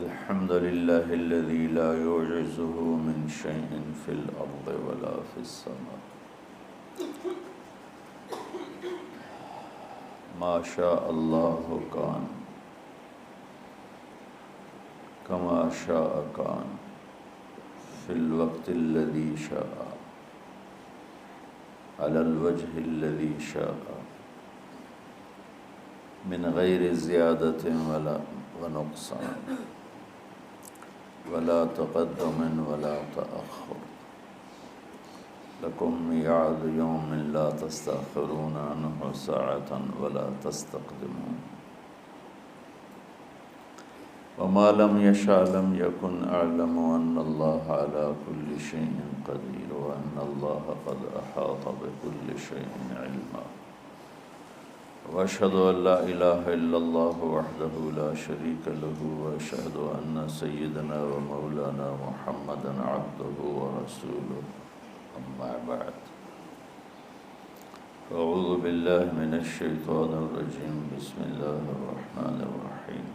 الحمد لله الذي لا يعجزه من شيء في الأرض ولا في السماء ما شاء الله كان كما شاء كان في الوقت الذي شاء على الوجه الذي شاء من غير زيادة ولا ونقصان ولا تقدم ولا تأخر لكم ميعاد يوم لا تستأخرون عنه ساعة ولا تستقدمون وما لم يشأ لم يكن أعلم أن الله على كل شيء قدير وأن الله قد أحاط بكل شيء علما وأشهد أن لا إله إلا الله وحده لا شريك له وأشهد أن سيدنا ومولانا محمدا عبده ورسوله أما بعد أعوذ بالله من الشيطان الرجيم بسم الله الرحمن الرحيم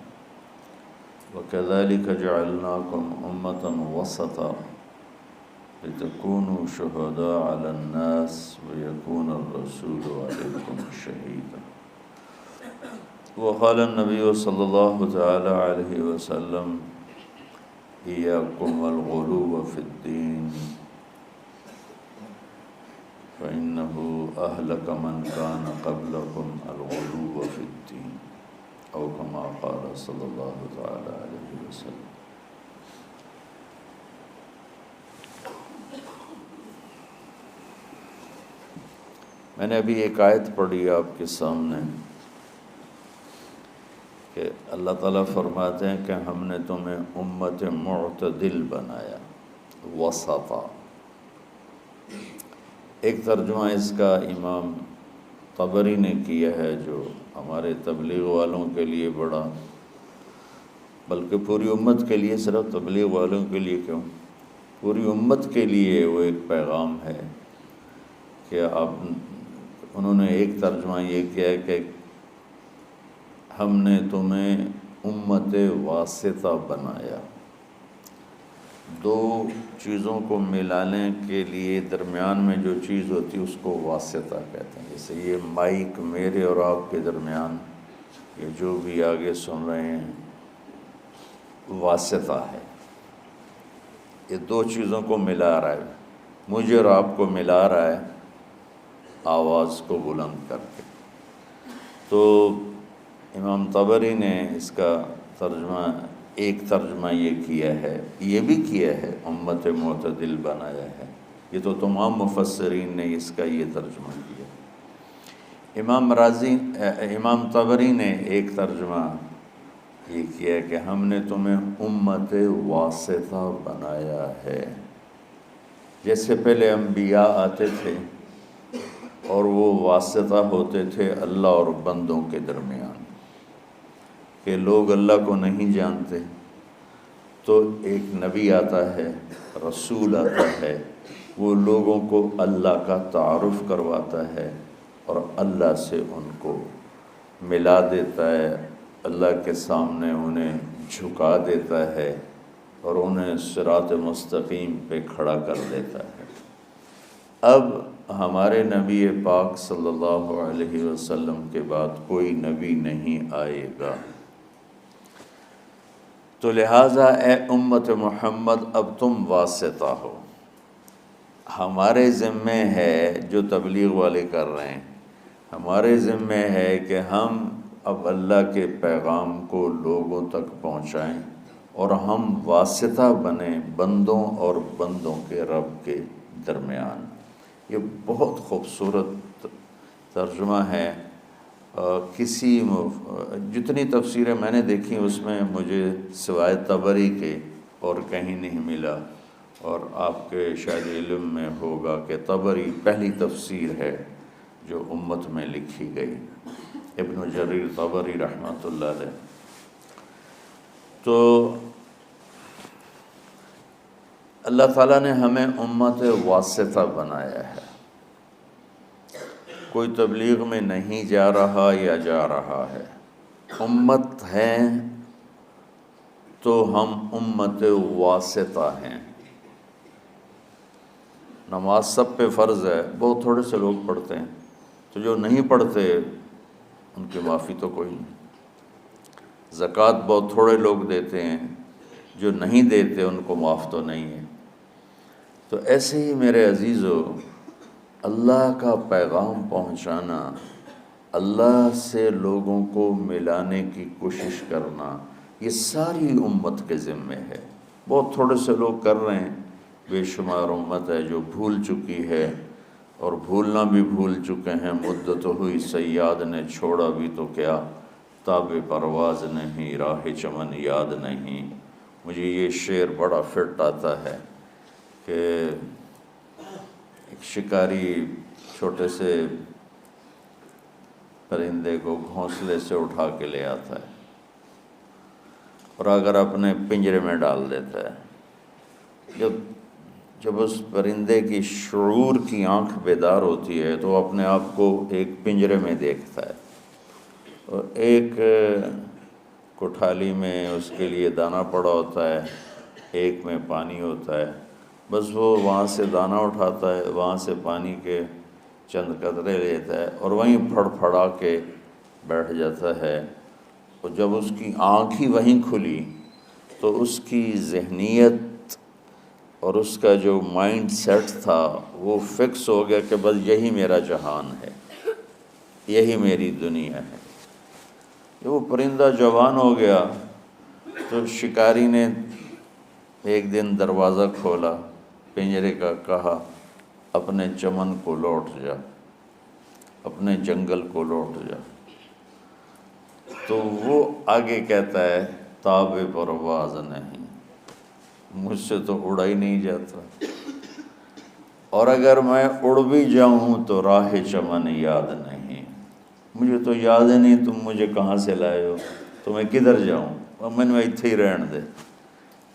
وكذلك جعلناكم أمة وسطا لتكونوا شهداء على الناس ويكون الرسول عليكم شهيدا وقال النبي صلى الله تعالى عليه وسلم إياكم والغلو في الدين فإنه أهلك من كان قبلكم الغلو في الدين أو كما قال صلی اللہ تعالی علیہ وسلم۔ میں نے ابھی ایک آیت پڑھی آپ کے سامنے کہ اللہ تعالیٰ فرماتے ہیں کہ ہم نے تمہیں امت معتدل بنایا، وسطا۔ ایک ترجمہ اس کا امام طبری نے کیا ہے جو ہمارے تبلیغ والوں کے لیے بڑا، بلکہ پوری امت کے لیے، صرف تبلیغ والوں کے لیے کیوں، پوری امت کے لیے وہ ایک پیغام ہے کہ انہوں نے ایک ترجمہ یہ کیا ہے کہ ہم نے تمہیں امت واسطہ بنایا۔ دو چیزوں کو ملانے کے لیے درمیان میں جو چیز ہوتی ہے اس کو واسطہ کہتے ہیں۔ جیسے یہ مائک میرے اور آپ کے درمیان، یہ جو بھی آگے سن رہے ہیں، واسطہ ہے۔ یہ دو چیزوں کو ملا رہا ہے، مجھے اور آپ کو ملا رہا ہے آواز کو بلند کر کے۔ تو امام طبری نے اس کا ترجمہ، ایک ترجمہ یہ کیا ہے، یہ بھی کیا ہے امت معتدل بنایا ہے۔ یہ تو تمام مفسرین نے اس کا یہ ترجمہ کیا۔ امام طبری نے ایک ترجمہ یہ کیا ہے کہ ہم نے تمہیں امت واسطہ بنایا ہے۔ جیسے پہلے انبیاء آتے تھے اور وہ واسطہ ہوتے تھے اللہ اور بندوں کے درمیان، کہ لوگ اللہ کو نہیں جانتے تو ایک نبی آتا ہے، رسول آتا ہے، وہ لوگوں کو اللہ کا تعارف کرواتا ہے اور اللہ سے ان کو ملا دیتا ہے، اللہ کے سامنے انہیں جھکا دیتا ہے اور انہیں صراط مستقیم پہ کھڑا کر دیتا ہے۔ اب ہمارے نبی پاک صلی اللہ علیہ وسلم کے بعد کوئی نبی نہیں آئے گا، تو لہٰذا اے امت محمد اب تم واسطہ ہو۔ ہمارے ذمے ہے، جو تبلیغ والے کر رہے ہیں، ہمارے ذمے ہے کہ ہم اب اللہ کے پیغام کو لوگوں تک پہنچائیں اور ہم واسطہ بنیں بندوں اور بندوں کے رب کے درمیان۔ یہ بہت خوبصورت ترجمہ ہے۔ جتنی تفسیریں میں نے دیکھی اس میں مجھے سوائے طبری کے اور کہیں نہیں ملا، اور آپ کے شاید علم میں ہوگا کہ طبری پہلی تفسیر ہے جو امت میں لکھی گئی، ابن جریر طبری رحمۃ اللہ علیہ۔ تو اللہ تعالیٰ نے ہمیں امت واسطہ بنایا ہے۔ کوئی تبلیغ میں نہیں جا رہا یا جا رہا ہے، امت ہے تو ہم امت واسطہ ہیں۔ نماز سب پہ فرض ہے، بہت تھوڑے سے لوگ پڑھتے ہیں، تو جو نہیں پڑھتے ان کی معافی تو کوئی نہیں۔ زکوٰۃ بہت تھوڑے لوگ دیتے ہیں، جو نہیں دیتے ان کو معاف تو نہیں ہے۔ تو ایسے ہی میرے عزیزو، اللہ کا پیغام پہنچانا، اللہ سے لوگوں کو ملانے کی کوشش کرنا، یہ ساری امت کے ذمے ہے۔ بہت تھوڑے سے لوگ کر رہے ہیں، بے شمار امت ہے جو بھول چکی ہے، اور بھولنا بھی بھول چکے ہیں۔ مدت ہوئی صیاد نے چھوڑا بھی تو کیا، تاب پرواز نہیں راہ چمن یاد نہیں۔ مجھے یہ شعر بڑا فٹ آتا ہے کہ ایک شکاری چھوٹے سے پرندے کو گھونسلے سے اٹھا کے لے آتا ہے، اور اگر اپنے پنجرے میں ڈال دیتا ہے، جب اس پرندے کی شعور کی آنکھ بیدار ہوتی ہے تو اپنے آپ کو ایک پنجرے میں دیکھتا ہے، اور ایک کوٹھالی میں اس کے لیے دانہ پڑا ہوتا ہے، ایک میں پانی ہوتا ہے۔ بس وہ وہاں سے دانہ اٹھاتا ہے، وہاں سے پانی کے چند قطرے لیتا ہے، اور وہیں پھڑ پھڑا کے بیٹھ جاتا ہے۔ اور جب اس کی آنکھ ہی وہیں کھلی تو اس کی ذہنیت اور اس کا جو مائنڈ سیٹ تھا وہ فکس ہو گیا کہ بس یہی میرا جہان ہے، یہی میری دنیا ہے۔ جب وہ پرندہ جوان ہو گیا تو شکاری نے ایک دن دروازہ کھولا پنجرے کا، کہا اپنے چمن کو لوٹ جا، اپنے جنگل کو لوٹ جا۔ تو وہ آگے کہتا ہے تاب پرواز نہیں، مجھ سے تو اڑا ہی نہیں جاتا، اور اگر میں اڑ بھی جاؤں تو راہ چمن یاد نہیں، مجھے تو یاد ہی نہیں تم مجھے کہاں سے لائے ہو، تو میں کدھر جاؤں، میں اتھے ہی رہن دے۔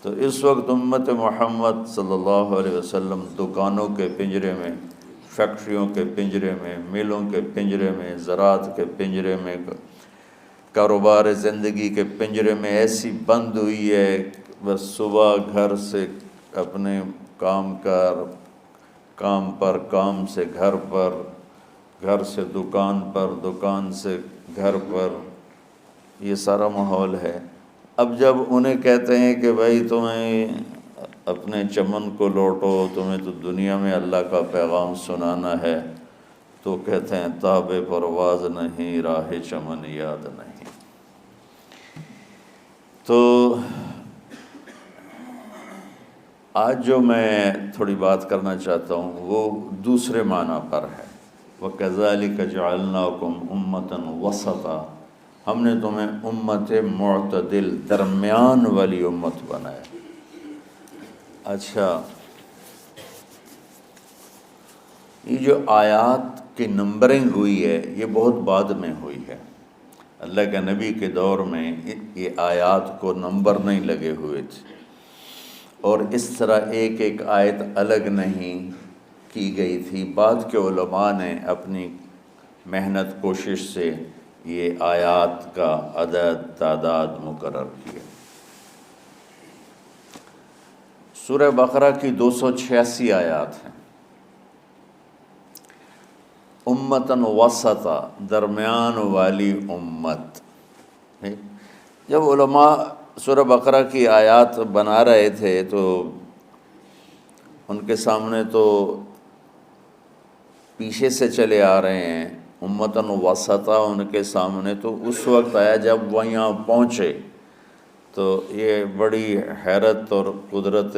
تو اس وقت امت محمد صلی اللہ علیہ وسلم دکانوں کے پنجرے میں، فیکٹریوں کے پنجرے میں، میلوں کے پنجرے میں، زراعت کے پنجرے میں، کاروبار زندگی کے پنجرے میں ایسی بند ہوئی ہے، بس صبح گھر سے اپنے کام پر، کام سے گھر پر، گھر سے دکان پر، دکان سے گھر پر، یہ سارا ماحول ہے۔ اب جب انہیں کہتے ہیں کہ بھائی تمہیں اپنے چمن کو لوٹو، تمہیں تو دنیا میں اللہ کا پیغام سنانا ہے، تو کہتے ہیں تاب پرواز نہیں راہ چمن یاد نہیں۔ تو آج جو میں تھوڑی بات کرنا چاہتا ہوں وہ دوسرے معنی پر ہے، وَكَذَلِكَ جَعَلْنَاكُمْ أُمَّةً وَسَطًا، ہم نے تمہیں امت معتدل، درمیان والی امت بنایا۔ اچھا، یہ جو آیات کی نمبرنگ ہوئی ہے یہ بہت بعد میں ہوئی ہے۔ اللہ کے نبی کے دور میں یہ آیات کو نمبر نہیں لگے ہوئے تھے، اور اس طرح ایک ایک آیت الگ نہیں کی گئی تھی۔ بعد کے علماء نے اپنی محنت کوشش سے یہ آیات کا عدد تعداد مقرر کیا۔ سورہ بقرہ کی 286 آیات ہیں۔ امتاً وسطا، درمیان والی امت۔ جب علماء سورہ بقرہ کی آیات بنا رہے تھے تو ان کے سامنے تو پیچھے سے چلے آ رہے ہیں، امتاً وسطا ان کے سامنے تو اس وقت آیا جب وہ یہاں پہنچے، تو یہ بڑی حیرت اور قدرت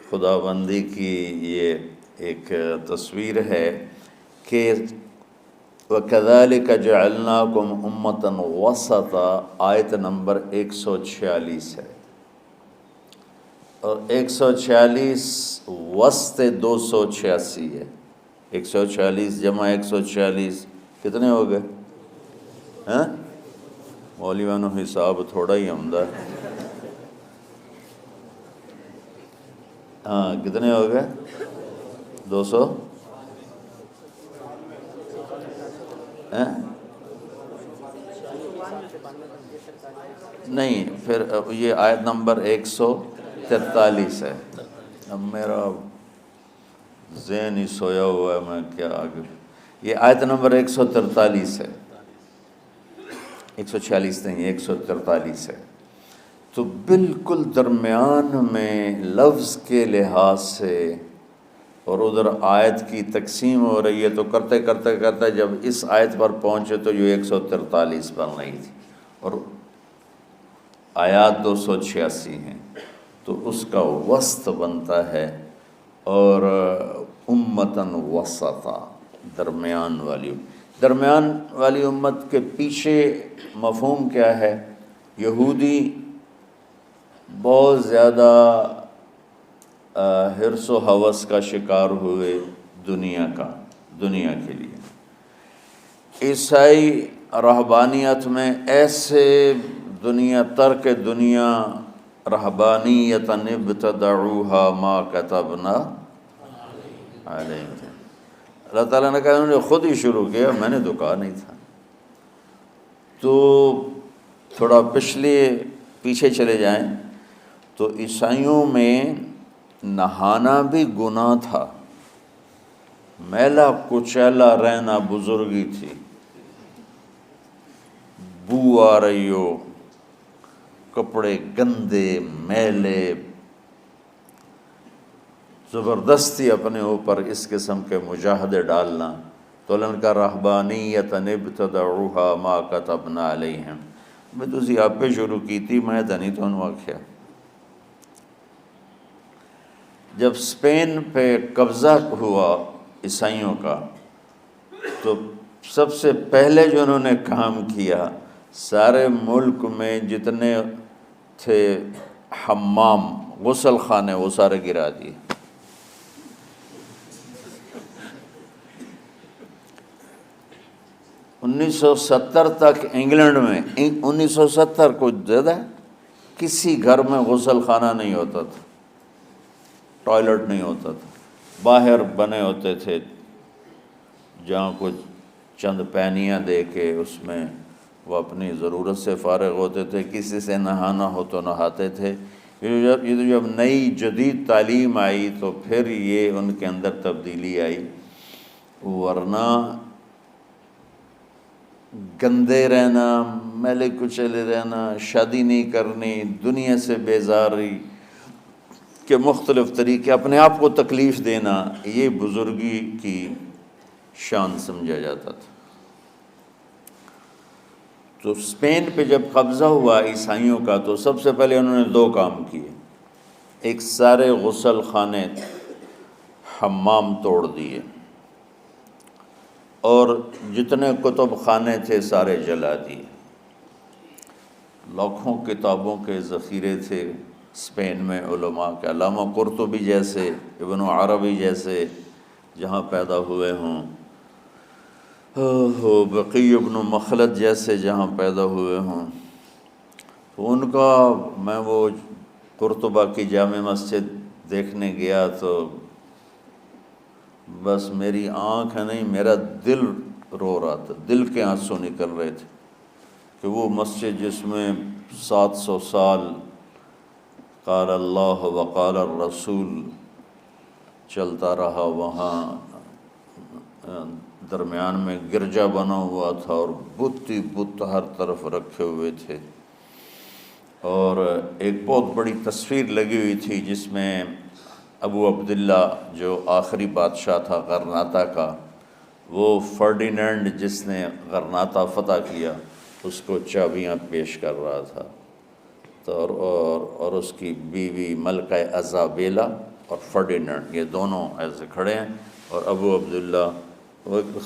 خداوندی کی یہ ایک تصویر ہے کہ وَكَذَلِكَ جَعَلْنَاكُمْ أُمَّةً وَسَطًا، آیت نمبر 146 ہے، اور 146 وسط 286 ہے۔ 146 جمع 146 کتنے ہو گئے؟ ہاں مولویانو حساب تھوڑا ہی عمدہ ہے۔ ہاں کتنے ہو گئے؟ 200 نہیں، پھر یہ آیت نمبر 143 ہے. اب میرا ذہن ہی سویا ہوا ہے، میں کیا آگے. یہ آیت نمبر 143 ہے، 146 نہیں 143 ہے. تو بالکل درمیان میں لفظ کے لحاظ سے، اور ادھر آیت کی تقسیم ہو رہی ہے، تو کرتے کرتے کرتے جب اس آیت پر پہنچے تو یہ 143 بن رہی تھی، اور آیات 286 ہیں، تو اس کا وسط بنتا ہے. اور امتاً وسطا، درمیان والی امت کے پیچھے مفہوم کیا ہے؟ یہودی بہت زیادہ حرص و ہوس کا شکار ہوئے دنیا کے لیے. عیسائی رہبانیت میں ایسے ترک دنیا رہبانیتاً ابتدعوها ما كتبنا علیہم. اللہ تعالیٰ نے کہا انہوں نے خود ہی شروع کیا، میں نے تو کہا نہیں تھا. تو تھوڑا پیچھے چلے جائیں تو عیسائیوں میں نہانا بھی گناہ تھا، میلا کچیلا رہنا بزرگی تھی. بو آ رہی ہو، کپڑے گندے میلے، زبردستی اپنے اوپر اس قسم کے مجاہدے ڈالنا. تو اللہ کا رہبانیتاً ابتدعوها ما كتبنا علیہم. میں تو اسی آپ پہ شروع کی تھی، میں تو نہیں تو واقعہ. جب اسپین پہ قبضہ ہوا عیسائیوں کا، تو سب سے پہلے جو انہوں نے کام کیا، سارے ملک میں جتنے تھے حمام غسل خانے وہ سارے گرا دیے. 1970 تک انگلینڈ میں 1970 کو زیادہ کسی گھر میں غسل خانہ نہیں ہوتا تھا، ٹوائلٹ نہیں ہوتا تھا. باہر بنے ہوتے تھے جہاں کچھ چند پینیاں دے کے اس میں وہ اپنی ضرورت سے فارغ ہوتے تھے. کسی سے نہانا ہو تو نہاتے تھے. یہ جب نئی جدید تعلیم آئی تو پھر یہ ان کے اندر تبدیلی آئی، ورنہ گندے رہنا، میلے کچیلے رہنا، شادی نہیں کرنی، دنیا سے بیزاری کے مختلف طریقے، اپنے آپ کو تکلیف دینا، یہ بزرگی کی شان سمجھا جاتا تھا. تو اسپین پہ جب قبضہ ہوا عیسائیوں کا تو سب سے پہلے انہوں نے 2 کام کیے. ایک سارے غسل خانے حمام توڑ دیے، اور جتنے کتب خانے تھے سارے جلا دیے. لاکھوں کتابوں کے ذخیرے تھے اسپین میں علماء کے، علامہ قرطبی جیسے، ابن عربی جیسے جہاں پیدا ہوئے ہوں، بقی ابن مخلد جیسے جہاں پیدا ہوئے ہوں. تو ان کا میں وہ قرطبہ کی جامع مسجد دیکھنے گیا تو بس میری آنکھ نہیں، میرا دل رو رہا تھا، دل کے آنسو نکل رہے تھے کہ وہ مسجد جس میں 700 سال قال اللہ وقال الرسول چلتا رہا، وہاں درمیان میں گرجا بنا ہوا تھا اور بت ہر طرف رکھے ہوئے تھے، اور ایک بہت بڑی تصویر لگی ہوئی تھی جس میں ابو عبداللہ جو آخری بادشاہ تھا غرناطہ کا، وہ فرڈینینڈ جس نے غرناطہ فتح کیا اس کو چابیاں پیش کر رہا تھا. تو اور اس کی بیوی ملکہ ایزابیلا اور فرڈینینڈ یہ دونوں ایسے کھڑے ہیں، اور ابو عبداللہ وہ ایک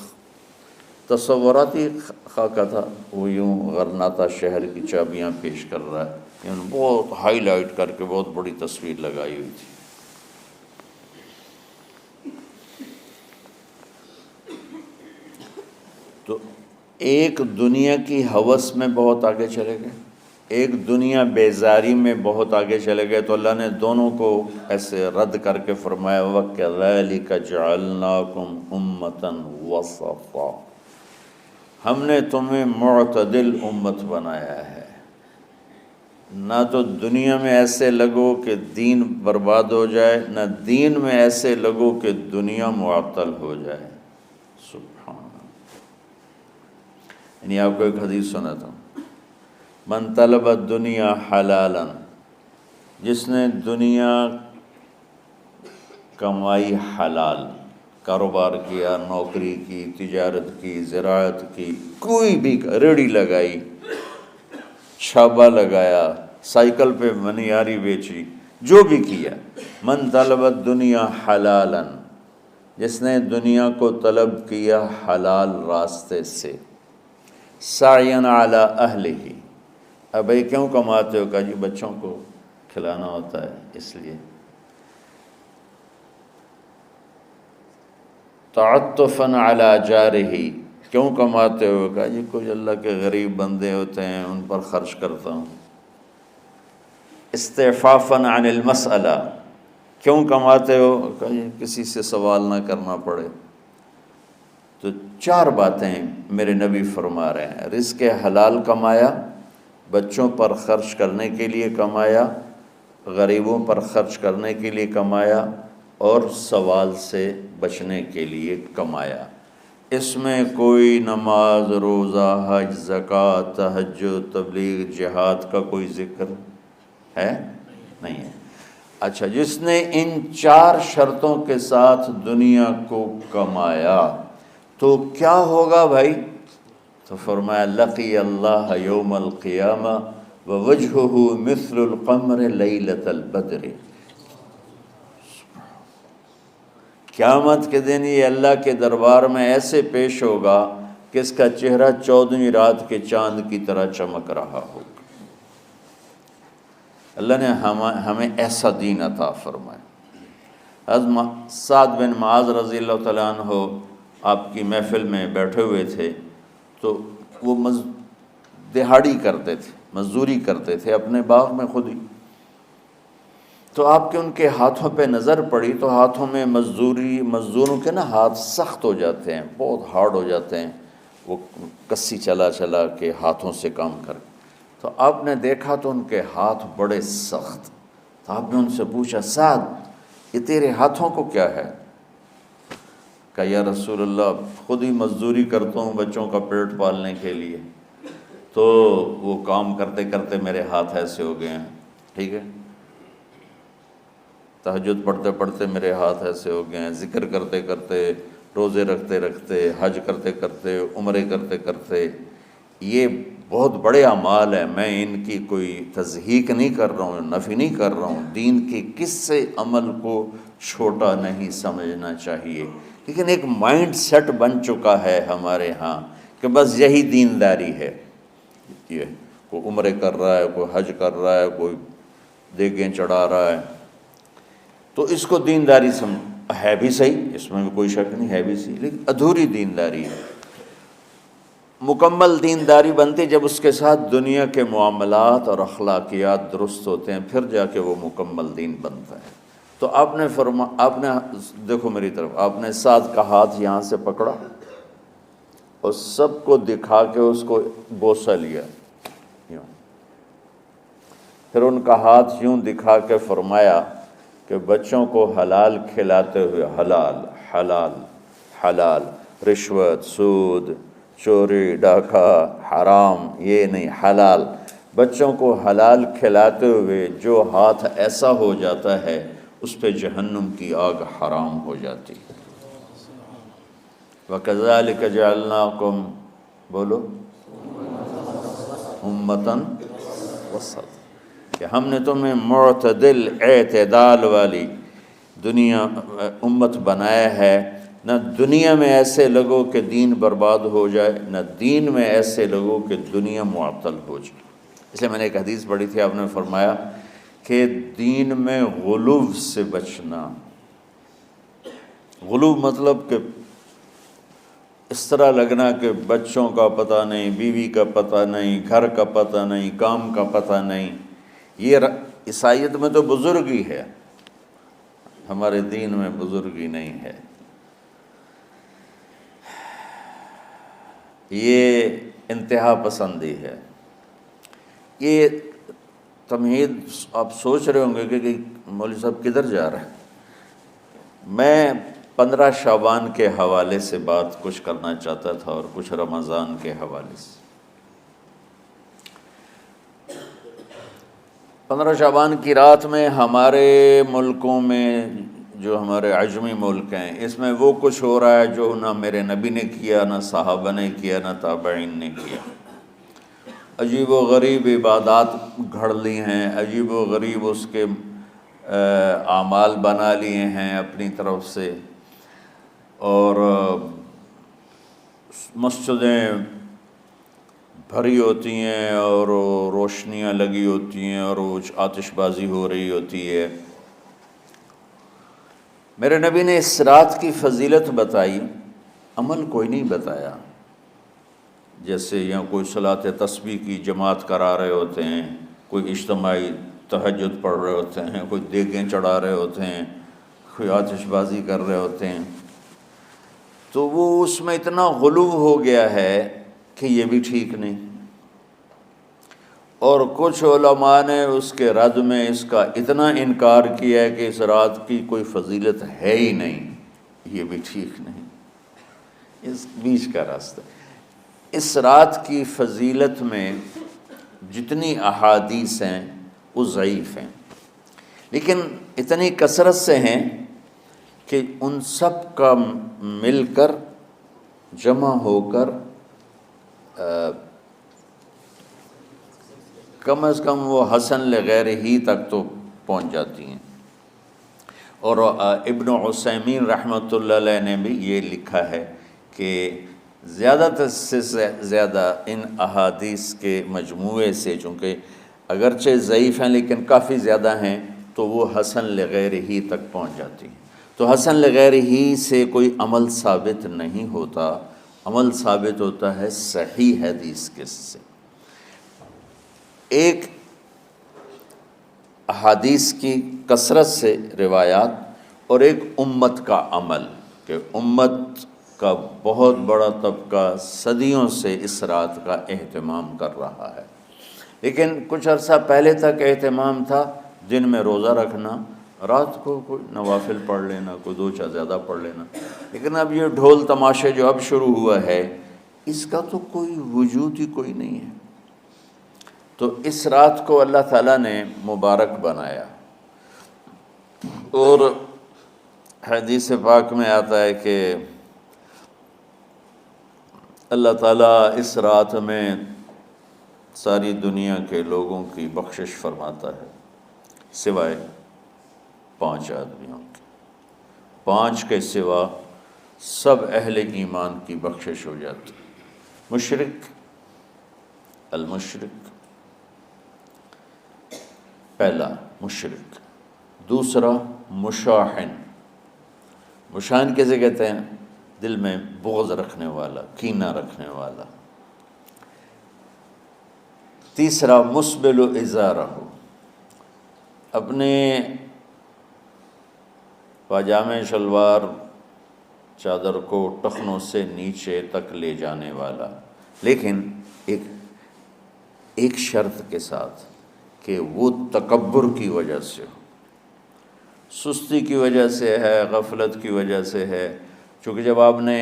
تصوراتی خاکہ تھا، وہ یوں غرناطہ شہر کی چابیاں پیش کر رہا ہے. یعنی بہت ہائی لائٹ کر کے بہت بڑی تصویر لگائی ہوئی تھی. تو ایک دنیا کی ہوس میں بہت آگے چلے گئے، ایک دنیا بیزاری میں بہت آگے چلے گئے. تو اللہ نے دونوں کو ایسے رد کر کے فرمایا وَكَذَلِكَ جَعَلْنَاكُمْ أُمَّةً وَسَطًا، ہم نے تمہیں معتدل امت بنایا ہے. نہ تو دنیا میں ایسے لگو کہ دین برباد ہو جائے، نہ دین میں ایسے لگو کہ دنیا معطل ہو جائے۔ سبحان اللہ۔ یعنی آپ کو ایک حدیث سناتا ہوں، من طلب الدنیا حلالا، جس نے دنیا کمائی حلال، کاروبار کیا، نوکری کی، تجارت کی، زراعت کی، کوئی بھی ریڑھی لگائی، چھابا لگایا، سائیکل پہ منیاری بیچی، جو بھی کیا، من طلب الدنیا حلالا، جس نے دنیا کو طلب کیا حلال راستے سے، سعیاً علی اہلہ، اب بھائی کیوں کماتے ہو؟ کہا جی بچوں کو کھلانا ہوتا ہے اس لیے۔ تعطفاً علی جارہ، کیوں کماتے ہو؟ کہا جی کچھ اللہ کے غریب بندے ہوتے ہیں ان پر خرچ کرتا ہوں۔ استعفافاً عن المسئلہ، کیوں کماتے ہو؟ کہا جی کسی سے سوال نہ کرنا پڑے۔ تو 4 باتیں میرے نبی فرما رہے ہیں، رزق حلال کمایا، بچوں پر خرچ کرنے کے لیے کمایا، غریبوں پر خرچ کرنے کے لیے کمایا، اور سوال سے بچنے کے لیے کمایا۔ اس میں کوئی نماز، روزہ، حج، زکوٰۃ، تہجد، تبلیغ، جہاد کا کوئی ذکر ہے نہیں ہے۔ اچھا، جس نے ان 4 شرطوں کے ساتھ دنیا کو کمایا تو کیا ہوگا بھائی؟ تو فرمایا لقی اللہ یوم القیامہ ووجہہ مثل القمر لیلۃ البدر، قیامت کے دن یہ اللہ کے دربار میں ایسے پیش ہوگا کہ اس کا چہرہ 14ویں رات کے چاند کی طرح چمک رہا ہوگا۔ اللہ نے ہمیں ایسا دین عطا فرمایا۔ حضرت سعد بن معاذ رضی اللہ تعالیٰ عنہ آپ کی محفل میں بیٹھے ہوئے تھے، تو وہ دہاڑی کرتے تھے، مزدوری کرتے تھے اپنے باغ میں خود ہی۔ تو آپ کے ان کے ہاتھوں پہ نظر پڑی تو ہاتھوں میں مزدوروں کے نا ہاتھ سخت ہو جاتے ہیں، بہت ہارڈ ہو جاتے ہیں، وہ کسی چلا چلا کے ہاتھوں سے کام کر۔ تو آپ نے دیکھا تو ان کے ہاتھ بڑے سخت۔ تو آپ نے ان سے پوچھا سعد یہ تیرے ہاتھوں کو کیا ہے؟ کہا یا رسول اللہ خود ہی مزدوری کرتا ہوں بچوں کا پیٹ پالنے کے لیے، تو وہ کام کرتے کرتے میرے ہاتھ ایسے ہو گئے ہیں، ٹھیک ہے، تہجد پڑھتے پڑھتے میرے ہاتھ ایسے ہو گئے ہیں، ذکر کرتے کرتے، روزے رکھتے رکھتے، حج کرتے کرتے، عمرے کرتے کرتے، یہ بہت بڑے اعمال ہیں، میں ان کی کوئی تضحیق نہیں کر رہا ہوں، نفی نہیں کر رہا ہوں، دین کے کسی عمل کو چھوٹا نہیں سمجھنا چاہیے، لیکن ایک مائنڈ سیٹ بن چکا ہے ہمارے ہاں کہ بس یہی دینداری ہے۔ یہ کوئی عمرے کر رہا ہے، کوئی حج کر رہا ہے، کوئی دیگیں چڑھا رہا ہے، تو اس کو دینداری ہے بھی صحیح، اس میں بھی کوئی شک نہیں، ہے بھی صحیح، لیکن ادھوری دینداری ہے۔ مکمل دینداری بنتی جب اس کے ساتھ دنیا کے معاملات اور اخلاقیات درست ہوتے ہیں، پھر جا کے وہ مکمل دین بنتا ہے۔ تو آپ نے دیکھو میری طرف، آپ نے سعد کا ہاتھ یہاں سے پکڑا اور سب کو دکھا کے اس کو بوسہ لیا، یوں، پھر ان کا ہاتھ یوں دکھا کے فرمایا کہ بچوں کو حلال کھلاتے ہوئے، حلال حلال حلال، رشوت، سود، چوری، ڈاکہ، حرام، یہ نہیں، حلال، بچوں کو حلال کھلاتے ہوئے جو ہاتھ ایسا ہو جاتا ہے اس پہ جہنم کی آگ حرام ہو جاتی۔ وَكَذَلِكَ جَعَلْنَاكُمْ، بولو، أُمَّةً وسط، کہ ہم نے تمہیں معتدل، اعتدال والی دنیا امت بنایا ہے، نہ دنیا میں ایسے لگو کہ دین برباد ہو جائے، نہ دین میں ایسے لگو کہ دنیا معطل ہو جائے۔ اس لیے میں نے ایک حدیث پڑھی تھی، آپ نے فرمایا کہ دین میں غلو سے بچنا، غلو مطلب کہ اس طرح لگنا کہ بچوں کا پتہ نہیں، بیوی کا پتہ نہیں، گھر کا پتہ نہیں، کام کا پتہ نہیں، یہ عیسائیت میں تو بزرگی ہے، ہمارے دین میں بزرگی نہیں ہے۔ یہ انتہا پسندی ہے، یہ تمہید آپ سوچ رہے ہوں گے کہ مولوی صاحب کدھر جا رہے ہیں. میں 15 شعبان کے حوالے سے بات کچھ کرنا چاہتا تھا اور کچھ رمضان کے حوالے سے. 15 شعبان کی رات میں ہمارے ملکوں میں، جو ہمارے عجمی ملک ہیں، اس میں وہ کچھ ہو رہا ہے جو نہ میرے نبی نے کیا، نہ صحابہ نے کیا، نہ تابعین نے کیا. عجیب و غریب عبادات گھڑ لی ہیں، عجیب و غریب اس کے اعمال بنا لیے ہیں اپنی طرف سے، اور مسجدیں بھری ہوتی ہیں اور روشنیاں لگی ہوتی ہیں اور آتش بازی ہو رہی ہوتی ہے. میرے نبی نے اس رات کی فضیلت بتائی، عمل کوئی نہیں بتایا. جیسے یہاں کوئی صلاۃ تسبیح کی جماعت کرا رہے ہوتے ہیں، کوئی اجتماعی تہجد پڑھ رہے ہوتے ہیں، کوئی دیگیں چڑھا رہے ہوتے ہیں، کوئی آتش بازی کر رہے ہوتے ہیں، تو وہ اس میں اتنا غلو ہو گیا ہے کہ یہ بھی ٹھیک نہیں. اور کچھ علماء نے اس کے رد میں اس کا اتنا انکار کیا ہے کہ اس رات کی کوئی فضیلت ہے ہی نہیں، یہ بھی ٹھیک نہیں. اس بیچ کا راستہ. اس رات کی فضیلت میں جتنی احادیث ہیں وہ ضعیف ہیں، لیکن اتنی کثرت سے ہیں کہ ان سب کا مل کر جمع ہو کر کم از کم وہ حسن لغیر ہی تک تو پہنچ جاتی ہیں. اور ابن عثیمین رحمۃ اللہ علیہ نے بھی یہ لکھا ہے کہ زیادہ سے زیادہ ان احادیث کے مجموعے سے، چونکہ اگرچہ ضعیف ہیں لیکن کافی زیادہ ہیں، تو وہ حسن لغیر ہی تک پہنچ جاتی ہیں. تو حسن لغیر ہی سے کوئی عمل ثابت نہیں ہوتا، عمل ثابت ہوتا ہے صحیح حدیث کے سے. ایک احادیث کی کثرت سے روایات، اور ایک امت کا عمل، کہ امت کا بہت بڑا طبقہ صدیوں سے اس رات کا اہتمام کر رہا ہے. لیکن کچھ عرصہ پہلے تک اہتمام تھا دن میں روزہ رکھنا، رات کو کوئی نوافل پڑھ لینا، کوئی 2 چار زیادہ پڑھ لینا. لیکن اب یہ ڈھول تماشے جو اب شروع ہوا ہے، اس کا تو کوئی وجود ہی کوئی نہیں ہے. تو اس رات کو اللہ تعالیٰ نے مبارک بنایا. اور حدیث پاک میں آتا ہے کہ اللہ تعالیٰ اس رات میں ساری دنیا کے لوگوں کی بخشش فرماتا ہے سوائے 5 آدمیوں کے. 5 کے سوا سب اہل ایمان کی بخشش ہو جاتی. مشرک، المشرک، پہلا مشرک. دوسرا مشاحن. مشاحن کیسے کہتے ہیں؟ دل میں بغض رکھنے والا، کینہ رکھنے والا. تیسرا مسبل ازارہ، اپنے پاجامے شلوار چادر کو ٹخنوں سے نیچے تک لے جانے والا، لیکن ایک شرط کے ساتھ کہ وہ تکبر کی وجہ سے ہو، سستی کی وجہ سے ہے، غفلت کی وجہ سے ہے. چونکہ جب آپ نے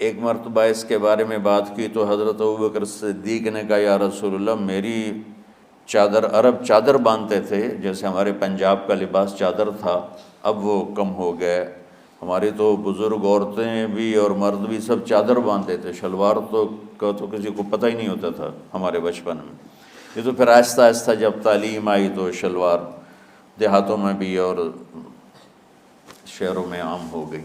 ایک مرتبہ اس کے بارے میں بات کی تو حضرت ابوبکر صدیق نے کہا یا رسول اللہ، میری چادر، عرب چادر باندھتے تھے جیسے ہمارے پنجاب کا لباس چادر تھا، اب وہ کم ہو گئے. ہماری تو بزرگ عورتیں بھی اور مرد بھی سب چادر باندھتے تھے، شلوار کا تو کسی کو پتہ ہی نہیں ہوتا تھا ہمارے بچپن میں. یہ تو پھر آہستہ آہستہ جب تعلیم آئی تو شلوار دیہاتوں میں بھی اور شہروں میں عام ہو گئی.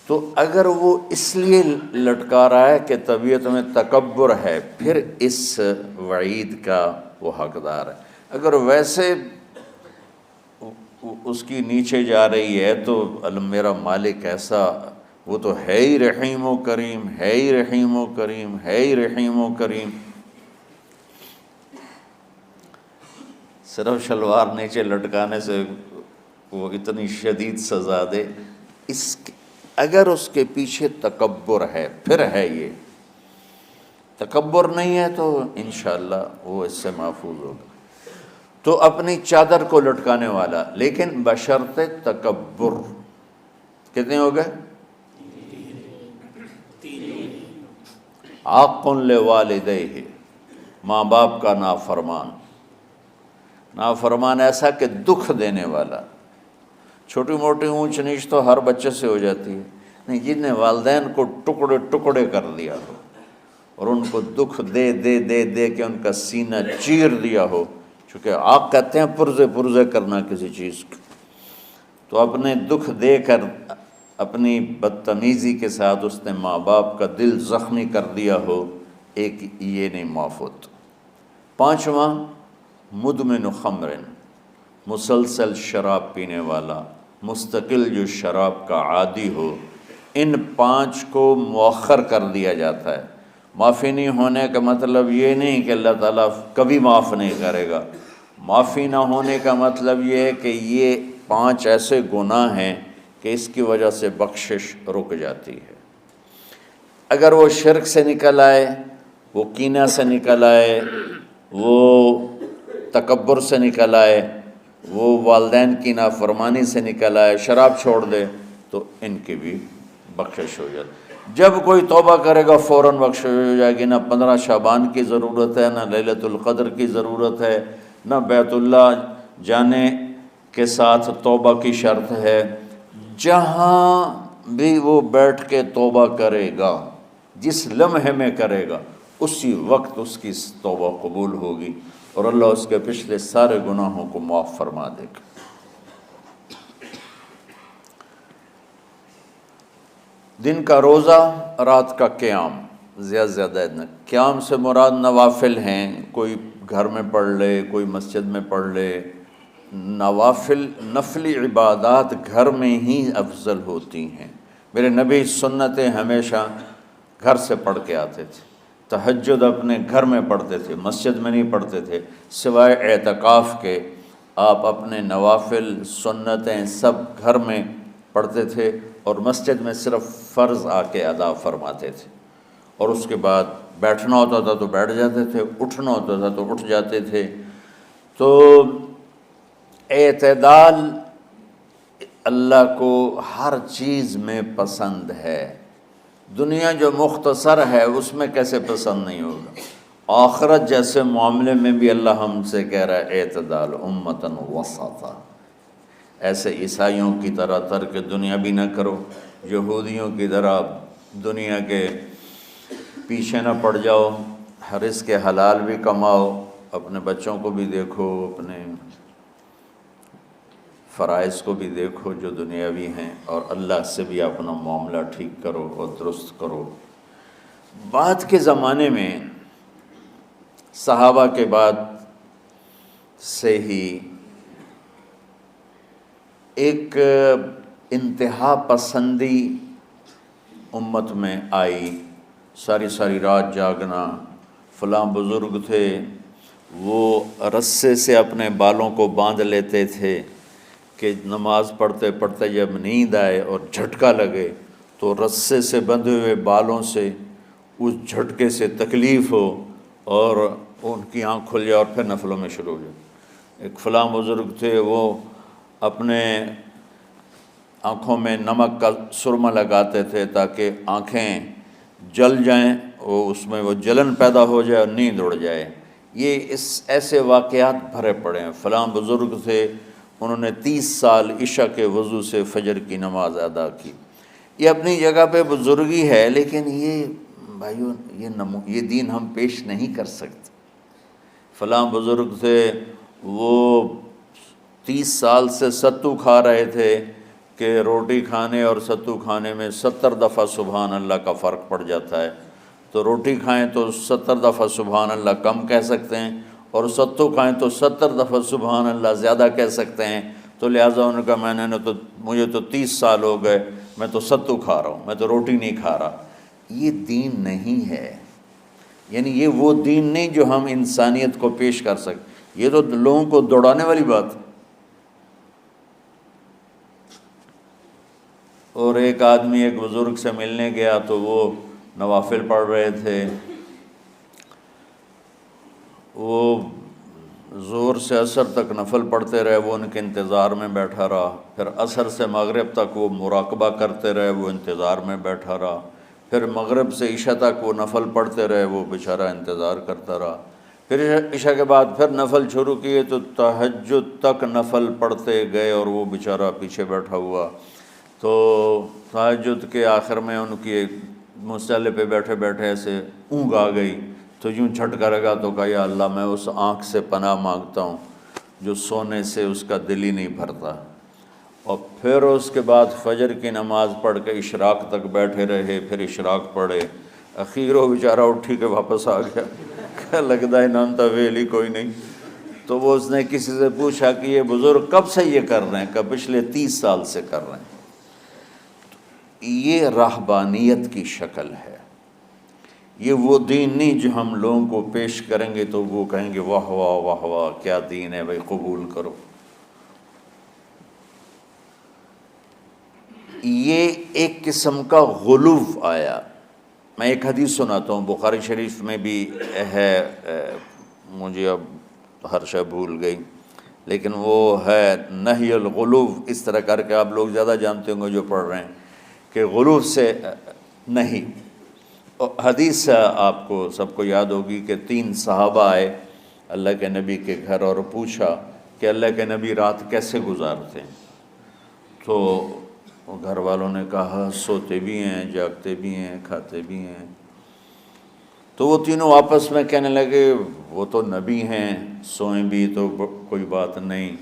تو اگر وہ اس لیے لٹکا رہا ہے کہ طبیعت میں تکبر ہے، پھر اس وعید کا وہ حقدار ہے. اگر ویسے اس کی نیچے جا رہی ہے تو میرا مالک ایسا، وہ تو ہے ہی رحیم و کریم، ہے ہی رحیم و کریم، ہے ہی رحیم و کریم. صرف شلوار نیچے لٹکانے سے وہ اتنی شدید سزا دے، اگر اس کے پیچھے تکبر ہے پھر ہے. یہ تکبر نہیں ہے تو انشاءاللہ وہ اس سے محفوظ ہوگا. تو اپنی چادر کو لٹکانے والا، لیکن بشرط تکبر۔ کتنے ہو گئے؟ عاق لوالدیہ، ماں باپ کا نافرمان۔ نافرمان ایسا کہ دکھ دینے والا۔ چھوٹی موٹی اونچ نیچ تو ہر بچے سے ہو جاتی ہے، نہیں، جن نے والدین کو ٹکڑے ٹکڑے کر دیا ہو اور ان کو دکھ دے دے دے دے کے ان کا سینہ چیر دیا ہو، چونکہ آپ کہتے ہیں پرزے پرزے کرنا کسی چیز کو، تو اپنے دکھ دے کر اپنی بدتمیزی کے ساتھ اس نے ماں باپ کا دل زخمی کر دیا ہو، ایک یہ نہیں معاف ہوتا۔ پانچواں، مدمن خمر، مسلسل شراب پینے والا، مستقل جو شراب کا عادی ہو، ان پانچ کو مؤخر کر دیا جاتا ہے۔ معافی نہیں ہونے کا مطلب یہ نہیں کہ اللہ تعالیٰ کبھی معاف نہیں کرے گا، معافی نہ ہونے کا مطلب یہ ہے کہ یہ پانچ ایسے گناہ ہیں کہ اس کی وجہ سے بخشش رک جاتی ہے۔ اگر وہ شرک سے نکل آئے، وہ کینہ سے نکل آئے، وہ تکبر سے نکل آئے، وہ والدین کی نافرمانی سے نکل آئے، شراب چھوڑ دے، تو ان کی بھی بخشش ہو جاتی۔ جب کوئی توبہ کرے گا فوراً بخشش ہو جائے گی۔ نہ 15 شعبان کی ضرورت ہے، نہ لیلۃ القدر کی ضرورت ہے، نہ بیت اللہ جانے کے ساتھ توبہ کی شرط ہے۔ جہاں بھی وہ بیٹھ کے توبہ کرے گا، جس لمحے میں کرے گا، اسی وقت اس کی توبہ قبول ہوگی اور اللہ اس کے پچھلے سارے گناہوں کو معاف فرما دے گا۔ دن کا روزہ، رات کا قیام، زیادہ قیام سے مراد نوافل ہیں، کوئی گھر میں پڑھ لے، کوئی مسجد میں پڑھ لے۔ نوافل، نفلی عبادات گھر میں ہی افضل ہوتی ہیں۔ میرے نبی سنتیں ہمیشہ گھر سے پڑھ کے آتے تھے، تہجد اپنے گھر میں پڑھتے تھے، مسجد میں نہیں پڑھتے تھے، سوائے اعتکاف کے آپ اپنے نوافل سنتیں سب گھر میں پڑھتے تھے اور مسجد میں صرف فرض آ کے ادا فرماتے تھے، اور اس کے بعد بیٹھنا ہوتا تھا تو بیٹھ جاتے تھے، اٹھنا ہوتا تھا تو اٹھ جاتے تھے۔ تو اعتدال اللہ کو ہر چیز میں پسند ہے۔ دنیا جو مختصر ہے اس میں کیسے پسند نہیں ہوگا؟ آخرت جیسے معاملے میں بھی اللہ ہم سے کہہ رہا ہے اعتدال، امتاً وسطا۔ ایسے عیسائیوں کی طرح ترک دنیا بھی نہ کرو، یہودیوں کی طرح دنیا کے پیچھے نہ پڑ جاؤ، رزق حلال بھی کماؤ، اپنے بچوں کو بھی دیکھو، اپنے فرائض کو بھی دیکھو جو دنیاوی ہیں، اور اللہ سے بھی اپنا معاملہ ٹھیک کرو اور درست کرو۔ بعد کے زمانے میں صحابہ کے بعد سے ہی ایک انتہا پسندی امت میں آئی، ساری رات جاگنا۔ فلاں بزرگ تھے، وہ رسے سے اپنے بالوں کو باندھ لیتے تھے کہ نماز پڑھتے پڑھتے جب نیند آئے اور جھٹکا لگے تو رسے سے بندھے ہوئے بالوں سے اس جھٹکے سے تکلیف ہو اور ان کی آنکھ کھل جائے اور پھر نفلوں میں شروع ہو جائے۔ ایک فلاں بزرگ تھے، وہ اپنے آنکھوں میں نمک کا سرما لگاتے تھے تاکہ آنکھیں جل جائیں، اس میں وہ جلن پیدا ہو جائے اور نیند اڑ جائے۔ یہ ایسے واقعات بھرے پڑے ہیں۔ فلاں بزرگ تھے، انہوں نے 30 سال عشاء کے وضو سے فجر کی نماز ادا کی۔ یہ اپنی جگہ پہ بزرگی ہے، لیکن یہ بھائیوں یہ دین ہم پیش نہیں کر سکتے۔ فلاں بزرگ تھے، وہ 30 سال سے ستو کھا رہے تھے کہ روٹی کھانے اور ستو کھانے میں 70 دفعہ سبحان اللہ کا فرق پڑ جاتا ہے، تو روٹی کھائیں تو 70 دفعہ سبحان اللہ کم کہہ سکتے ہیں، اور ستو کھائیں تو 70 دفعہ سبحان اللہ زیادہ کہہ سکتے ہیں۔ تو لہٰذا انہوں نے کہا مجھے تو 30 سال ہو گئے، میں تو ستو کھا رہا ہوں، میں تو روٹی نہیں کھا رہا۔ یہ دین نہیں ہے، یعنی یہ وہ دین نہیں جو ہم انسانیت کو پیش کر سکتے۔ یہ تو لوگوں کو دوڑانے والی بات ہے۔ اور ایک آدمی ایک بزرگ سے ملنے گیا تو وہ نوافل پڑھ رہے تھے، وہ ظہر سے عصر تک نفل پڑھتے رہے، وہ ان کے انتظار میں بیٹھا رہا، پھر عصر سے مغرب تک وہ مراقبہ کرتے رہے، وہ انتظار میں بیٹھا رہا، پھر مغرب سے عشاء تک وہ نفل پڑھتے رہے، وہ بیچارہ انتظار کرتا رہا، پھر عشاء کے بعد پھر نفل شروع کیے تو تہجد تک نفل پڑھتے گئے اور وہ بیچارہ پیچھے بیٹھا ہوا۔ تو تہجد کے آخر میں ان کی مصلی پہ بیٹھے بیٹھے ایسے اونگ آ گئی، تو یوں جھٹکا لگا تو کہا یا اللہ میں اس آنکھ سے پناہ مانگتا ہوں جو سونے سے اس کا دل ہی نہیں بھرتا۔ اور پھر اس کے بعد فجر کی نماز پڑھ کے اشراق تک بیٹھے رہے، پھر اشراق پڑھے، اخیر وہ بیچارہ اٹھی کے واپس آ گیا کہ لگتا ہے نام تو ویل ہی کوئی نہیں۔ تو وہ اس نے کسی سے پوچھا کہ یہ بزرگ کب سے یہ کر رہے ہیں؟ کہ پچھلے 30 سال سے کر رہے ہیں۔ یہ راہبانیت کی شکل ہے، یہ وہ دین نہیں جو ہم لوگوں کو پیش کریں گے تو وہ کہیں گے واہ واہ واہ واہ کیا دین ہے بھائی، قبول کرو۔ یہ ایک قسم کا غلو آیا۔ میں ایک حدیث سناتا ہوں، بخاری شریف میں بھی ہے، مجھے اب ہر شے بھول گئی، لیکن وہ ہے نہی الغلو، اس طرح کر کے آپ لوگ زیادہ جانتے ہوں گے جو پڑھ رہے ہیں، کہ غلو سے نہیں۔ حدیث آپ کو سب کو یاد ہوگی کہ 3 صحابہ آئے اللہ کے نبی کے گھر اور پوچھا کہ اللہ کے نبی رات کیسے گزارتے ہیں؟ تو گھر والوں نے کہا سوتے بھی ہیں، جاگتے بھی ہیں، کھاتے بھی ہیں۔ تو وہ تینوں آپس میں کہنے لگے وہ تو نبی ہیں، سوئیں بھی تو کوئی بات نہیں،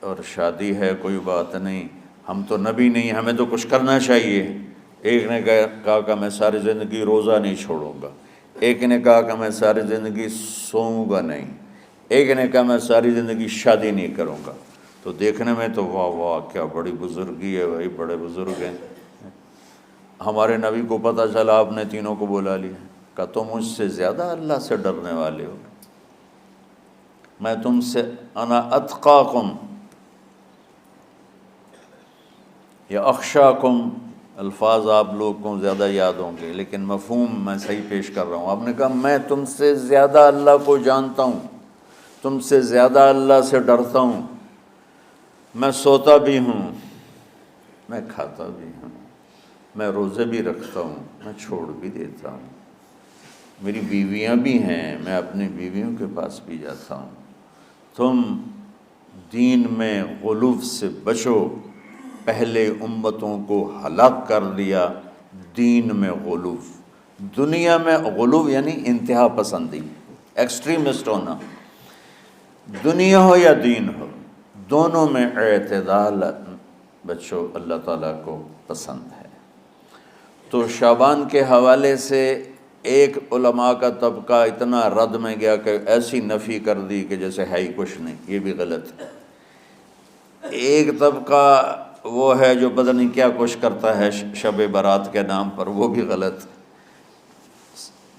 اور شادی ہے کوئی بات نہیں، ہم تو نبی نہیں، ہمیں تو کچھ کرنا چاہیے۔ ایک نے کہا کہ میں ساری زندگی روزہ نہیں چھوڑوں گا، ایک نے کہا کہ میں ساری زندگی سوؤں گا نہیں، ایک نے کہا میں ساری زندگی شادی نہیں کروں گا۔ تو دیکھنے میں تو واہ واہ کیا بڑی بزرگی ہے بھائی، بڑے بزرگ ہیں۔ ہمارے نبی کو پتہ چلا آپ نے تینوں کو بلا لیا، کہا تم مجھ سے زیادہ اللہ سے ڈرنے والے ہو، میں تم سے انا اتقاکم یا اخشاکم، الفاظ آپ لوگ کو زیادہ یاد ہوں گے لیکن مفہوم میں صحیح پیش کر رہا ہوں۔ آپ نے کہا میں تم سے زیادہ اللہ کو جانتا ہوں، تم سے زیادہ اللہ سے ڈرتا ہوں، میں سوتا بھی ہوں، میں کھاتا بھی ہوں، میں روزے بھی رکھتا ہوں، میں چھوڑ بھی دیتا ہوں، میری بیویاں بھی ہیں، میں اپنی بیویوں کے پاس بھی جاتا ہوں۔ تم دین میں غلو سے بچو، پہلے امتوں کو ہلاک کر دیا دین میں غلو۔ دنیا میں غلو یعنی انتہا پسندی، ایکسٹریمسٹ ہونا، دنیا ہو یا دین ہو، دونوں میں اعتدال بچو، اللہ تعالیٰ کو پسند ہے۔ تو شعبان کے حوالے سے ایک علماء کا طبقہ اتنا رد میں گیا کہ ایسی نفی کر دی کہ جیسے ہے ہی کچھ نہیں، یہ بھی غلط ہے۔ ایک طبقہ وہ ہے جو پتہ نہیں کیا کچھ کرتا ہے شب برات کے نام پر، وہ بھی غلط۔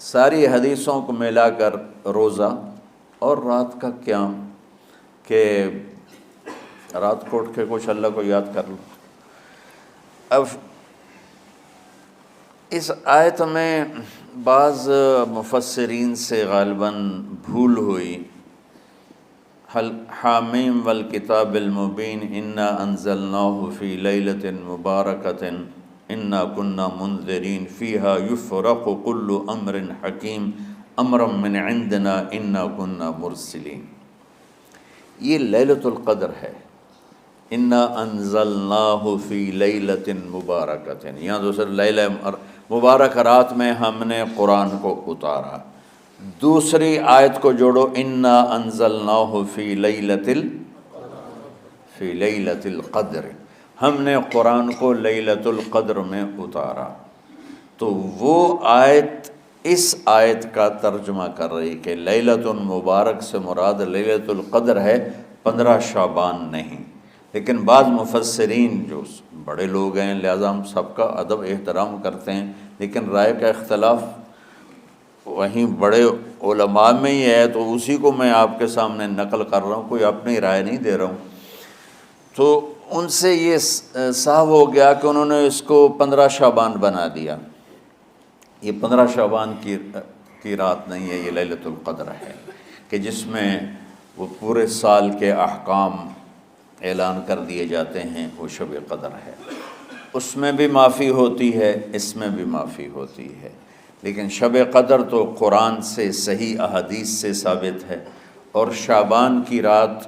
ساری حدیثوں کو ملا کر روزہ اور رات کا قیام، کہ رات کو اٹھ کے کچھ اللہ کو یاد کر لو۔ اب اس آیت میں بعض مفسرین سے غالباً بھول ہوئی، حامیم والکتاب المبین انا انزلناہ فی لیلۃ مبارکۃ انا کنا منذرین فیہا یفرق کل امر حکیم امرا من عندنا انا کنا مرسلین۔ یہ لیلۃ القدر ہے، انا انزلناہ فی لیلۃ مبارکۃ، یہاں دوسرے لیلہ مبارک رات میں ہم نے قرآن کو اتارا۔ دوسری آیت کو جوڑو، انا انزلناہ فی لیلۃ القدر، ہم نے قرآن کو لیلۃ القدر میں اتارا۔ تو وہ آیت اس آیت کا ترجمہ کر رہی کہ لیلۃ مبارک سے مراد لیلۃ القدر ہے، 15 شعبان نہیں۔ لیکن بعض مفسرین جو بڑے لوگ ہیں، لہذا ہم سب کا ادب احترام کرتے ہیں، لیکن رائے کا اختلاف وہیں بڑے علماء میں ہی ہے، تو اسی کو میں آپ کے سامنے نقل کر رہا ہوں، کوئی اپنی رائے نہیں دے رہا ہوں۔ تو ان سے یہ صاف ہو گیا کہ انہوں نے اس کو 15 شعبان بنا دیا۔ یہ 15 شعبان کی رات نہیں ہے، یہ لیلۃ القدر ہے، کہ جس میں وہ پورے سال کے احکام اعلان کر دیے جاتے ہیں، وہ شب قدر ہے۔ اس میں بھی معافی ہوتی ہے، اس میں بھی معافی ہوتی ہے، لیکن شب قدر تو قرآن سے، صحیح احادیث سے ثابت ہے، اور شعبان کی رات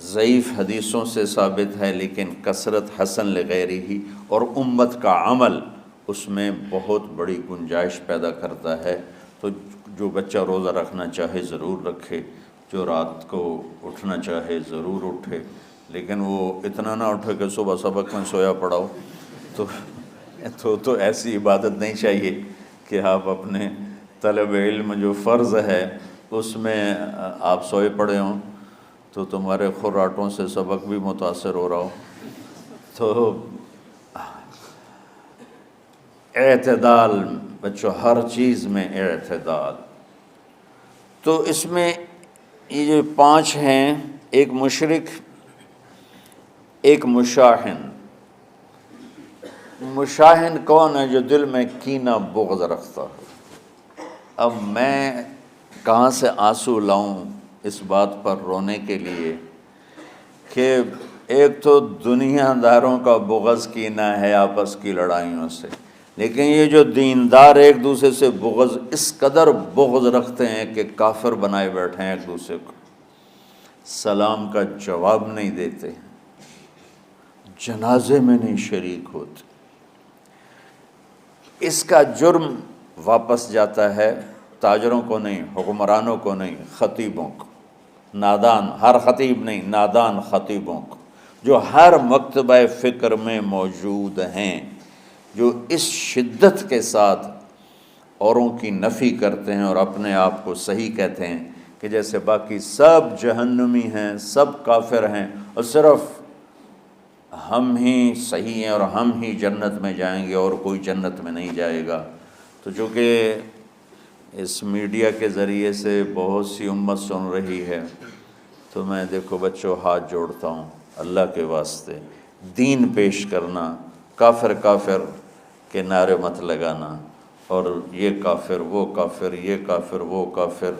ضعیف حدیثوں سے ثابت ہے، لیکن کثرت حسن لغیرہ اور امت کا عمل اس میں بہت بڑی گنجائش پیدا کرتا ہے۔ تو جو بچہ روزہ رکھنا چاہے ضرور رکھے، جو رات کو اٹھنا چاہے ضرور اٹھے، لیکن وہ اتنا نہ اٹھے کہ صبح سبق میں سویا پڑا ہو۔ تو ایسی عبادت نہیں چاہیے کہ آپ اپنے طلب علم جو فرض ہے اس میں آپ سوئے پڑے ہوں، تو تمہارے خراٹوں سے سبق بھی متاثر ہو رہا ہو۔ تو اعتدال بچوں، ہر چیز میں اعتدال۔ تو اس میں یہ جو 5 ہیں، ایک مشرک، ایک مشاحن۔ مشاحن کون ہے؟ جو دل میں کینہ بغض رکھتا ہے۔ اب میں کہاں سے آنسو لاؤں اس بات پر رونے کے لیے کہ ایک تو دنیا داروں کا بغض کینہ ہے آپس کی لڑائیوں سے، لیکن یہ جو دیندار ایک دوسرے سے بغض، اس قدر بغض رکھتے ہیں کہ کافر بنائے بیٹھے ہیں ایک دوسرے کو، سلام کا جواب نہیں دیتے، جنازے میں نہیں شریک ہوتے۔ اس کا جرم واپس جاتا ہے تاجروں کو نہیں، حکمرانوں کو نہیں، خطیبوں کو، نادان، ہر خطیب نہیں، نادان خطیبوں کو، جو ہر مکتبہ فکر میں موجود ہیں، جو اس شدت کے ساتھ اوروں کی نفی کرتے ہیں اور اپنے آپ کو صحیح کہتے ہیں کہ جیسے باقی سب جہنمی ہیں، سب کافر ہیں، اور صرف ہم ہی صحیح ہیں اور ہم ہی جنت میں جائیں گے اور کوئی جنت میں نہیں جائے گا۔ تو چونکہ اس میڈیا کے ذریعے سے بہت سی امت سن رہی ہے، تو میں دیکھو بچوں ہاتھ جوڑتا ہوں اللہ کے واسطے، دین پیش کرنا، کافر کافر کے نعرے مت لگانا، اور یہ کافر وہ کافر، یہ کافر وہ کافر۔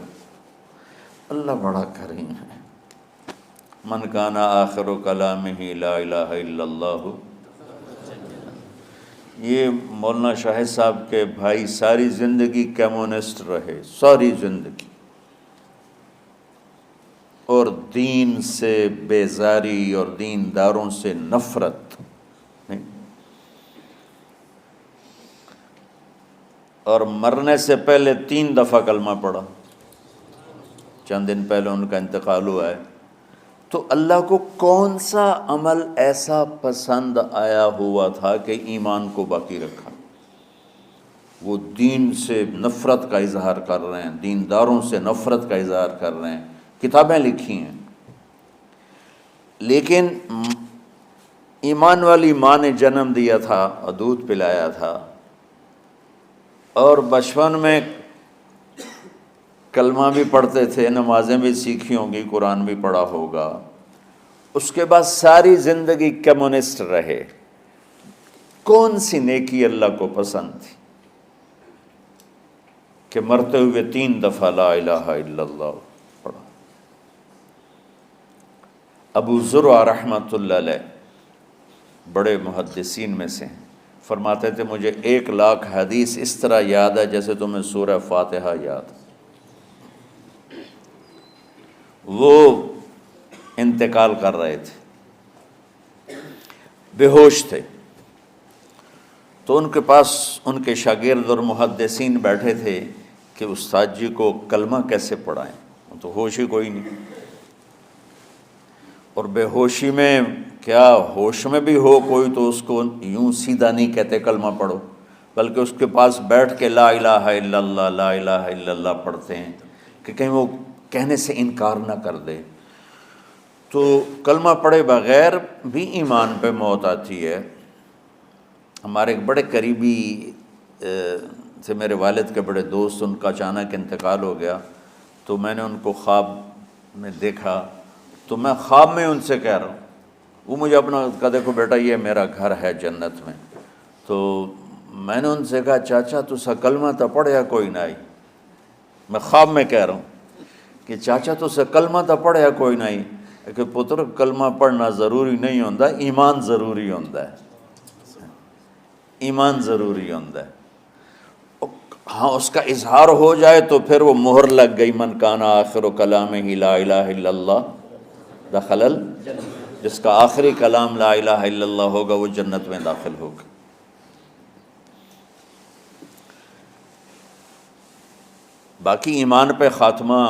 اللہ بڑا کریم ہے۔ من کان آخر کلامہ لا الہ الا اللہ۔ یہ مولانا شاہد صاحب کے بھائی ساری زندگی کمیونسٹ رہے، ساری زندگی، اور دین سے بیزاری اور دینداروں سے نفرت نہیں، اور مرنے سے پہلے 3 دفعہ کلمہ پڑھا، چند دن پہلے ان کا انتقال ہوا ہے۔ تو اللہ کو کون سا عمل ایسا پسند آیا ہوا تھا کہ ایمان کو باقی رکھا؟ وہ دین سے نفرت کا اظہار کر رہے ہیں، دینداروں سے نفرت کا اظہار کر رہے ہیں، کتابیں لکھی ہیں، لیکن ایمان والی ماں نے جنم دیا تھا اور دودھ پلایا تھا، اور بچپن میں کلمہ بھی پڑھتے تھے، نمازیں بھی سیکھی ہوں گی، قرآن بھی پڑھا ہوگا۔ اس کے بعد ساری زندگی کمیونسٹ رہے۔ کون سی نیکی اللہ کو پسند تھی کہ مرتے ہوئے 3 دفعہ لا الہ الا اللہ پڑھا؟ ابو زرع رحمۃ اللہ علیہ بڑے محدثین میں سے ہیں، فرماتے تھے مجھے 1,00,000 حدیث اس طرح یاد ہے جیسے تمہیں سورہ فاتحہ یاد۔ وہ انتقال کر رہے تھے، بے ہوش تھے، تو ان کے پاس ان کے شاگرد اور محدثین بیٹھے تھے کہ استاد جی کو کلمہ کیسے پڑھائیں، تو ہوش ہی کوئی نہیں، اور بے ہوشی میں کیا ہوش میں بھی ہو کوئی تو اس کو یوں سیدھا نہیں کہتے کلمہ پڑھو، بلکہ اس کے پاس بیٹھ کے لا الہ الا اللہ، لا الہ الا اللہ پڑھتے ہیں کہ کہیں وہ کہنے سے انکار نہ کر دے۔ تو کلمہ پڑھے بغیر بھی ایمان پہ موت آتی ہے۔ ہمارے ایک بڑے قریبی تھے، میرے والد کے بڑے دوست، ان کا اچانک انتقال ہو گیا، تو میں نے ان کو خواب میں دیکھا، تو میں خواب میں ان سے کہہ رہا ہوں، وہ مجھے اپنا کہا دیکھو بیٹا یہ میرا گھر ہے جنت میں، تو میں نے ان سے کہا چاچا تسا کلمہ تو پڑھیا کوئی نہ آئی، میں خواب میں کہہ رہا ہوں کہ چاچا تو سے کلمہ تو پڑھیا کوئی نہیں، کہ پتر کلمہ پڑھنا ضروری نہیں ہوتا، ایمان ضروری ہوتا ہے، ایمان ضروری ہوتا ہے۔ ہاں اس کا اظہار ہو جائے تو پھر وہ مہر لگ گئی، من کان آخر کلامہ لا الہ الا اللہ دخل جس کا آخری کلام لا الہ الا اللہ ہوگا وہ جنت میں داخل ہوگا۔ باقی ایمان پہ خاتمہ،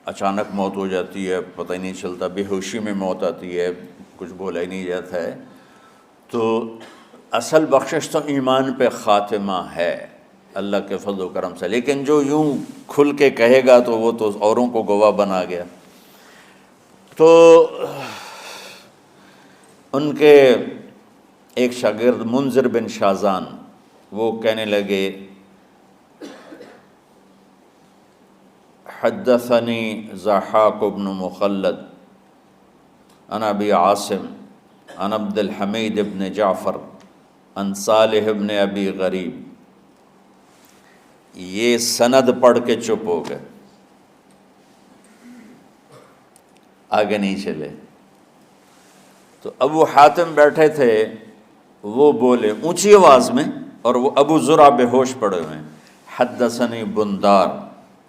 اچانک موت ہو جاتی ہے، پتہ ہی نہیں چلتا، بے ہوشی میں موت آتی ہے، کچھ بولا ہی نہیں جاتا ہے، تو اصل بخشش تو ایمان پہ خاتمہ ہے اللہ کے فضل و کرم سے۔ لیکن جو یوں کھل کے کہے گا تو وہ تو اوروں کو گواہ بنا گیا۔ تو ان کے ایک شاگرد منذر بن شازان وہ کہنے لگے حدثنی ضحاک بن مخلد عن ابی عاصم عن عبد الحمید بن جعفر عن صالح بن ابی غریب۔ یہ سند پڑھ کے چپ ہو گئے، آگے نہیں چلے۔ تو ابو حاتم بیٹھے تھے، وہ بولے اونچی آواز میں، اور وہ ابو زرع بے ہوش پڑے ہوئے ہیں، حدثنی بندار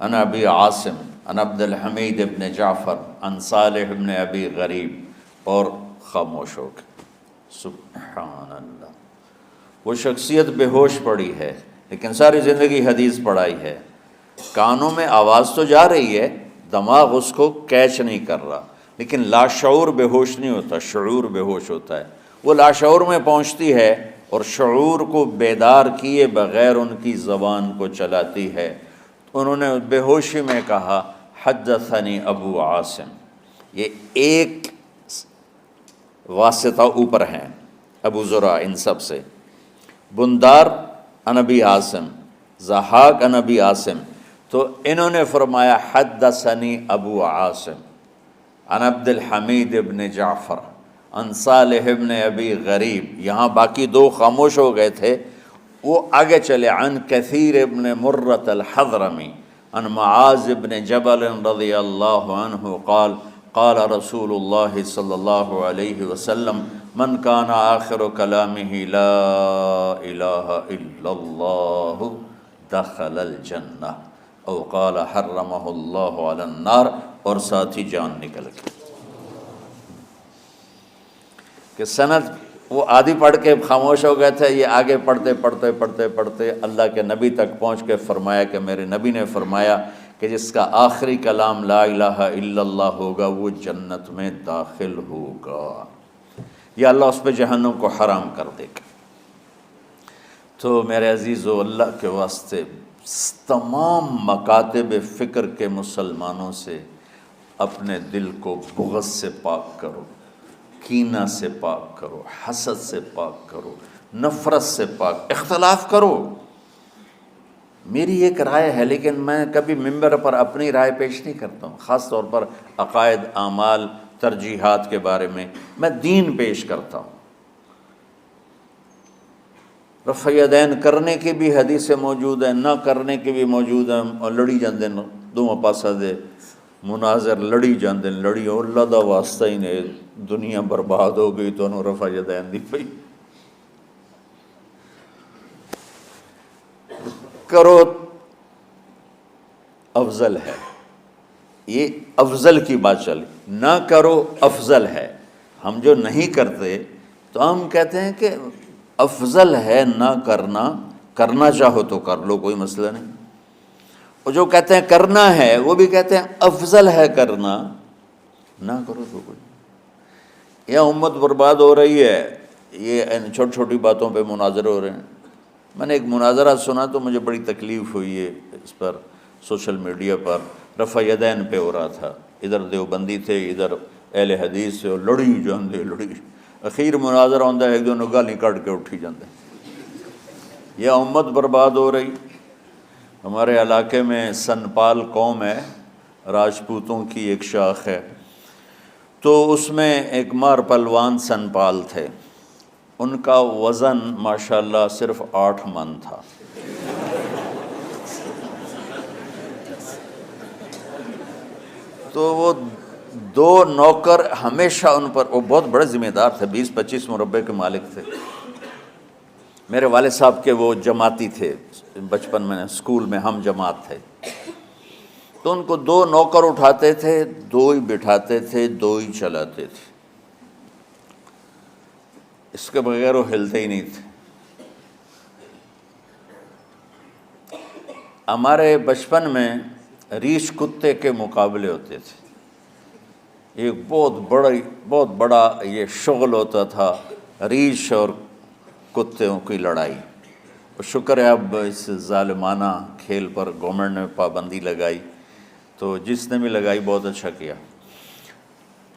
عن ابی عاصم عن عبد الحمید بن جعفر عن صالح بن ابی غریب، اور خاموش ہو گئے۔ سبحان اللہ، وہ شخصیت بے ہوش پڑی ہے لیکن ساری زندگی حدیث پڑھائی ہے، کانوں میں آواز تو جا رہی ہے، دماغ اس کو کیچ نہیں کر رہا، لیکن لاشعور بے ہوش نہیں ہوتا، شعور بے ہوش ہوتا ہے۔ وہ لاشعور میں پہنچتی ہے اور شعور کو بیدار کیے بغیر ان کی زبان کو چلاتی ہے۔ انہوں نے بے ہوشی میں کہا حدثنی ابو عاصم، یہ ایک واسطہ اوپر ہیں ابو زرع ان سب سے، بندار عن ابی عاصم، ضحاک عن ابی عاصم، تو انہوں نے فرمایا حدثنی ابو عاصم عن عبد الحمید ابن جعفر عن صالح ابن ابی غریب۔ یہاں باقی دو خاموش ہو گئے تھے، وہ آگے چلے، عن کثیر ابن مرۃ الحضرمی عن معاذ ابن جبل رضی اللہ عنہ قال قال رسول اللہ صلی اللہ علیہ وسلم من کان آخر کلامہ لا الہ الا اللہ دخل الجنہ او قال حرمہ اللہ علی النار، اور ساتھ ہی جان نکل گئی۔ کہ سند وہ آدھی پڑھ کے خاموش ہو گئے تھے، یہ آگے پڑھتے پڑھتے پڑھتے پڑھتے اللہ کے نبی تک پہنچ کے فرمایا کہ میرے نبی نے فرمایا کہ جس کا آخری کلام لا الہ الا اللہ ہوگا وہ جنت میں داخل ہوگا، یا اللہ اس پہ جہنم کو حرام کر دے گا۔ تو میرے عزیزو، اللہ کے واسطے تمام مکاتب فکر کے مسلمانوں سے اپنے دل کو بغض سے پاک کرو، کینہ سے پاک کرو، حسد سے پاک کرو، نفرت سے پاک، اختلاف کرو۔ میری ایک رائے ہے لیکن میں کبھی ممبر پر اپنی رائے پیش نہیں کرتا ہوں، خاص طور پر عقائد، اعمال، ترجیحات کے بارے میں میں دین پیش کرتا ہوں۔ رفع یدین کرنے کی بھی حدیثیں موجود ہیں، نہ کرنے کی بھی موجود ہیں، اور لڑی جاندے دونوں پاسا دے مناظر لڑی جاندے، لڑی اور اللہ دا واسطہ ہی نے دنیا برباد ہو گئی تو انہوں رفع یدین دی پئی کرو، افضل ہے، یہ افضل کی بات چلی، نہ کرو افضل ہے۔ ہم جو نہیں کرتے تو ہم کہتے ہیں کہ افضل ہے نہ کرنا، کرنا چاہو تو کر لو، کوئی مسئلہ نہیں، اور جو کہتے ہیں کرنا ہے وہ بھی کہتے ہیں افضل ہے کرنا، نہ کرو تو کوئی۔ یہ امت برباد ہو رہی ہے، یہ چھوٹی چھوٹی باتوں پہ مناظرے ہو رہے ہیں۔ میں نے ایک مناظرہ سنا تو مجھے بڑی تکلیف ہوئی ہے، اس پر سوشل میڈیا پر رفع یدین پہ ہو رہا تھا، ادھر دیوبندی تھے، ادھر اہل حدیث سے، اور لڑی جاندے لڑی، اخیر مناظرہ ہوندہ ہے، ایک دونوں گالی کٹ کے اٹھی جاندے۔ یہ امت برباد ہو رہی۔ ہمارے علاقے میں سنپال قوم ہے، راجپوتوں کی ایک شاخ ہے، تو اس میں ایک مار پلوان سنپال تھے، ان کا وزن ماشاءاللہ صرف 8 من تھا۔ تو وہ 2 نوکر ہمیشہ ان پر، وہ بہت بڑے ذمہ دار تھے، 20-25 مربع کے مالک تھے۔ میرے والد صاحب کے وہ جماعتی تھے، بچپن میں اسکول میں ہم جماعت تھے، تو ان کو 2 نوکر اٹھاتے تھے، 2 ہی بٹھاتے تھے، 2 ہی چلاتے تھے، اس کے بغیر وہ ہلتے ہی نہیں تھے۔ ہمارے بچپن میں ریچھ کتے کے مقابلے ہوتے تھے، ایک بہت بڑا یہ شغل ہوتا تھا، ریچھ اور کتوں کی لڑائی۔ شکر ہے اب اس ظالمانہ کھیل پر گورنمنٹ نے پابندی لگائی، تو جس نے بھی لگائی بہت اچھا کیا۔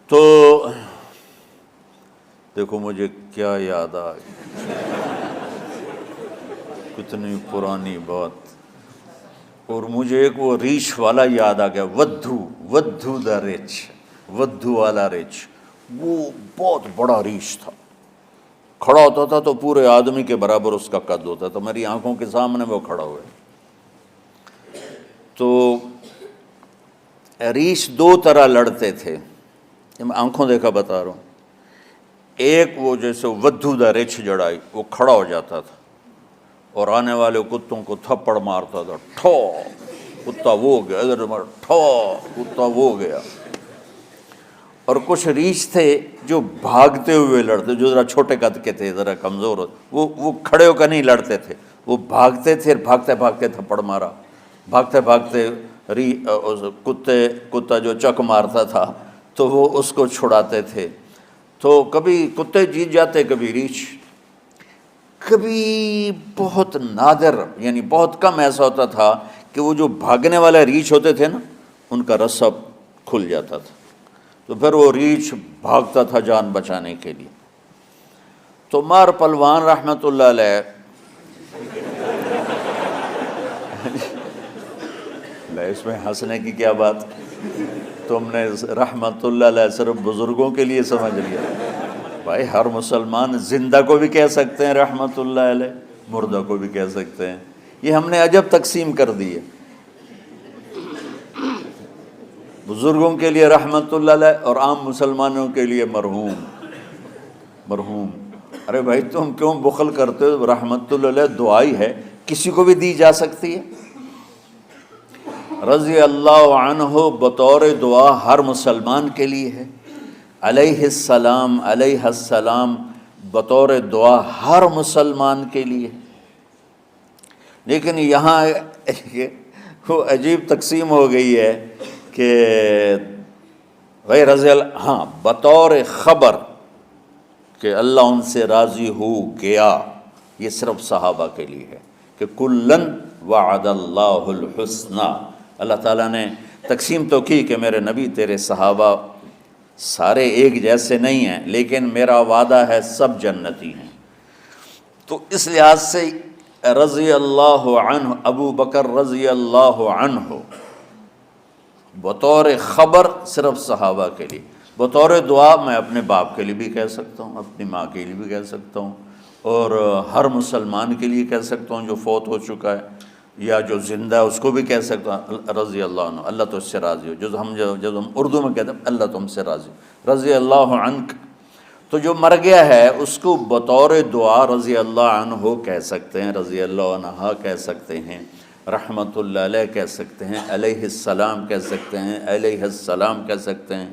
تو دیکھو مجھے کیا یاد آ گئی، کتنی پرانی بات۔ اور مجھے ایک وہ ریچھ والا یاد آ گیا، ودھو دا ریچھ، ودھو والا ریچھ، وہ بہت بڑا ریچھ تھا، کھڑا ہوتا تھا تو پورے آدمی کے برابر اس کا قد ہوتا تھا، میری آنکھوں کے سامنے وہ کھڑا ہوئے۔ تو ریچھ 2 طرح لڑتے تھے، میں آنکھوں دیکھا بتا رہا ہوں۔ ایک وہ جیسے ودھو دا ریچھ جڑائی، وہ کھڑا ہو جاتا تھا اور آنے والے کتوں کو تھپڑ مارتا تھا، ٹھو کتا وہ گیا، ادھر ٹھو کتا وہ گیا۔ اور کچھ ریچھ تھے جو بھاگتے ہوئے لڑتے، جو ذرا چھوٹے قد کے تھے، ذرا کمزور ہوتے، وہ کھڑے ہو کر نہیں لڑتے تھے، وہ بھاگتے تھے، بھاگتے بھاگتے تھپڑ مارا، بھاگتے بھاگتے کتا جو چک مارتا تھا تو وہ اس کو چھڑاتے تھے۔ تو کبھی کتے جیت جاتے، کبھی ریچھ۔ کبھی بہت نادر، یعنی بہت کم ایسا ہوتا تھا کہ وہ جو بھاگنے والے ریچھ ہوتے تھے نا، ان کا رسہ کھل جاتا تھا، تو پھر وہ ریچھ بھاگتا تھا جان بچانے کے لیے۔ تو مار پلوان رحمۃ اللہ علیہ، اس میں ہنسنے کی کیا بات، تم نے رحمۃ اللہ علیہ صرف بزرگوں کے لیے سمجھ لیا؟ بھائی ہر مسلمان زندہ کو بھی کہہ سکتے ہیں رحمۃ اللہ علیہ، مردہ کو بھی کہہ سکتے ہیں، یہ ہم نے عجب تقسیم کر دی ہے، بزرگوں کے لیے رحمۃ اللہ علیہ اور عام مسلمانوں کے لیے مرحوم۔ ارے بھائی تم کیوں بخل کرتے ہو؟ رحمۃ اللہ علیہ دعائی ہے، کسی کو بھی دی جا سکتی ہے۔ رضی اللہ عنہ بطور دعا ہر مسلمان کے لیے ہے، علیہ السلام بطور دعا ہر مسلمان کے لیے۔ لیکن یہاں وہ عجیب تقسیم ہو گئی ہے کہ بھائی رضی اللہ، ہاں بطور خبر کہ اللہ ان سے راضی ہو گیا، یہ صرف صحابہ کے لیے ہے کہ کلن وعد اللہ الحسنی، اللہ تعالیٰ نے تقسیم تو کی کہ میرے نبی تیرے صحابہ سارے ایک جیسے نہیں ہیں، لیکن میرا وعدہ ہے سب جنتی ہیں۔ تو اس لحاظ سے رضی اللہ عنہ، ابو بکر رضی اللہ عنہ بطور خبر صرف صحابہ کے لیے، بطور دعا میں اپنے باپ کے لیے بھی کہہ سکتا ہوں، اپنی ماں کے لیے بھی کہہ سکتا ہوں، اور ہر مسلمان کے لیے کہہ سکتا ہوں جو فوت ہو چکا ہے یا جو زندہ ہے اس کو بھی کہہ سکتا ہوں رضی اللہ عنہ، اللہ تو اس سے راضی ہو، جب ہم اردو میں کہتے ہیں اللہ تم سے راضی ہو، رضی اللہ عنک۔ تو جو مر گیا ہے اس کو بطور دعا رضی اللہ عنہ کہہ سکتے ہیں، رضی اللہ عنہ کہہ سکتے ہیں، رحمۃ اللہ علیہ کہہ سکتے ہیں، علیہ السلام کہہ سکتے ہیں، علیہ السلام کہہ سکتے ہیں۔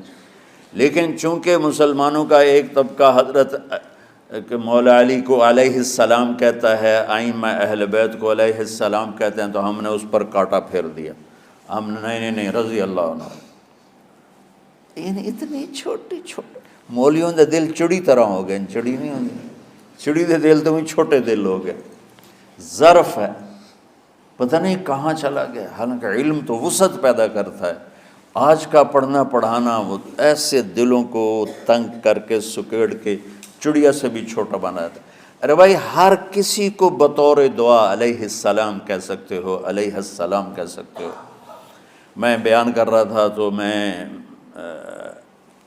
لیکن چونکہ مسلمانوں کا ایک طبقہ حضرت کہ مولا علی کو علیہ السلام کہتا ہے، ائمہ اہل بیت کو علیہ السلام کہتے ہیں، تو ہم نے اس پر کانٹا پھیر دیا، ہم نے نہیں رضی اللہ عنہ۔ اتنی چھوٹی مولیوں دے دل چڑی طرح ہو گئے، چڑی نہیں ہوگی، چڑی دے دل تو چھوٹے دل ہو گئے، ظرف ہے، پتہ نہیں کہاں چلا گیا، حالانکہ علم تو وسعت پیدا کرتا ہے۔ آج کا پڑھنا پڑھانا وہ ایسے دلوں کو تنگ کر کے سکیڑ کے چڑیا سے بھی چھوٹا بنا دیتا ہے۔ ارے بھائی ہر کسی کو بطور دعا علیہ السلام کہہ سکتے ہو، علیہ السلام کہہ سکتے ہو۔ میں بیان کر رہا تھا تو میں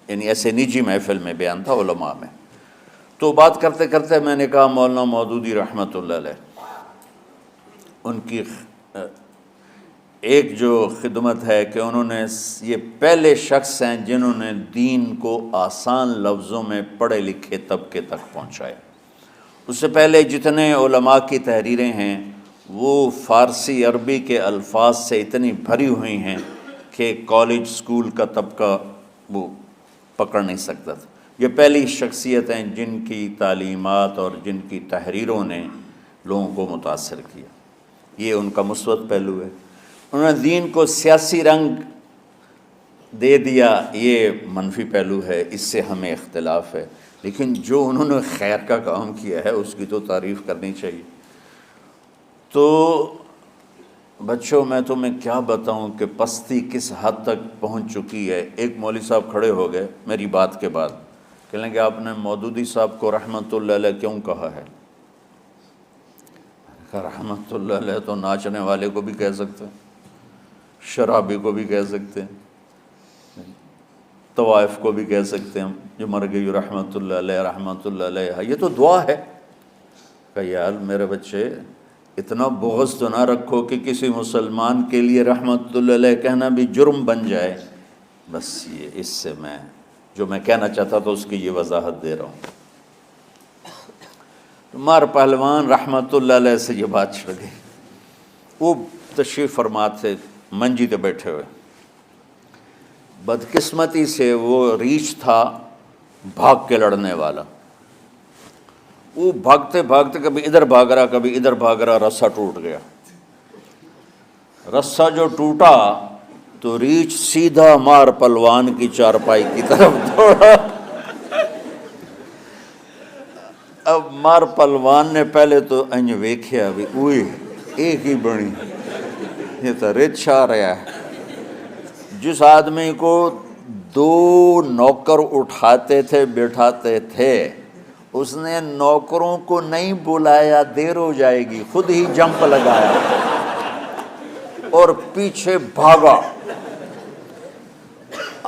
یعنی ایسے نجی محفل میں بیان تھا علماء میں، تو بات کرتے کرتے میں نے کہا مولانا مودودی رحمۃ اللہ علیہ، ان کی ایک جو خدمت ہے کہ انہوں نے یہ پہلے شخص ہیں جنہوں نے دین کو آسان لفظوں میں پڑھے لکھے طبقے تک پہنچایا۔ اس سے پہلے جتنے علماء کی تحریریں ہیں وہ فارسی عربی کے الفاظ سے اتنی بھری ہوئی ہیں کہ کالج سکول کا طبقہ وہ پکڑ نہیں سکتا تھا۔ یہ پہلی شخصیت ہیں جن کی تعلیمات اور جن کی تحریروں نے لوگوں کو متاثر کیا۔ یہ ان کا مثبت پہلو ہے۔ انہوں نے دین کو سیاسی رنگ دے دیا، یہ منفی پہلو ہے، اس سے ہمیں اختلاف ہے، لیکن جو انہوں نے خیر کا کام کیا ہے اس کی تو تعریف کرنی چاہیے۔ تو بچوں میں تمہیں کیا بتاؤں کہ پستی کس حد تک پہنچ چکی ہے۔ ایک مولوی صاحب کھڑے ہو گئے میری بات کے بعد، کہنے کہ آپ نے مودودی صاحب کو رحمت اللہ علیہ کیوں کہا ہے؟ رحمت اللہ علیہ تو ناچنے والے کو بھی کہہ سکتے ہیں، شرابی کو بھی کہہ سکتے ہیں، طوائف کو بھی کہہ سکتے ہیں جو مر گئی رحمت اللہ علیہ رحمت اللہ علیہ، یہ تو دعا ہے۔ کہ یار میرے بچے اتنا بغض تو نہ رکھو کہ کسی مسلمان کے لیے رحمت اللہ علیہ کہنا بھی جرم بن جائے۔ بس یہ اس سے میں جو میں کہنا چاہتا تھا اس کی یہ وضاحت دے رہا ہوں۔ مار پہلوان رحمت اللہ علیہ سے یہ بات چھڑ گئی، وہ تشریف فرما تھے منجی پہ بیٹھے ہوئے، بدقسمتی سے وہ ریچھ تھا بھاگ کے لڑنے والا، وہ بھاگتے بھاگتے کبھی ادھر بھاگ رہا کبھی ادھر بھاگ رہا، رسہ ٹوٹ گیا۔ رسہ جو ٹوٹا تو ریچھ سیدھا مار پہلوان کی چارپائی کی طرف دوڑا۔ اب مار پہلوان نے پہلے تو انج ویکھیا بھی اوئے ایک ہی بنی، یہ تو رچھ آ رہا ہے۔ جس آدمی کو 2 نوکر اٹھاتے تھے بٹھاتے تھے، اس نے نوکروں کو نہیں بلایا دیر ہو جائے گی، خود ہی جمپ لگایا اور پیچھے بھاگا۔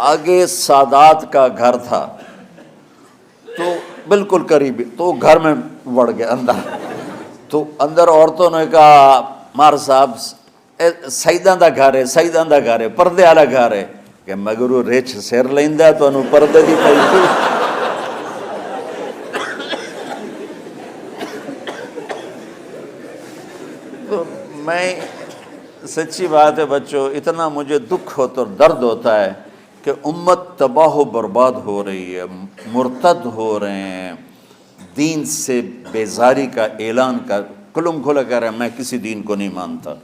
آگے سادات کا گھر تھا تو بالکل قریبی، تو گھر میں بڑھ گیا اندر، تو اندر عورتوں نے کہا مار صاحب سیداں دا گھر ہے، سیداں دا گھر ہے، پردے والا گھر ہے، کہ مگر وہ رچھ سر لیندا تو انہوں پردے دی پئی تھی۔ تو میں سچی بات ہے بچوں، اتنا مجھے دکھ ہوتا اور درد ہوتا ہے کہ امت تباہ و برباد ہو رہی ہے، مرتد ہو رہے ہیں، دین سے بیزاری کا اعلان کر کلم کھلا کہہ رہے ہیں میں کسی دین کو نہیں مانتا،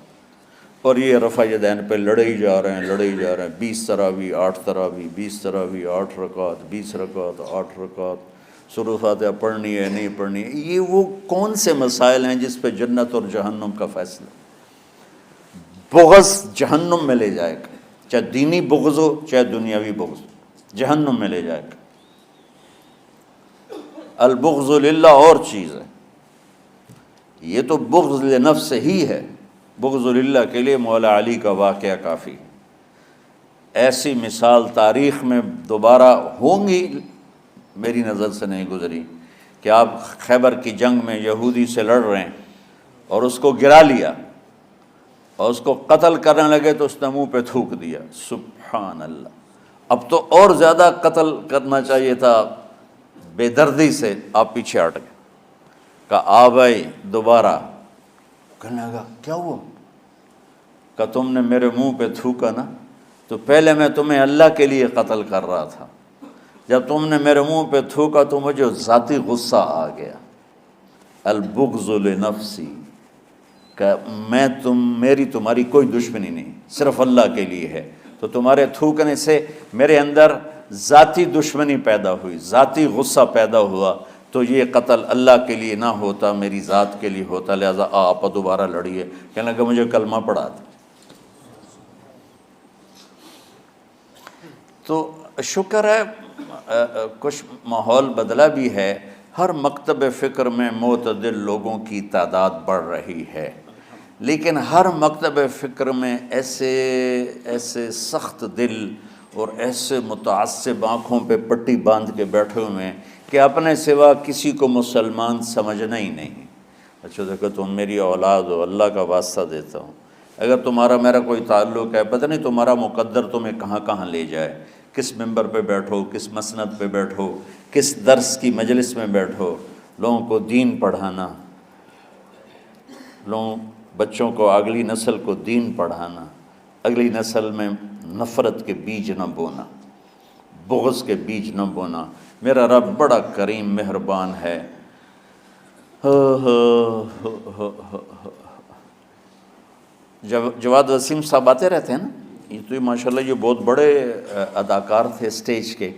اور یہ رفع یدین پہ لڑے ہی جا رہے ہیں لڑے ہی جا رہے ہیں۔ 20 تراویح 8 تراویح 20 تراویح 8 رکعت 20 رکعت 8 رکعت، سورۃ فاتحہ پڑھنی ہے نہیں پڑھنی ہے۔ یہ وہ کون سے مسائل ہیں جس پہ جنت اور جہنم کا فیصلہ؟ بغض جہنم میں لے جائے گا، چاہے دینی بغض ہو چاہے دنیاوی بغض ہو، جہنم میں لے جائے گا۔ البغض للہ اور چیز ہے، یہ تو بغض لنفس ہی ہے، بغض للہ کے لیے مولا علی کا واقعہ کافی ہے۔ ایسی مثال تاریخ میں دوبارہ ہوں گی، میری نظر سے نہیں گزری، کہ آپ خیبر کی جنگ میں یہودی سے لڑ رہے ہیں اور اس کو گرا لیا اور اس کو قتل کرنے لگے تو اس نے منہ پہ تھوک دیا، سبحان اللہ۔ اب تو اور زیادہ قتل کرنا چاہیے تھا بے دردی سے، آپ پیچھے ہٹ گئے، کہا آ بھائی دوبارہ۔ کہنے لگا کیا ہوا؟ کہ تم نے میرے منہ پہ تھوکا نا، تو پہلے میں تمہیں اللہ کے لیے قتل کر رہا تھا، جب تم نے میرے منہ پہ تھوکا تو مجھے ذاتی غصہ آ گیا۔ البغض لنفسی، کہ میں میری تمہاری کوئی دشمنی نہیں، صرف اللہ کے لیے ہے، تو تمہارے تھوکنے سے میرے اندر ذاتی دشمنی پیدا ہوئی، ذاتی غصہ پیدا ہوا، تو یہ قتل اللہ کے لیے نہ ہوتا میری ذات کے لیے ہوتا، لہذا آپ دوبارہ لڑیے۔ کہنے لگا مجھے کلمہ پڑھا دو۔ تو شکر ہے کچھ ماحول بدلا بھی ہے، ہر مکتب فکر میں معتدل لوگوں کی تعداد بڑھ رہی ہے، لیکن ہر مکتب فکر میں ایسے سخت دل اور ایسے متعصب آنکھوں پہ پٹی باندھ کے بیٹھے ہوئے ہیں کہ اپنے سوا کسی کو مسلمان سمجھنا ہی نہیں۔ اچھا دیکھو تم میری اولاد ہو، اللہ کا واسطہ دیتا ہوں، اگر تمہارا میرا کوئی تعلق ہے، پتہ نہیں تمہارا مقدر تمہیں کہاں کہاں لے جائے، کس ممبر پہ بیٹھو، کس مسند پہ بیٹھو، کس درس کی مجلس میں بیٹھو، لوگوں کو دین پڑھانا، بچوں کو، اگلی نسل کو دین پڑھانا، اگلی نسل میں نفرت کے بیج نہ بونا، بغض کے بیج نہ بونا۔ میرا رب بڑا کریم مہربان ہے۔ جواد وسیم صاحب آتے رہتے ہیں نا، یہ تو ماشاءاللہ یہ بہت بڑے اداکار تھے اسٹیج کے۔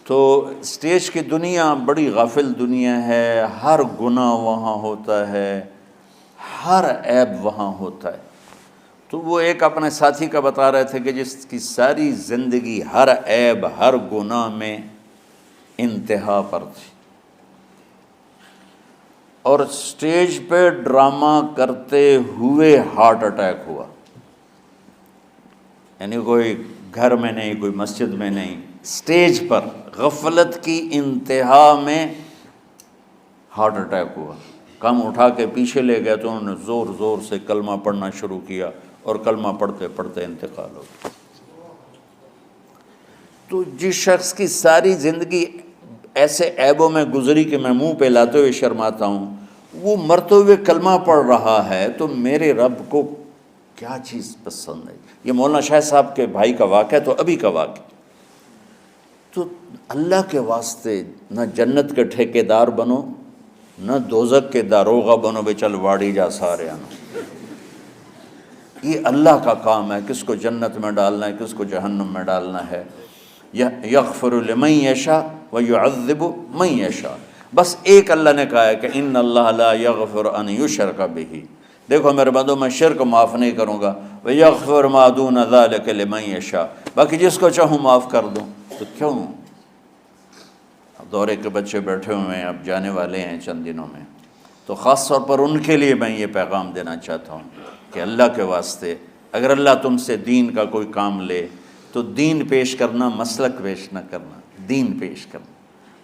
تو اسٹیج کی دنیا بڑی غافل دنیا ہے، ہر گناہ وہاں ہوتا ہے، ہر عیب وہاں ہوتا ہے۔ تو وہ ایک اپنے ساتھی کا بتا رہے تھے کہ جس کی ساری زندگی ہر عیب، ہر گناہ میں انتہا پر تھی، اور اسٹیج پہ ڈرامہ کرتے ہوئے ہارٹ اٹیک ہوا، یعنی کوئی گھر میں نہیں، کوئی مسجد میں نہیں، اسٹیج پر غفلت کی انتہا میں ہارٹ اٹیک ہوا۔ کم اٹھا کے پیچھے لے گئے تو انہوں نے زور زور سے کلمہ پڑھنا شروع کیا، اور کلمہ پڑھتے پڑھتے انتقال ہو گیا۔ تو جس شخص کی ساری زندگی ایسے عیبوں میں گزری کہ میں منہ پہ لاتے ہوئے شرماتا ہوں، وہ مرتے ہوئے کلمہ پڑھ رہا ہے، تو میرے رب کو کیا چیز پسند ہے؟ یہ مولانا شاہ صاحب کے بھائی کا واقعہ، تو ابھی کا واقعہ۔ تو اللہ کے واسطے نہ جنت کے ٹھیکیدار بنو، نہ دوزخ کے داروغہ بنو، بے چل واڑی جا سارے آنا۔ یہ اللہ کا کام ہے، کس کو جنت میں ڈالنا ہے، کس کو جہنم میں ڈالنا ہے۔ یغفر لمن یشاء ویعذب من یشاء۔ بس ایک اللہ نے کہا ہے کہ ان اللہ لا یغفر ان یشرک بہ، دیکھو میرے بندو میں شرک معاف نہیں کروں گا، ویغفر ما دون ذلک لمن یشاء، باقی جس کو چاہوں معاف کر دوں۔ تو کیوں؟ اب دورے کے بچے بیٹھے ہوئے ہیں، اب جانے والے ہیں چند دنوں میں، تو خاص طور پر ان کے لیے میں یہ پیغام دینا چاہتا ہوں کہ اللہ کے واسطے اگر اللہ تم سے دین کا کوئی کام لے تو دین پیش کرنا، مسلک پیش نہ کرنا، دین پیش کرنا۔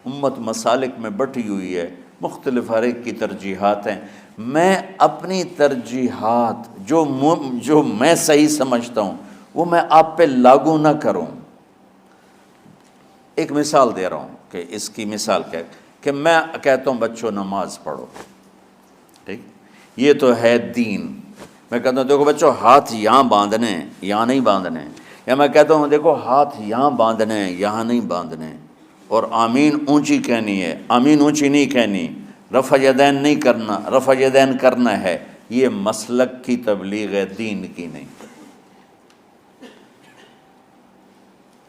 امت مسالک میں بٹی ہوئی ہے، مختلف ہر ایک کی ترجیحات ہیں۔ میں اپنی ترجیحات جو میں صحیح سمجھتا ہوں وہ میں آپ پہ لاگو نہ کروں۔ ایک مثال دے رہا ہوں کہ اس کی مثال کیا ہے کہ میں کہتا ہوں بچوں نماز پڑھو، ٹھیک، یہ تو ہے دین۔ میں کہتا ہوں دیکھو بچوں ہاتھ یہاں باندھنے ہیں، یہاں نہیں باندھنے ہیں، یا میں کہتا ہوں دیکھو ہاتھ یہاں باندھنے ہیں، یہاں نہیں باندھنے ہیں، اور آمین اونچی کہنی ہے، آمین اونچی نہیں کہنی، رفع یدین نہیں کرنا، رفع یدین کرنا ہے۔ یہ مسلک کی تبلیغ ہے، دین کی نہیں۔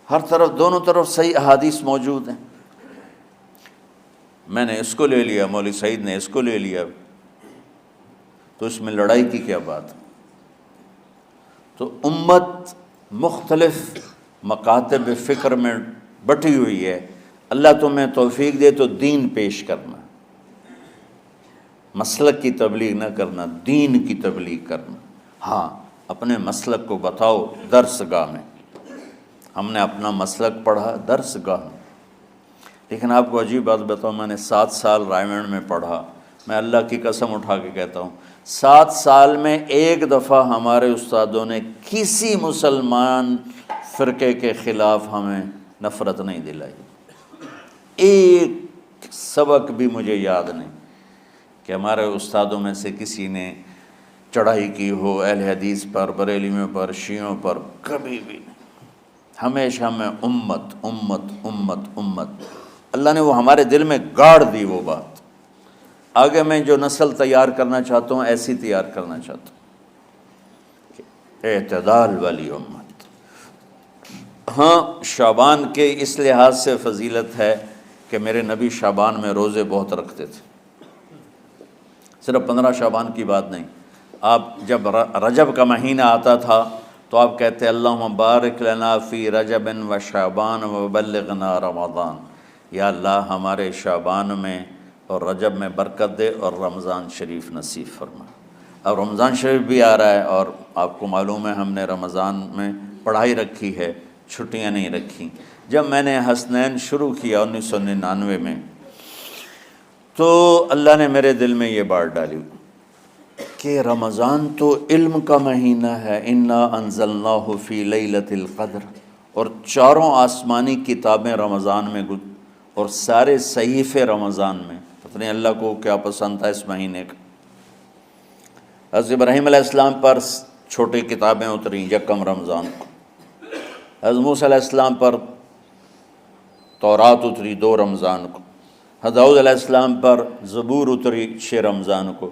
ہر طرف، دونوں طرف صحیح احادیث موجود ہیں۔ میں نے اس کو لے لیا، مولوی سعید نے اس کو لے لیا، تو اس میں لڑائی کی کیا بات؟ تو امت مختلف مکاتب فکر میں بٹی ہوئی ہے، اللہ تمہیں توفیق دے تو دین پیش کرنا، مسلک کی تبلیغ نہ کرنا، دین کی تبلیغ کرنا۔ ہاں اپنے مسلک کو بتاؤ درس گاہ میں، ہم نے اپنا مسلک پڑھا درس گاہ میں، لیکن آپ کو عجیب بات بتاؤں، میں نے 7 سال رائمنڈ میں پڑھا، میں اللہ کی قسم اٹھا کے کہتا ہوں 7 سال میں ایک دفعہ ہمارے استادوں نے کسی مسلمان فرقے کے خلاف ہمیں نفرت نہیں دلائی، ایک سبق بھی مجھے یاد نہیں کہ ہمارے استادوں میں سے کسی نے چڑھائی کی ہو اہل حدیث پر، بریلویوں پر، شیعوں پر، کبھی بھی نہیں۔ ہمیشہ میں امت امت امت امت، اللہ نے وہ ہمارے دل میں گاڑ دی وہ بات۔ آگے میں جو نسل تیار کرنا چاہتا ہوں ایسی تیار کرنا چاہتا ہوں کہ اعتدال والی امت۔ ہاں شعبان کے اس لحاظ سے فضیلت ہے کہ میرے نبی شعبان میں روزے بہت رکھتے تھے، صرف 15 شعبان کی بات نہیں۔ آپ جب رجب کا مہینہ آتا تھا تو آپ کہتے اللہم بارک لنا فی رجب و شعبان و بلغنا رمضان، یا اللہ ہمارے شعبان میں اور رجب میں برکت دے اور رمضان شریف نصیب فرما۔ اب رمضان شریف بھی آ رہا ہے اور آپ کو معلوم ہے ہم نے رمضان میں پڑھائی رکھی ہے، چھٹیاں نہیں رکھی۔ جب میں نے حسنین شروع کیا 1999 میں، تو اللہ نے میرے دل میں یہ بات ڈالی کہ رمضان تو علم کا مہینہ ہے، انا انزلناہ فی لیلۃ القدر، اور چاروں آسمانی کتابیں رمضان میں اور سارے صحیفے رمضان میں۔ پتہ نہیں اللہ کو کیا پسند تھا اس مہینے کا۔ حضرت ابراہیم علیہ السلام پر چھوٹی کتابیں اتریں یکم رمضان کو، حضرت موسیٰ علیہ السلام پر تورات اتری 2 رمضان کو، حضرت داؤد علیہ السلام پر زبور اتری 6 رمضان کو،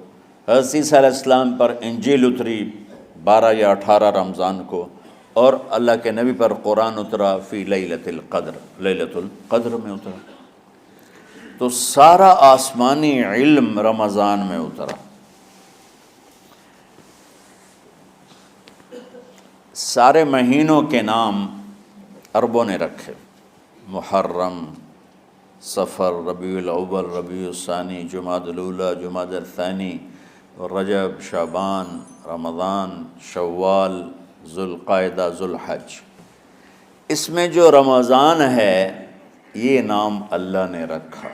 حضرت عیسیٰ علیہ السلام پر انجیل اتری 12 یا 18 رمضان کو، اور اللہ کے نبی پر قرآن اترا فی لیلۃ القدر، لیلۃ القدر میں اترا۔ تو سارا آسمانی علم رمضان میں اترا۔ سارے مہینوں کے نام عربوں نے رکھے، محرم، صفر، ربیع الاول، ربیع الثانی، جمادی الاولیٰ، جمادی الثانی، رجب، شعبان، رمضان، شوال، ذوالقعدہ، ذوالحج۔ اس میں جو رمضان ہے یہ نام اللہ نے رکھا،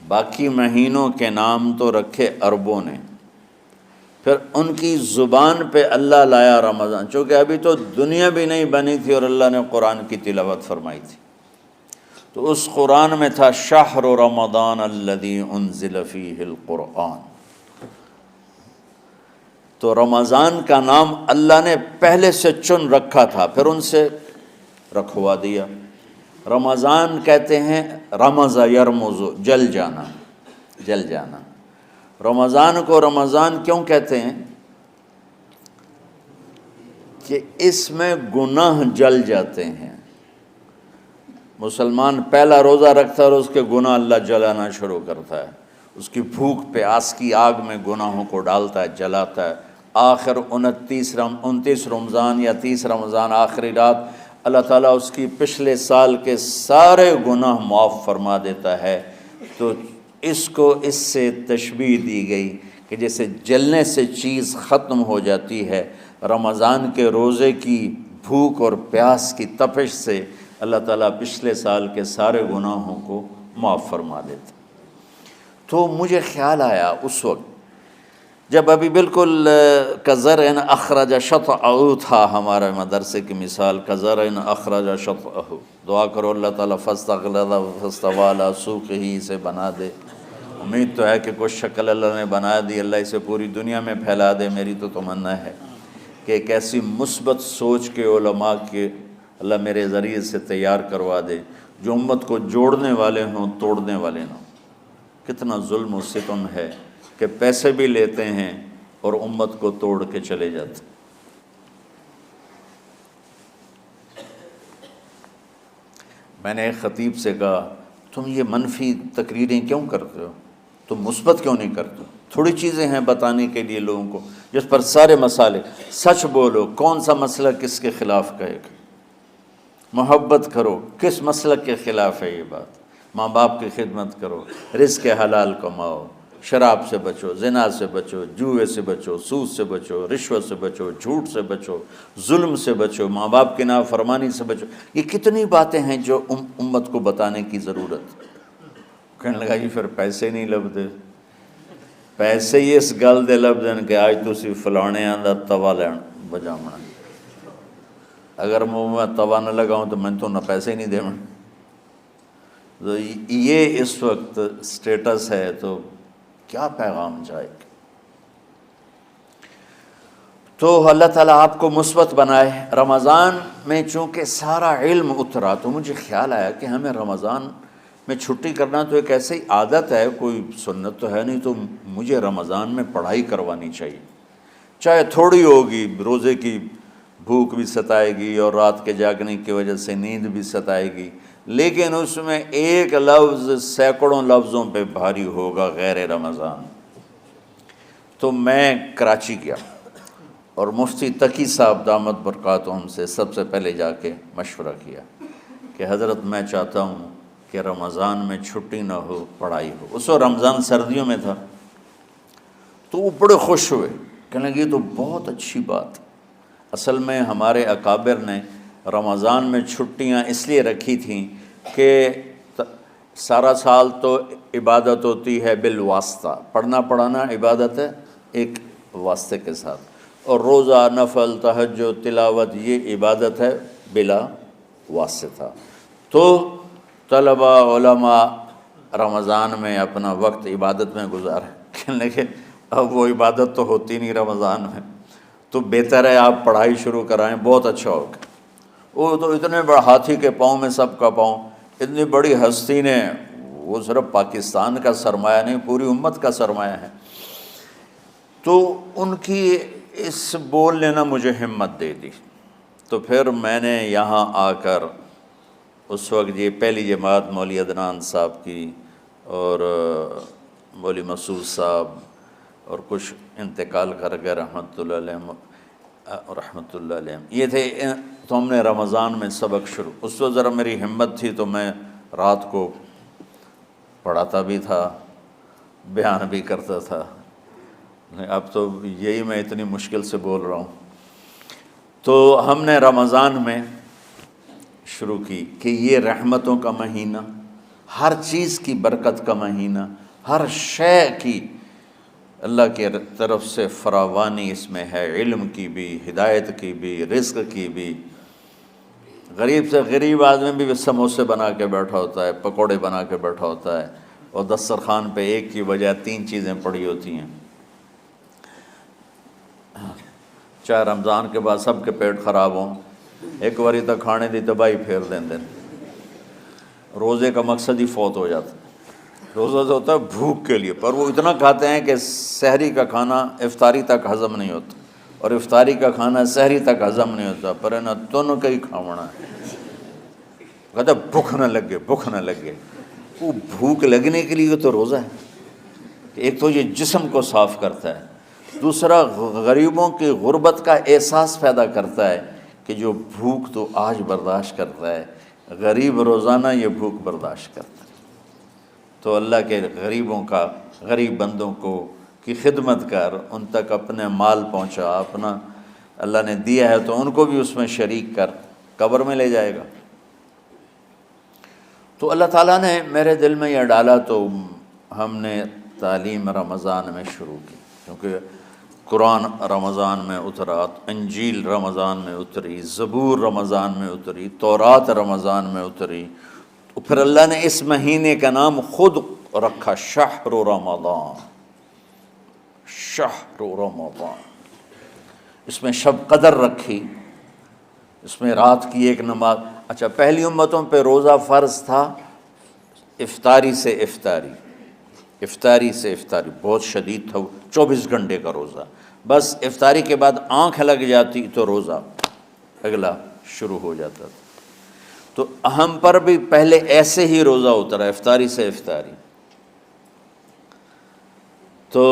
باقی مہینوں کے نام تو رکھے عربوں نے۔ پھر ان کی زبان پہ اللہ لایا رمضان، چونکہ ابھی تو دنیا بھی نہیں بنی تھی اور اللہ نے قرآن کی تلاوت فرمائی تھی، تو اس قرآن میں تھا شہر رمضان الذی انزل فیہ القرآن۔ تو رمضان کا نام اللہ نے پہلے سے چن رکھا تھا، پھر ان سے رکھوا دیا۔ رمضان کہتے ہیں رمض یرمز، جل جانا، جل جانا۔ رمضان کو رمضان کیوں کہتے ہیں؟ کہ اس میں گناہ جل جاتے ہیں۔ مسلمان پہلا روزہ رکھتا ہے اور اس کے گناہ اللہ جلانا شروع کرتا ہے، اس کی بھوک پیاس کی آگ میں گناہوں کو ڈالتا ہے، جلاتا ہے۔ آخر 29 رمضان یا 30 رمضان آخری رات اللہ تعالیٰ اس کی پچھلے سال کے سارے گناہ معاف فرما دیتا ہے۔ تو اس کو اس سے تشبیہ دی گئی کہ جیسے جلنے سے چیز ختم ہو جاتی ہے، رمضان کے روزے کی بھوک اور پیاس کی تپش سے اللہ تعالیٰ پچھلے سال کے سارے گناہوں کو معاف فرما دیتا۔ تو مجھے خیال آیا اس وقت جب ابھی بالکل کزرع اخرج شطأہ تھا، ہمارے مدرسے کی مثال کزرع اخرج شطأہ، دعا کرو اللہ تعالیٰ فاستغلظ فاستوی علی سوقہ سے بنا دے۔ امید تو ہے کہ کچھ شکل اللہ نے بنا دی، اللہ اسے پوری دنیا میں پھیلا دے۔ میری تو تمنا ہے کہ ایک ایسی مثبت سوچ کے علماء کے اللہ میرے ذریعے سے تیار کروا دے جو امت کو جوڑنے والے ہوں، توڑنے والے نہ ہوں۔ کتنا ظلم و ستم ہے کہ پیسے بھی لیتے ہیں اور امت کو توڑ کے چلے جاتے۔ میں نے ایک خطیب سے کہا تم یہ منفی تقریریں کیوں کرتے ہو، تم مثبت کیوں نہیں کرتے؟ تھوڑی چیزیں ہیں بتانے کے لیے لوگوں کو جس پر سارے مسائل، سچ بولو، کون سا مسئلہ کس کے خلاف کہے گا، محبت کرو، کس مسلک کے خلاف ہے یہ بات، ماں باپ کی خدمت کرو، رزق حلال کماؤ، شراب سے بچو، زنا سے بچو، جوئے سے بچو، سود سے بچو، رشوت سے بچو، جھوٹ سے بچو، ظلم سے بچو، ماں باپ کی نافرمانی سے بچو۔ یہ کتنی باتیں ہیں جو امت کو بتانے کی ضرورت۔ کہنے لگا یہ پھر پیسے نہیں لبدے، پیسے ہی اس گل دے لبدن کہ آج تسی فلانے آندہ توا لین بجامنا، اگر میں توا نہ لگاؤں تو میں تو نہ پیسے ہی نہیں دے۔ تو یہ اس وقت سٹیٹس ہے، تو کیا پیغام جائے گا؟ تو اللہ تعالیٰ آپ کو مثبت بنائے۔ رمضان میں چونکہ سارا علم اترا تو مجھے خیال آیا کہ ہمیں رمضان میں چھٹی کرنا تو ایک ایسی عادت ہے، کوئی سنت تو ہے نہیں، تو مجھے رمضان میں پڑھائی کروانی چاہیے، چاہے تھوڑی ہوگی، روزے کی بھوک بھی ستائے گی اور رات کے جاگنے کی وجہ سے نیند بھی ستائے گی، لیکن اس میں ایک لفظ سینکڑوں لفظوں پہ بھاری ہوگا، غیر رمضان۔ تو میں کراچی گیا اور مفتی تقی صاحب دامت برکاتہم سے سب سے پہلے جا کے مشورہ کیا کہ حضرت میں چاہتا ہوں کہ رمضان میں چھٹی نہ ہو، پڑھائی ہو۔ اس وقت رمضان سردیوں میں تھا، تو وہ بڑے خوش ہوئے، کہنے لگے یہ تو بہت اچھی بات۔ اصل میں ہمارے اکابر نے رمضان میں چھٹیاں اس لیے رکھی تھیں کہ سارا سال تو عبادت ہوتی ہے بالواسطہ، پڑھنا پڑھانا عبادت ہے ایک واسطے کے ساتھ، اور روزہ، نفل، تہجد، تلاوت یہ عبادت ہے بلا واسطہ۔ تو طلبہ، علماء رمضان میں اپنا وقت عبادت میں گزاریں، لیکن اب وہ عبادت تو ہوتی نہیں رمضان میں، تو بہتر ہے آپ پڑھائی شروع کرائیں، بہت اچھا ہوگا۔ وہ تو اتنے بڑے ہاتھی کے پاؤں میں سب کا پاؤں، اتنی بڑی ہستی نے، وہ صرف پاکستان کا سرمایہ نہیں پوری امت کا سرمایہ ہے، تو ان کی اس بول نے نا مجھے ہمت دے دی۔ تو پھر میں نے یہاں آ کر اس وقت یہ پہلی جماعت مولوی عدنان صاحب کی اور مولوی مسعود صاحب اور کچھ انتقال کر گئے رحمۃ اللہ علیہ، یہ تھے، تو ہم نے رمضان میں سبق شروع، اس وقت ذرا میری ہمت تھی تو میں رات کو پڑھاتا بھی تھا، بیان بھی کرتا تھا، اب تو یہی میں اتنی مشکل سے بول رہا ہوں۔ تو ہم نے رمضان میں شروع کی کہ یہ رحمتوں کا مہینہ، ہر چیز کی برکت کا مہینہ، ہر شے کی اللہ کی طرف سے فراوانی اس میں ہے، علم کی بھی، ہدایت کی بھی، رزق کی بھی۔ غریب سے غریب آدمی بھی سموسے بنا کے بیٹھا ہوتا ہے، پکوڑے بنا کے بیٹھا ہوتا ہے، اور دسترخوان پہ ایک کی بجائے 3 چیزیں پڑی ہوتی ہیں۔ چاہے رمضان کے بعد سب کے پیٹ خراب ہوں، ایک باری تک کھانے دی تباہی پھیر دیں، روزے کا مقصد ہی فوت ہو جاتا ہے۔ روزہ تو ہوتا ہے بھوک کے لیے، پر وہ اتنا کھاتے ہیں کہ سحری کا کھانا افطاری تک ہضم نہیں ہوتا، اور افطاری کا کھانا سحری تک ہضم نہیں ہوتا، پر ہے نا تن کا ہی کھاونا ہے، کہتا بھوک نہ لگے، بھوک نہ لگے۔ وہ بھوک لگنے کے لیے تو روزہ ہے، ایک تو یہ جسم کو صاف کرتا ہے، دوسرا غریبوں کی غربت کا احساس پیدا کرتا ہے کہ جو بھوک تو آج برداشت کرتا ہے، غریب روزانہ یہ بھوک برداشت کرتا ہے۔ تو اللہ کے غریب بندوں کی خدمت کر، ان تک اپنے مال پہنچا، اپنا اللہ نے دیا ہے تو ان کو بھی اس میں شریک کر، قبر میں لے جائے گا۔ تو اللہ تعالیٰ نے میرے دل میں یہ ڈالا، تو ہم نے تعلیم رمضان میں شروع کی، کیونکہ قرآن رمضان میں اترا، انجیل رمضان میں اتری، زبور رمضان میں اتری، تورات رمضان میں اتری، تو پھر اللہ نے اس مہینے کا نام خود رکھا شہر رمضان، شہر رمضان۔ اس میں شب قدر رکھی، اس میں رات کی ایک نماز۔ اچھا، پہلی امتوں پہ روزہ فرض تھا افطاری سے افطاری، افطاری سے افطاری، بہت شدید تھا، 24 گھنٹے کا روزہ، بس افطاری کے بعد آنکھ لگ جاتی تو روزہ اگلا شروع ہو جاتا تھا۔ تو ہم پر بھی پہلے ایسے ہی روزہ اترا، افطاری سے افطاری۔ تو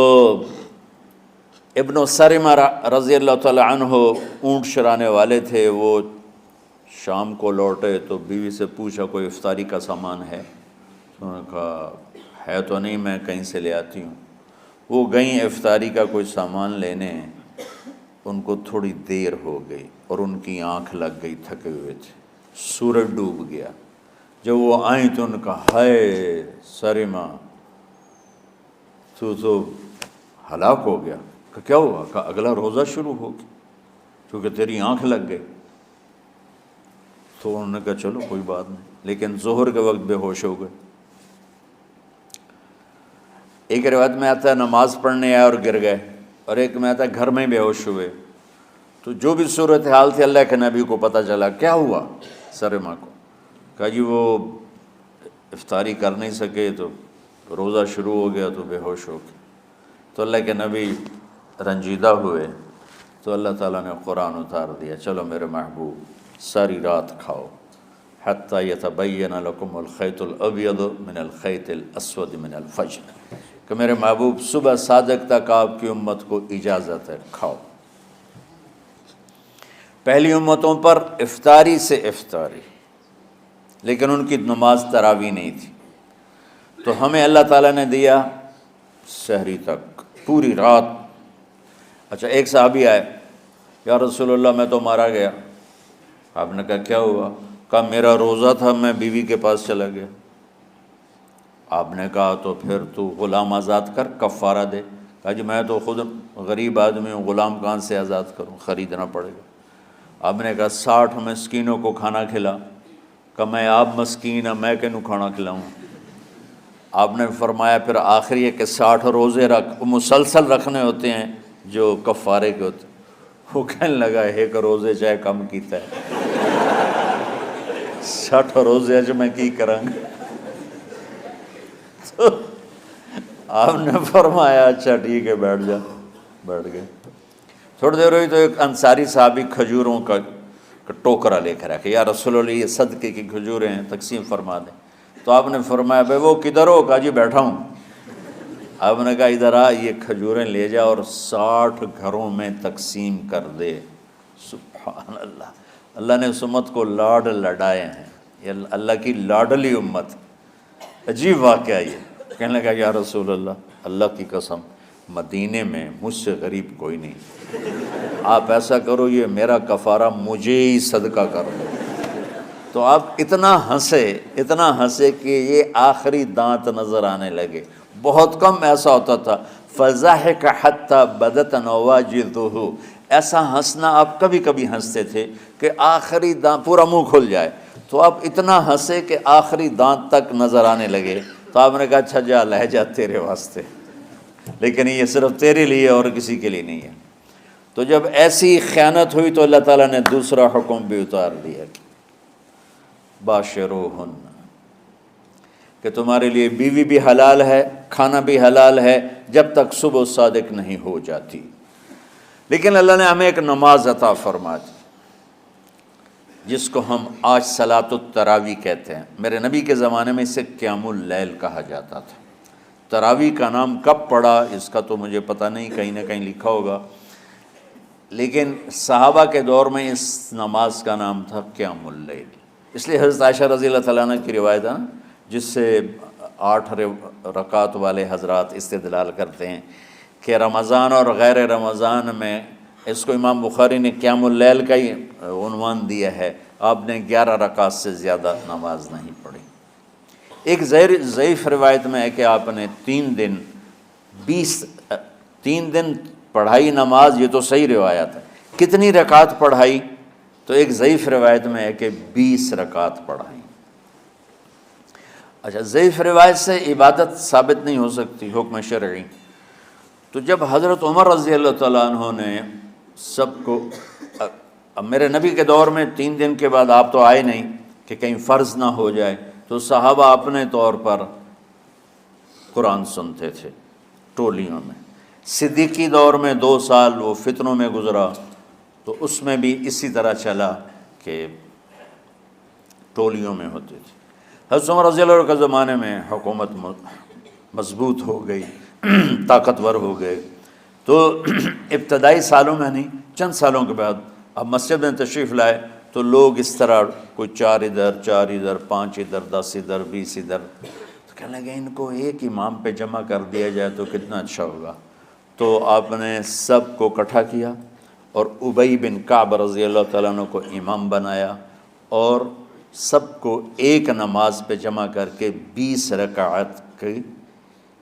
ابن سرمہ رضی اللہ تعالی عنہ اونٹ چرانے والے تھے، وہ شام کو لوٹے تو بیوی سے پوچھا کوئی افطاری کا سامان ہے؟ انہوں نے کہا ہے تو نہیں، میں کہیں سے لے آتی ہوں۔ وہ گئیں افطاری کا کوئی سامان لینے، ان کو تھوڑی دیر ہو گئی اور ان کی آنکھ لگ گئی، تھکے ہوئے تھے، سورج ڈوب گیا۔ جب وہ آئیں تو ان کا ہائے سرمہ تو ہلاک ہو گیا۔ کہ کیا ہوا؟ کہ اگلا روزہ شروع ہو گیا کیونکہ تیری آنکھ لگ گئی۔ تو انہوں نے کہا چلو کوئی بات نہیں، لیکن ظہر کے وقت بے ہوش ہو گئے۔ ایک روایت میں آتا ہے نماز پڑھنے آئے اور گر گئے، اور ایک میں آتا ہے گھر میں بے ہوش ہوئے۔ تو جو بھی صورتحال تھی اللہ کے نبی کو پتہ چلا۔ کیا ہوا سرمہ کو؟ کہا جی وہ افطاری کر نہیں سکے تو روزہ شروع ہو گیا تو بے ہوش ہو گئے۔ تو اللہ کے نبی رنجیدہ ہوئے، تو اللہ تعالیٰ نے قرآن اتار دیا، چلو میرے محبوب ساری رات کھاؤ حتیٰ یتبین لکم الخیط الابیض من الخیط الاسود من الفجر، کہ میرے محبوب صبح صادق تک آپ کی امت کو اجازت ہے، کھاؤ۔ پہلی امتوں پر افطاری سے افطاری، لیکن ان کی نماز تراویح نہیں تھی، تو ہمیں اللہ تعالیٰ نے دیا سحری تک، پوری رات۔ اچھا، ایک صحابی آئے، یا رسول اللہ میں تو مارا گیا۔ آپ نے کہا کیا ہوا؟ کہا میرا روزہ تھا، میں بیوی کے پاس چلا گیا۔ آپ نے کہا تو پھر تو غلام آزاد کر، کفارہ دے۔ کہا جی میں تو خود غریب آدمی ہوں، غلام کہاں سے آزاد کروں، خریدنا پڑے گا۔ آپ نے کہا 60 مسکینوں کو کھانا کھلا۔ کہ میں آپ مسکین ہوں، میں کینوں کھانا کھلاؤں؟ آپ نے فرمایا پھر آخری ہے کہ 60 روزے مسلسل رکھنے ہوتے ہیں جو کفارے کے ہوتے ہیں۔ وہ کہنے لگا ایک روزے چاہے کم کیتا ہے، 60 روزے اج میں کی کراں گا؟ تو آپ نے فرمایا اچھا ٹھیک ہے بیٹھ جا۔ بیٹھ گئے۔ تھوڑی دیر ہوئی تو ایک انصاری صحابی کھجوروں کا ٹوکرا لے کر آ کہ یا رسول اللہ یہ صدقے کی کھجوریں ہیں، تقسیم فرما دیں۔ تو آپ نے فرمایا بھائی وہ کدھر ہو؟ کہا جی بیٹھا ہوں۔ آپ نے کہا ادھر آ، یہ کھجوریں لے جا اور 60 گھروں میں تقسیم کر دے۔ سبحان اللہ، اللہ نے اس امت کو لاڈ لڈائے ہیں، یہ اللہ کی لاڈلی امت۔ عجیب واقعہ یہ، کہنے لگا یا رسول اللہ، اللہ کی قسم مدینے میں مجھ سے غریب کوئی نہیں، آپ ایسا کرو یہ میرا کفارہ مجھے ہی صدقہ کر دو۔ تو آپ اتنا ہنسے کہ یہ آخری دانت نظر آنے لگے۔ بہت کم ایسا ہوتا تھا فضحک حتی بدت نواجذہ، ایسا ہنسنا آپ کبھی کبھی ہنستے تھے کہ آخری دانت پورا منہ کھل جائے، تو آپ اتنا ہنسے کہ آخری دانت تک نظر آنے لگے۔ تو آپ نے کہا اچھا جا لے جا تیرے واسطے، لیکن یہ صرف تیرے لیے اور کسی کے لیے نہیں ہے۔ تو جب ایسی خیانت ہوئی تو اللہ تعالیٰ نے دوسرا حکم بھی اتار دیا، باشروہن، کہ تمہارے لیے بیوی بھی حلال ہے، کھانا بھی حلال ہے جب تک صبح صادق نہیں ہو جاتی۔ لیکن اللہ نے ہمیں ایک نماز عطا فرما دی جس کو ہم آج صلاۃ التراویح کہتے ہیں۔ میرے نبی کے زمانے میں اسے قیام اللیل کہا جاتا تھا۔ تراویح کا نام کب پڑا اس کا تو مجھے پتہ نہیں، کہیں نہ کہیں لکھا ہوگا، لیکن صحابہ کے دور میں اس نماز کا نام تھا قیام اللیل۔ اس لیے حضرت عائشہ رضی اللہ تعالیٰ عنہ کی روایت ہے جس سے 8 رکعت والے حضرات استدلال کرتے ہیں کہ رمضان اور غیر رمضان میں اس کو امام بخاری نے قیام اللیل کا ہی عنوان دیا ہے، آپ نے 11 رکعت سے زیادہ نماز نہیں پڑھی۔ ایک ضعیف روایت میں ہے کہ آپ نے 3 دن پڑھائی نماز، یہ تو صحیح روایت ہے۔ کتنی رکعت پڑھائی؟ تو ایک ضعیف روایت میں ہے کہ 20 رکعت پڑھائی۔ اچھا، ضعیف روایت سے عبادت ثابت نہیں ہو سکتی حکم شرعی۔ تو جب حضرت عمر رضی اللہ تعالیٰ عنہ نے سب کو، اب میرے نبی کے دور میں 3 دن کے بعد آپ تو آئے نہیں کہ کہیں فرض نہ ہو جائے، تو صحابہ اپنے طور پر قرآن سنتے تھے ٹولیوں میں۔ صدیقی دور میں 2 سال وہ فتنوں میں گزرا، تو اس میں بھی اسی طرح چلا کہ ٹولیوں میں ہوتے تھے۔ حضرت عمر رضی اللہ عنہ کے زمانے میں حکومت مضبوط ہو گئی، طاقتور ہو گئے، تو ابتدائی سالوں میں نہیں، چند سالوں کے بعد اب مسجد میں تشریف لائے تو لوگ اس طرح کوئی 4 ادھر 4 ادھر 5 ادھر 10 ادھر 20 ادھر، تو کہنے لگے ان کو ایک امام پہ جمع کر دیا جائے تو کتنا اچھا ہوگا۔ تو آپ نے سب کو اکٹھا کیا اور ابی بن کعب رضی اللہ تعالیٰ عنہ کو امام بنایا اور سب کو ایک نماز پہ جمع کر کے 20 رکعت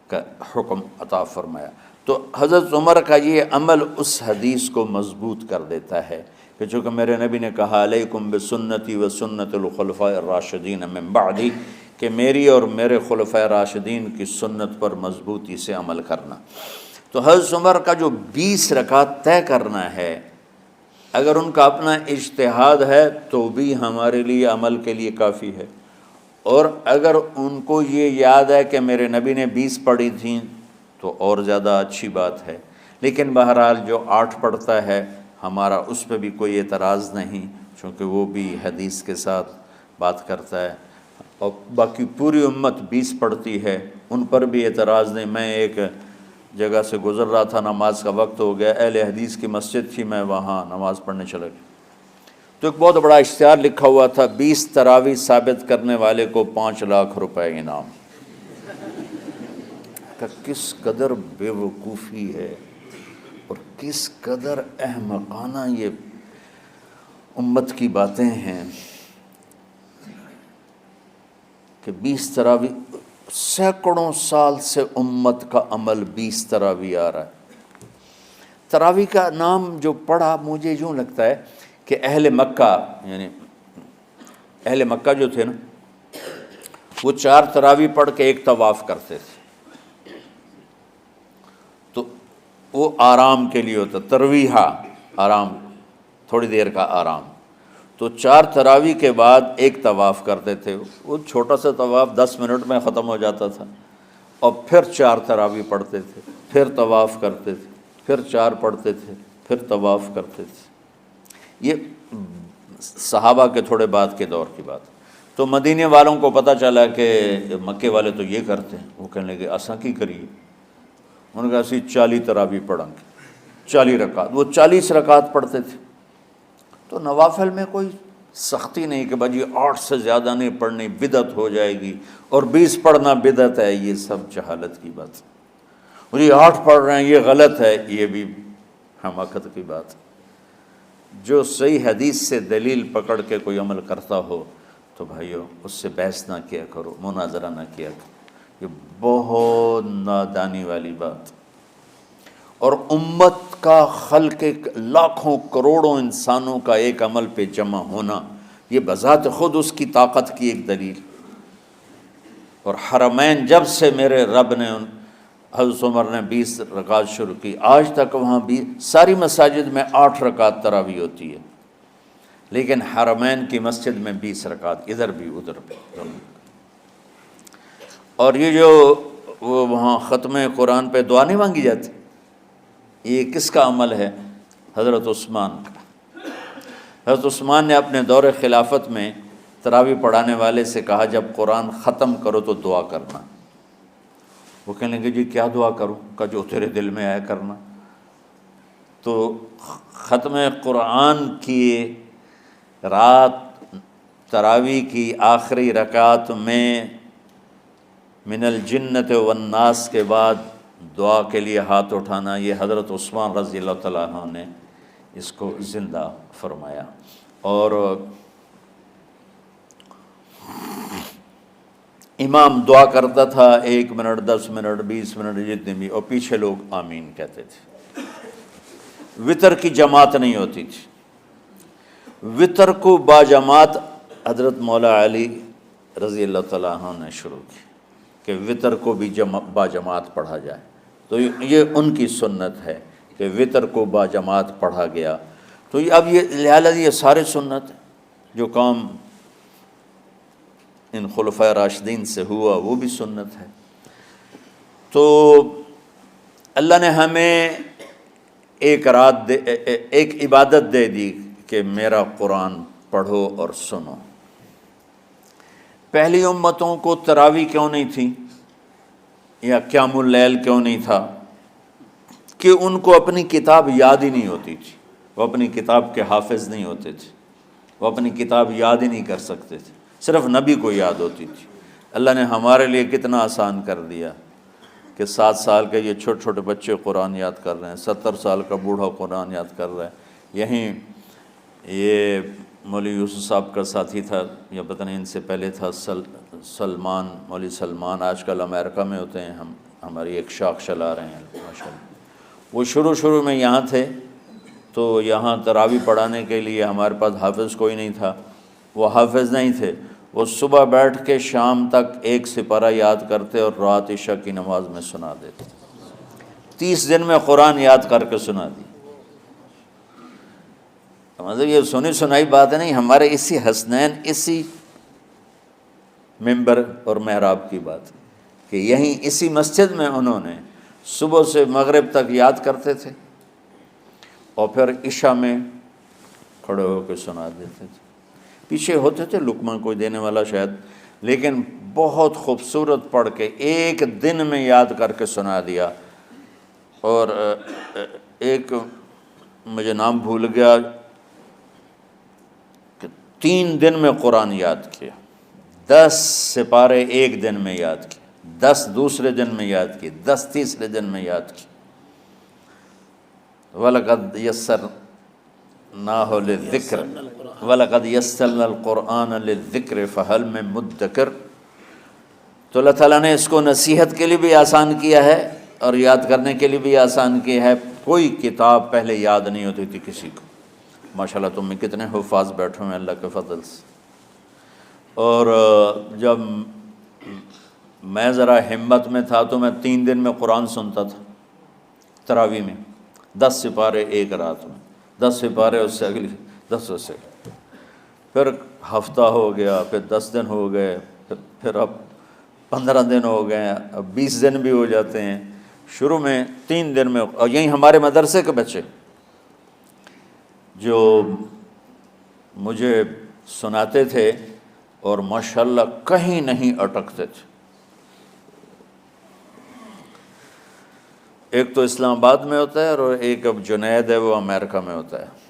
کا حکم عطا فرمایا۔ تو حضرت عمر کا یہ عمل اس حدیث کو مضبوط کر دیتا ہے کہ چونکہ میرے نبی نے کہا علیکم بسنتی و سنت الخلفاء الراشدین من بعدی، کہ میری اور میرے خلفاء راشدین کی سنت پر مضبوطی سے عمل کرنا۔ تو حضرت عمر کا جو 20 رکعت طے کرنا ہے، اگر ان کا اپنا اجتہاد ہے تو بھی ہمارے لیے عمل کے لیے کافی ہے، اور اگر ان کو یہ یاد ہے کہ میرے نبی نے 20 پڑھی تھیں تو اور زیادہ اچھی بات ہے۔ لیکن بہرحال جو 8 پڑھتا ہے ہمارا اس پہ بھی کوئی اعتراض نہیں، چونکہ وہ بھی حدیث کے ساتھ بات کرتا ہے، اور باقی پوری امت 20 پڑھتی ہے ان پر بھی اعتراض نہیں۔ میں ایک جگہ سے گزر رہا تھا، نماز کا وقت ہو گیا، اہل حدیث کی مسجد تھی، میں وہاں نماز پڑھنے چلا گیا تو ایک بہت بڑا اشتہار لکھا ہوا تھا، 20 تراویح ثابت کرنے والے کو 5 لاکھ روپے انعام۔ کہ کس قدر بے وقوفی ہے اور کس قدر احمقانہ یہ امت کی باتیں ہیں کہ 20 تراویح، سینکڑوں سال سے امت کا عمل 20 تراویح آ رہا ہے، تراویح کا نام جو پڑھا مجھے یوں لگتا ہے کہ اہل مکہ، یعنی اہل مکہ جو تھے نا، وہ 4 تراویح پڑھ کے ایک طواف کرتے تھے، تو وہ آرام کے لیے ہوتا، ترویحہ آرام، تھوڑی دیر کا آرام، تو 4 تراویح کے بعد ایک طواف کرتے تھے، وہ چھوٹا سا طواف 10 منٹ میں ختم ہو جاتا تھا، اور پھر 4 تراویح پڑھتے تھے، پھر طواف کرتے تھے، پھر 4 پڑھتے تھے، پھر طواف کرتے تھے۔ یہ صحابہ کے تھوڑے بعد کے دور کی بات۔ تو مدینے والوں کو پتہ چلا کہ مکے والے تو یہ کرتے ہیں، وہ کہنے لگے اساں کی کریے؟ انہوں نے کہا اسی 40 تراویح پڑھیں گے، 40 رکعت، وہ 40 رکعت پڑھتے تھے۔ تو نوافل میں کوئی سختی نہیں کہ بھائی 8 سے زیادہ نہیں پڑھنی، بدعت ہو جائے گی، اور 20 پڑھنا بدعت ہے، یہ سب جہالت کی بات ہے۔ اور یہ 8 پڑھ رہے ہیں یہ غلط ہے، یہ بھی حماقت کی بات ہے۔ جو صحیح حدیث سے دلیل پکڑ کے کوئی عمل کرتا ہو تو بھائیو اس سے بحث نہ کیا کرو، مناظرہ نہ کیا کرو، یہ بہت نادانی والی بات۔ اور امت کا، خلق لاکھوں کروڑوں انسانوں کا ایک عمل پہ جمع ہونا، یہ بذات خود اس کی طاقت کی ایک دلیل۔ اور حرمین جب سے میرے رب نے، حضرت عمر نے 20 رکعت شروع کی، آج تک وہاں بھی ساری مساجد میں 8 رکعت تراویح ہوتی ہے، لیکن حرمین کی مسجد میں 20 رکعت، ادھر بھی ادھر بھی۔ اور یہ جو وہ وہاں ختم قرآن پہ دعا نہیں مانگی جاتی، یہ کس کا عمل ہے؟ حضرت عثمان کا۔ حضرت عثمان نے اپنے دور خلافت میں تراویح پڑھانے والے سے کہا جب قرآن ختم کرو تو دعا کرنا۔ وہ کہنے لگے جی کیا دعا کروں؟ کہ جو تیرے دل میں آیا کرنا۔ تو ختم قرآن کی رات تراویح کی آخری رکعت میں من الجنت والناس کے بعد دعا کے لیے ہاتھ اٹھانا، یہ حضرت عثمان رضی اللہ تعالیٰ عنہ نے اس کو زندہ فرمایا۔ اور امام دعا کرتا تھا 1 منٹ، 10 منٹ، 20 منٹ، جتنے بھی، اور پیچھے لوگ آمین کہتے تھے۔ وطر کی جماعت نہیں ہوتی تھی، وطر کو باجماعت حضرت مولا علی رضی اللہ تعالیٰ عنہ نے شروع کی کہ وطر کو بھی باجماعت پڑھا جائے۔ تو یہ ان کی سنت ہے کہ وطر کو باجماعت پڑھا گیا۔ تو اب یہ لہٰذا یہ سارے سنت جو کام ان خلفۂ راشدین سے ہوا وہ بھی سنت ہے۔ تو اللہ نے ہمیں ایک عبادت دے دی کہ میرا قرآن پڑھو اور سنو۔ پہلی امتوں کو تراویح کیوں نہیں تھی یا قیام اللیل کیوں نہیں تھا؟ کہ ان کو اپنی کتاب یاد ہی نہیں ہوتی تھی، وہ اپنی کتاب کے حافظ نہیں ہوتے تھے، وہ اپنی کتاب یاد ہی نہیں کر سکتے تھے، صرف نبی کو یاد ہوتی تھی۔ اللہ نے ہمارے لیے کتنا آسان کر دیا کہ 7 سال کے یہ چھوٹے چھوٹے بچے قرآن یاد کر رہے ہیں، 70 سال کا بوڑھا قرآن یاد کر رہا ہے۔ یہیں یہ مولوی یوسف صاحب کا ساتھی تھا، یا پتہ نہیں ان سے پہلے تھا، سلمان، مولوی سلمان، آج کل امریکہ میں ہوتے ہیں، ہماری ایک شاخ چلا رہے ہیں ماشاءاللہ۔ وہ شروع میں یہاں تھے، تو یہاں تراویح پڑھانے کے لیے ہمارے پاس حافظ کوئی نہیں تھا، وہ حافظ نہیں تھے، وہ صبح بیٹھ کے شام تک 1 سپارہ یاد کرتے اور رات عشاء کی نماز میں سنا دیتے۔ 30 دن میں قرآن یاد کر کے سنا دی۔ مطلب یہ سنی سنائی بات نہیں، ہمارے اسی حسنین، اسی ممبر اور محراب کی بات کہ یہیں اسی مسجد میں انہوں نے صبح سے مغرب تک یاد کرتے تھے اور پھر عشاء میں کھڑے ہو کے سنا دیتے تھے۔ پیچھے ہوتے تھے لقمہ کوئی دینے والا شاید، لیکن بہت خوبصورت پڑھ کے 1 دن میں یاد کر کے سنا دیا۔ اور ایک مجھے نام بھول گیا کہ 3 دن میں قرآن یاد کیا، 10 سپارے 1 دن میں یاد کیے، 10 دوسرے دن میں یاد کیے، 10 تیسرے دن میں یاد کیے۔ وَلَقَدْ يَسَّرْنَاهُ لِلذِّكْرِ وَلَقَدْ يَسَّرْنَا الْقُرْآنَ لِلذِّكْرِ فَهَلْ مِن مُدَّكِرٍ۔ تو اللہ تعالیٰ نے اس کو نصیحت کے لیے بھی آسان کیا ہے اور یاد کرنے کے لیے بھی آسان کیا ہے، کوئی کتاب پہلے یاد نہیں ہوتی تھی کسی کو. ماشاءاللہ تم میں کتنے حفاظ بیٹھے ہوئے ہیں اللہ کے فضل سے. اور جب میں ذرا ہمت میں تھا تو میں 3 دن میں قرآن سنتا تھا تراویح میں. 10 سپارے ایک رات میں، 10 سپارے اس سے اگلی 10 سے، پھر ہفتہ ہو گیا، پھر 10 دن ہو گئے، پھر اب 15 دن ہو گئے، اب 20 دن بھی ہو جاتے ہیں. شروع میں 3 دن میں. اور یہیں ہمارے مدرسے کے بچے جو مجھے سناتے تھے اور ماشاءاللہ کہیں نہیں اٹکتے تھے. ایک تو اسلام آباد میں ہوتا ہے اور ایک اب جنید ہے وہ امریکہ میں ہوتا ہے.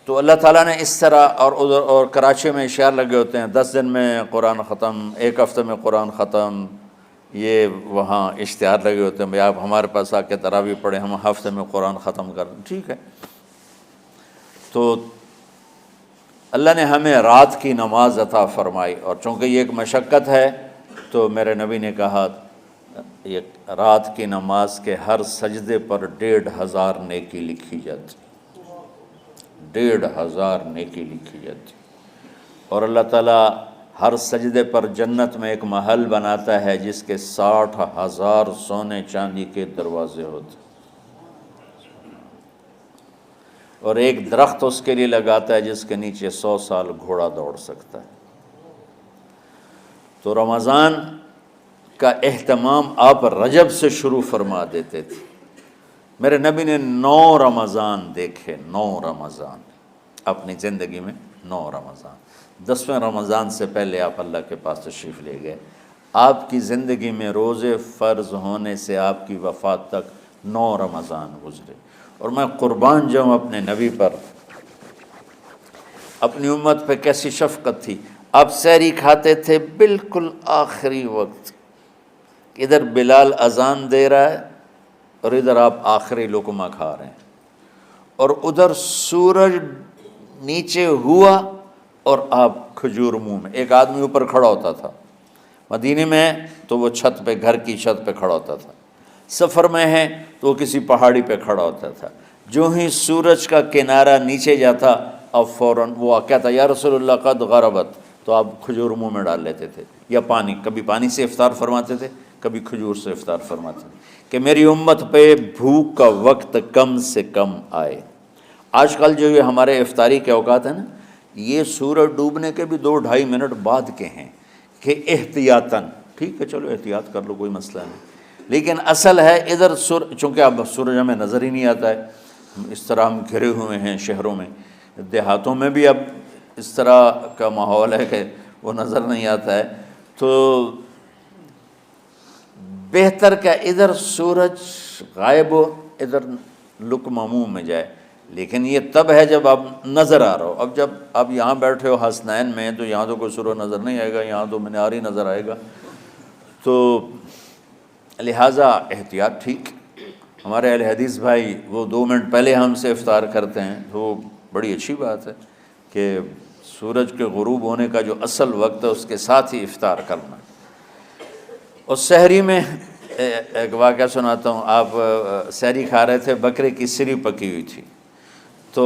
تو اللہ تعالیٰ نے اس طرح اور کراچی میں اشعار لگے ہوتے ہیں 10 دن میں قرآن ختم، 1 ہفتے میں قرآن ختم. یہ وہاں اشتہار لگے ہوتے ہیں بھئی آپ ہمارے پاس آ کے تراویح پڑھیں، ہم ہفتے میں قرآن ختم کر دیں. ٹھیک ہے. تو اللہ نے ہمیں رات کی نماز عطا فرمائی، اور چونکہ یہ ایک مشقت ہے تو میرے نبی نے کہا یہ رات کی نماز کے ہر سجدے پر 1500 نیکی لکھی جاتی، 1500 نیکی لکھی جاتی. اور اللہ تعالیٰ ہر سجدے پر جنت میں ایک محل بناتا ہے جس کے 60,000 سونے چاندی کے دروازے ہوتے، اور ایک درخت اس کے لیے لگاتا ہے جس کے نیچے 100 سال گھوڑا دوڑ سکتا ہے. تو رمضان کا اہتمام آپ رجب سے شروع فرما دیتے تھے. میرے نبی نے 9 رمضان دیکھے، 9 رمضان اپنی زندگی میں، 9 رمضان. 10ویں رمضان سے پہلے آپ اللہ کے پاس تشریف لے گئے. آپ کی زندگی میں روزے فرض ہونے سے آپ کی وفات تک 9 رمضان گزرے. اور میں قربان جاؤں اپنے نبی پر، اپنی امت پہ کیسی شفقت تھی. آپ سحری کھاتے تھے بالکل آخری وقت، ادھر بلال اذان دے رہا ہے اور ادھر آپ آخری لقمہ کھا رہے ہیں، اور ادھر سورج نیچے ہوا اور آپ کھجور منہ میں. ایک آدمی اوپر کھڑا ہوتا تھا مدینے میں تو وہ چھت پہ، گھر کی چھت پہ کھڑا ہوتا تھا. سفر میں ہے تو وہ کسی پہاڑی پہ کھڑا ہوتا تھا. جو ہی سورج کا کنارہ نیچے جاتا اب فوراً وہ کہتا یا رسول اللہ قد غربت، تو آپ کھجور منہ میں ڈال لیتے تھے یا پانی. کبھی پانی سے افطار فرماتے تھے، کبھی کھجور سے افطار فرماتے تھے کہ میری امت پہ بھوک کا وقت کم سے کم آئے. آج کل جو یہ ہمارے افطاری کے اوقات ہیں نا، یہ سورج ڈوبنے کے بھی 2-2.5 منٹ بعد کے ہیں کہ احتیاطاً. ٹھیک ہے چلو احتیاط کر لو، کوئی مسئلہ نہیں. لیکن اصل ہے ادھر چونکہ اب سورج ہمیں نظر ہی نہیں آتا ہے، اس طرح ہم گھرے ہوئے ہیں شہروں میں. دیہاتوں میں بھی اب اس طرح کا ماحول ہے کہ وہ نظر نہیں آتا ہے. تو بہتر کہ ادھر سورج غائب ہو، ادھر لقمہ منہ میں جائے. لیکن یہ تب ہے جب آپ نظر آ رہا ہو. اب جب آپ یہاں بیٹھے ہو حسنین میں تو یہاں تو کوئی سورج نظر نہیں آئے گا، یہاں تو منار ہی نظر آئے گا. تو لہٰذا احتیاط ٹھیک. ہمارے اہل حدیث بھائی وہ 2 منٹ پہلے ہم سے افطار کرتے ہیں، تو بڑی اچھی بات ہے کہ سورج کے غروب ہونے کا جو اصل وقت ہے اس کے ساتھ ہی افطار کرنا. اور سحری میں ایک واقعہ سناتا ہوں. آپ سحری کھا رہے تھے، بکرے کی سری پکی ہوئی تھی، تو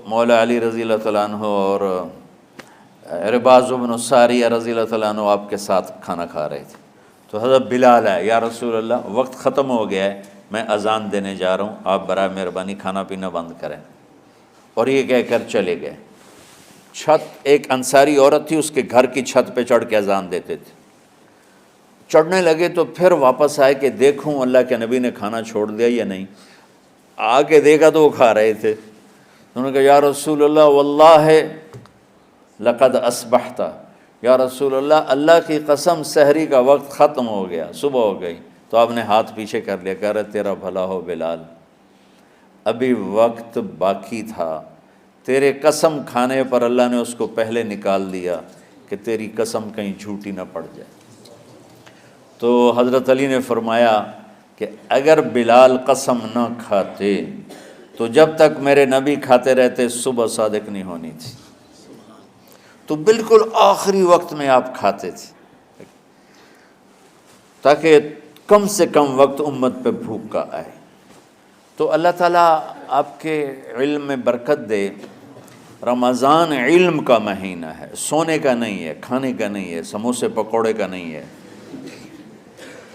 مولا علی رضی اللہ تعالیٰ عنہ اور عرباض بن ساریہ رضی اللہ تعالیٰ عنہ آپ کے ساتھ کھانا کھا رہے تھے. تو حضرت بلال ہے، یا رسول اللہ وقت ختم ہو گیا ہے، میں اذان دینے جا رہا ہوں، آپ برائے مہربانی کھانا پینا بند کریں. اور یہ کہہ کر چلے گئے. ایک انصاری عورت تھی، اس کے گھر کی چھت پہ چڑھ کے اذان دیتے تھے. چڑھنے لگے تو پھر واپس آئے کہ دیکھوں اللہ کے نبی نے کھانا چھوڑ دیا یا نہیں. آ کے دیکھا تو وہ کھا رہے تھے. انہوں نے کہا یا رسول اللہ واللہ لقد اصبحت، یا رسول اللہ اللہ کی قسم سحری کا وقت ختم ہو گیا، صبح ہو گئی. تو آپ نے ہاتھ پیچھے کر لیا، کہہ رہے تیرا بھلا ہو بلال، ابھی وقت باقی تھا، تیرے قسم کھانے پر اللہ نے اس کو پہلے نکال دیا کہ تیری قسم کہیں جھوٹی نہ پڑ جائے. تو حضرت علی نے فرمایا کہ اگر بلال قسم نہ کھاتے تو جب تک میرے نبی کھاتے رہتے صبح صادق نہیں ہونی تھی. تو بالکل آخری وقت میں آپ کھاتے تھے تاکہ کم سے کم وقت امت پہ بھوک کا آئے۔ تو اللہ تعالیٰ آپ کے علم میں برکت دے۔ رمضان علم کا مہینہ ہے، سونے کا نہیں ہے، کھانے کا نہیں ہے، سموسے پکوڑے کا نہیں ہے،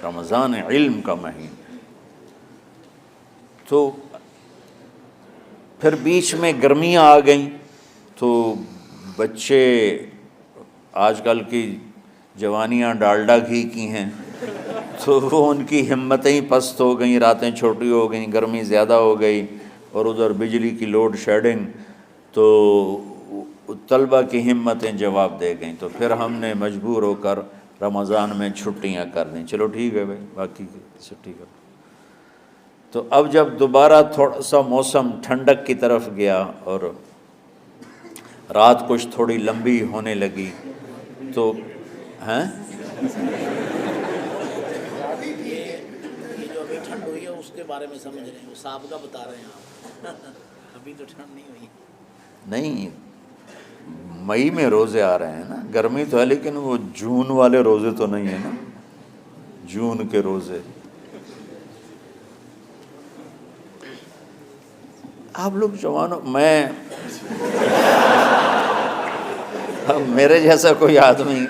رمضان علم کا مہینہ۔ تو پھر بیچ میں گرمیاں آ گئیں تو بچے، آج کل کی جوانیاں ڈالڈا گھی کی ہیں، تو وہ ان کی ہمتیں ہی پست ہو گئیں، راتیں چھوٹی ہو گئیں، گرمی زیادہ ہو گئی، اور ادھر بجلی کی لوڈ شیڈنگ، تو طلبہ کی ہمتیں جواب دے گئیں۔ تو پھر ہم نے مجبور ہو کر رمضان میں چھٹیاں کر دیں۔ چلو ٹھیک ہے بھائی، باقی کی چھٹی کر۔ تو اب جب دوبارہ تھوڑا سا موسم ٹھنڈک کی طرف گیا اور رات کچھ تھوڑی لمبی ہونے لگی تو ہیں جو ابھی ٹھنڈ ہوئی ہے اس کے بارے میں سمجھ رہے ہیں، وہ سابقہ بتا رہے ہیں آپ۔ ابھی تو ٹھنڈ نہیں ہوئی۔ نہیں، مئی میں روزے آ رہے ہیں نا، گرمی تو ہے لیکن وہ جون والے روزے تو نہیں ہیں نا، جون کے روزے۔ آپ لوگ جوانوں، میں میرے جیسا کوئی آدمی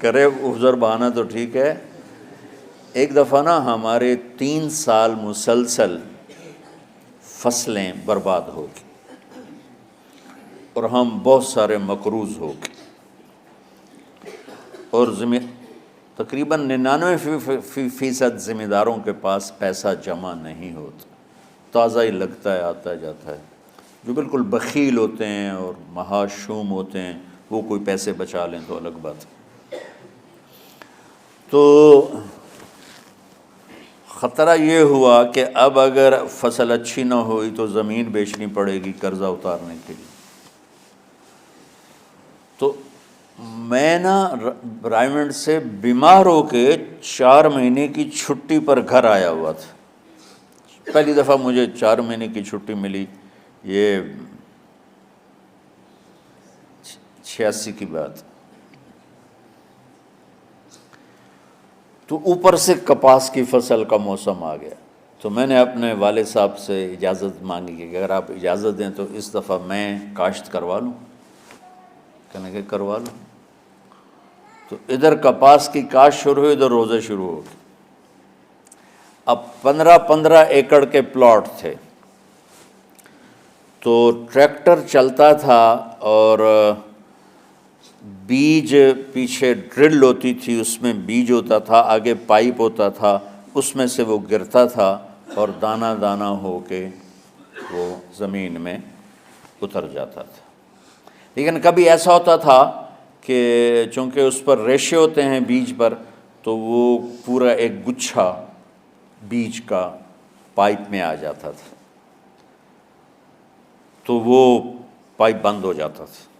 کرے عذر بہانہ تو ٹھیک ہے۔ ایک دفعہ نا ہمارے 3 سال مسلسل فصلیں برباد ہو گئی اور ہم بہت سارے مقروض ہو گئے، اور تقریباً 99% ذمہ داروں کے پاس پیسہ جمع نہیں ہوتا، تازہ ہی لگتا ہے، آتا جاتا ہے۔ جو بالکل بخیل ہوتے ہیں اور مہاشوم ہوتے ہیں وہ کوئی پیسے بچا لیں تو الگ بات ہے۔ تو خطرہ یہ ہوا کہ اب اگر فصل اچھی نہ ہوئی تو زمین بیچنی پڑے گی قرضہ اتارنے کے لیے۔ تو میں نا رائمنڈ سے بیمار ہو کے 4 مہینے کی چھٹی پر گھر آیا ہوا تھا۔ پہلی دفعہ مجھے 4 مہینے کی چھٹی ملی، یہ 86 کی بات۔ تو اوپر سے کپاس کی فصل کا موسم آ گیا، تو میں نے اپنے والد صاحب سے اجازت مانگی کہ اگر آپ اجازت دیں تو اس دفعہ میں کاشت کروا لوں۔ کہنے کہ کروا لوں۔ تو ادھر کپاس کی کاشت شروع ہوئی، ادھر روزے شروع ہو گئے۔ اب 15 ایکڑ کے پلاٹ تھے، تو ٹریکٹر چلتا تھا اور بیج پیچھے ڈرل ہوتی تھی، اس میں بیج ہوتا تھا، آگے پائپ ہوتا تھا، اس میں سے وہ گرتا تھا اور دانہ دانہ ہو کے وہ زمین میں اتر جاتا تھا۔ لیکن کبھی ایسا ہوتا تھا کہ چونکہ اس پر ریشے ہوتے ہیں بیج پر، تو وہ پورا ایک گچھا بیج کا پائپ میں آ جاتا تھا، تو وہ پائپ بند ہو جاتا تھا